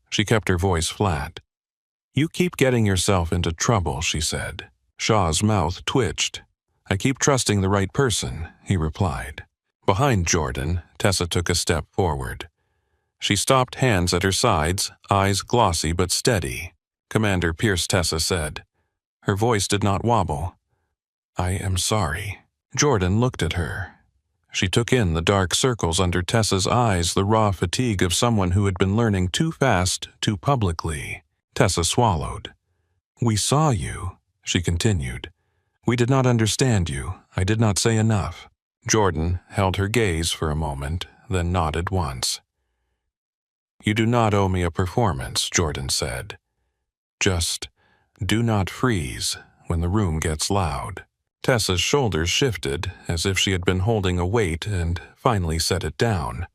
She kept her voice flat. "You keep getting yourself into trouble," she said. Shaw's mouth twitched. "I keep trusting the right person," he replied. Behind Jordan, Tessa took a step forward. She stopped, hands at her sides, eyes glossy but steady. "Commander Pierce," Tessa said. Her voice did not wobble. "I am sorry." Jordan looked at her. She took in the dark circles under Tessa's eyes, the raw fatigue of someone who had been learning too fast, too publicly. Tessa swallowed. "We saw you," she continued. "We did not understand you. I did not say enough." Jordan held her gaze for a moment, then nodded once. "You do not owe me a performance," Jordan said. "Just do not freeze when the room gets loud." Tessa's shoulders shifted, as if she had been holding a weight and finally set it down.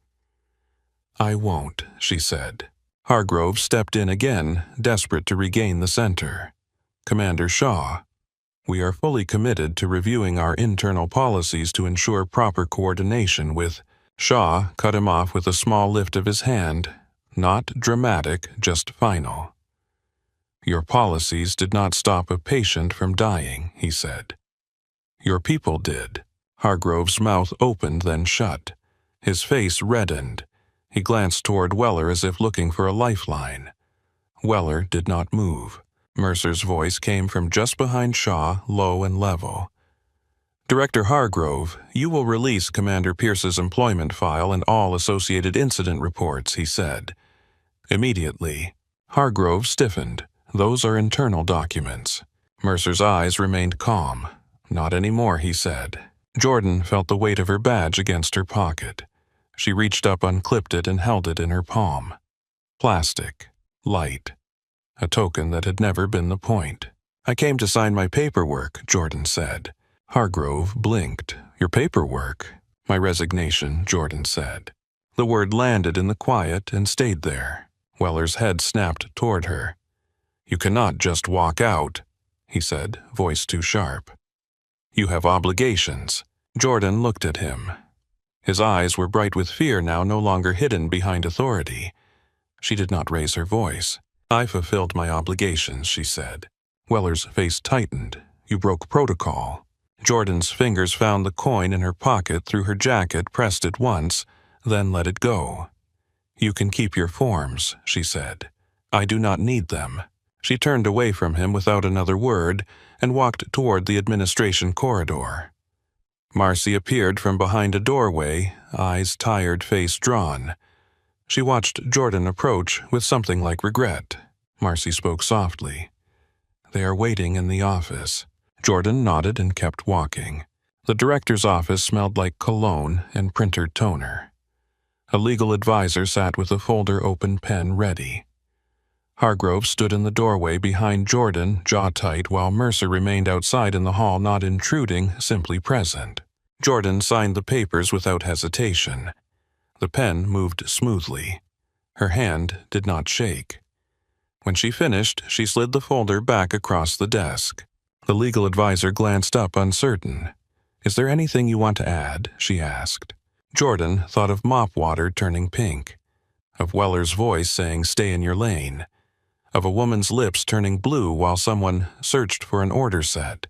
"I won't," she said. Hargrove stepped in again, desperate to regain the center. "Commander Shaw, we are fully committed to reviewing our internal policies to ensure proper coordination with—" Shaw cut him off with a small lift of his hand. Not dramatic, just final. "Your policies did not stop a patient from dying," he said. "Your people did." Hargrove's mouth opened, then shut. His face reddened. He glanced toward Weller as if looking for a lifeline. Weller did not move. Mercer's voice came from just behind Shaw, low and level. "Director Hargrove, you will release Commander Pierce's employment file and all associated incident reports," he said. Immediately, Hargrove stiffened. "Those are internal documents." Mercer's eyes remained calm. "Not anymore," he said. Jordan felt the weight of her badge against her pocket. She reached up, unclipped it, and held it in her palm. Plastic. Light. A token that had never been the point. "I came to sign my paperwork," Jordan said. Hargrove blinked. "Your paperwork?" "My resignation," Jordan said. The word landed in the quiet and stayed there. Weller's head snapped toward her. "You cannot just walk out," he said, voice too sharp. "You have obligations." Jordan looked at him. His eyes were bright with fear now, no longer hidden behind authority. She did not raise her voice. "I fulfilled my obligations," she said. Weller's face tightened. "You broke protocol." Jordan's fingers found the coin in her pocket, through her jacket, pressed it once, then let it go. "You can keep your forms," she said. "I do not need them." She turned away from him without another word and walked toward the administration corridor. Marcy appeared from behind a doorway, eyes tired, face drawn. She watched Jordan approach with something like regret. Marcy spoke softly. "They are waiting in the office." Jordan nodded and kept walking. The director's office smelled like cologne and printer toner. A legal advisor sat with a folder-open pen ready. Hargrove stood in the doorway behind Jordan, jaw tight, while Mercer remained outside in the hall, not intruding, simply present. Jordan signed the papers without hesitation. The pen moved smoothly. Her hand did not shake. When she finished, she slid the folder back across the desk. The legal advisor glanced up, uncertain. "Is there anything you want to add?" she asked. Jordan thought of mop water turning pink, of Weller's voice saying, "Stay in your lane," of a woman's lips turning blue while someone searched for an order set.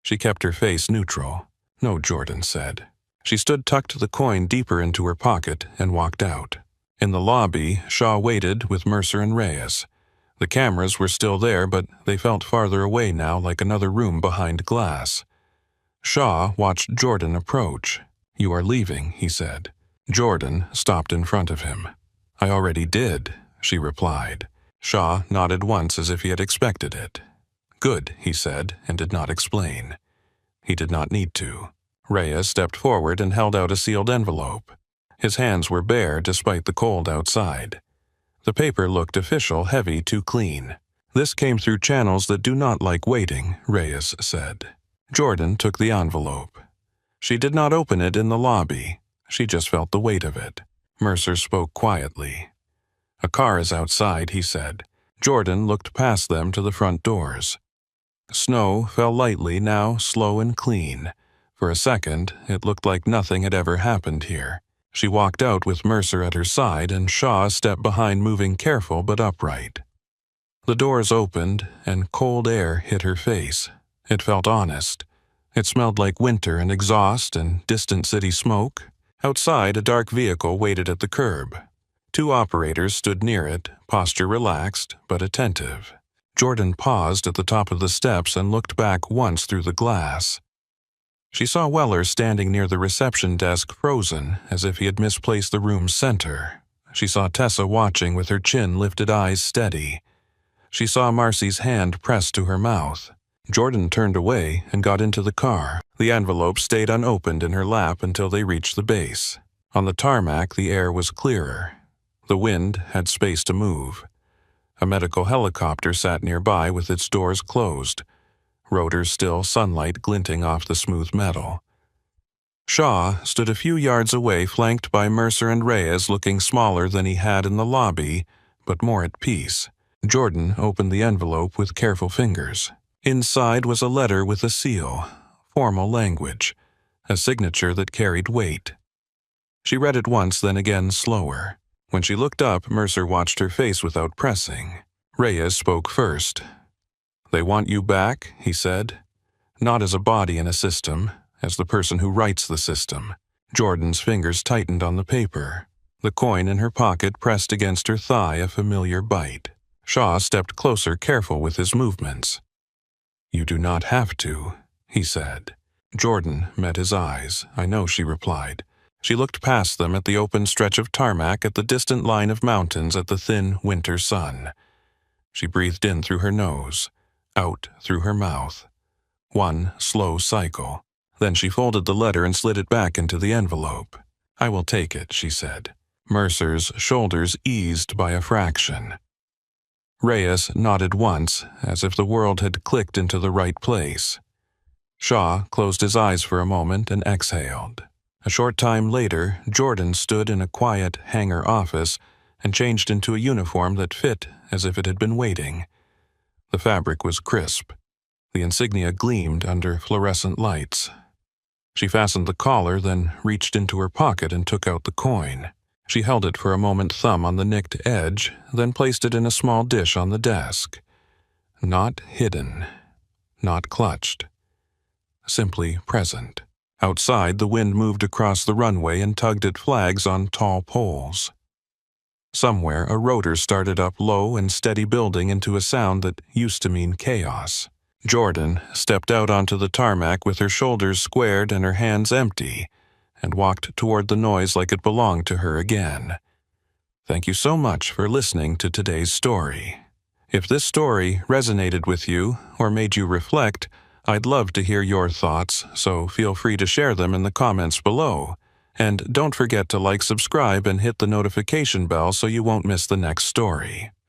She kept her face neutral. "No," Jordan said. She tucked the coin deeper into her pocket and walked out. In the lobby, Shaw waited with Mercer and Reyes. The cameras were still there, but they felt farther away now, like another room behind glass. Shaw watched Jordan approach. "You are leaving," he said. Jordan stopped in front of him. "I already did," she replied. Shaw nodded once as if he had expected it. "Good," he said, and did not explain. He did not need to. Reyes stepped forward and held out a sealed envelope. His hands were bare despite the cold outside. The paper looked official, heavy, too clean. "This came through channels that do not like waiting," Reyes said. Jordan took the envelope. She did not open it in the lobby. She just felt the weight of it. Mercer spoke quietly. "A car is outside," he said. Jordan looked past them to the front doors. Snow fell lightly, now slow and clean. For a second, it looked like nothing had ever happened here. She walked out with Mercer at her side, and Shaw stepped behind, moving careful but upright. The doors opened, and cold air hit her face. It felt honest. It smelled like winter and exhaust and distant city smoke. Outside, a dark vehicle waited at the curb. Two operators stood near it, posture relaxed but attentive. Jordan paused at the top of the steps and looked back once through the glass. She saw Weller standing near the reception desk, frozen, as if he had misplaced the room's center. She saw Tessa watching with her chin lifted, eyes steady. She saw Marcy's hand pressed to her mouth. Jordan turned away and got into the car. The envelope stayed unopened in her lap until they reached the base. On the tarmac, the air was clearer. The wind had space to move. A medical helicopter sat nearby with its doors closed. Rotors still, sunlight glinting off the smooth metal. Shaw stood a few yards away, flanked by Mercer and Reyes, looking smaller than he had in the lobby, but more at peace. Jordan opened the envelope with careful fingers. Inside was a letter with a seal, formal language, a signature that carried weight. She read it once, then again slower. When she looked up, Mercer watched her face without pressing. Reyes spoke first. "They want you back," he said. "Not as a body in a system, as the person who writes the system." Jordan's fingers tightened on the paper. The coin in her pocket pressed against her thigh, a familiar bite. Shaw stepped closer, careful with his movements. "You do not have to," he said. Jordan met his eyes. "I know," she replied. She looked past them at the open stretch of tarmac, at the distant line of mountains, at the thin winter sun. She breathed in through her nose, out through her mouth. One slow cycle. Then she folded the letter and slid it back into the envelope. "I will take it," she said. Mercer's shoulders eased by a fraction. Reyes nodded once, as if the world had clicked into the right place. Shaw closed his eyes for a moment and exhaled. A short time later, Jordan stood in a quiet hangar office and changed into a uniform that fit as if it had been waiting. The fabric was crisp. The insignia gleamed under fluorescent lights. She fastened the collar, then reached into her pocket and took out the coin. She held it for a moment, thumb on the nicked edge, then placed it in a small dish on the desk. Not hidden, not clutched, simply present. Outside, the wind moved across the runway and tugged at flags on tall poles. Somewhere, a rotor started up low and steady, building into a sound that used to mean chaos. Jordan stepped out onto the tarmac with her shoulders squared and her hands empty, and walked toward the noise like it belonged to her again. Thank you so much for listening to today's story. If this story resonated with you or made you reflect, I'd love to hear your thoughts, so feel free to share them in the comments below. And don't forget to like, subscribe, and hit the notification bell so you won't miss the next story.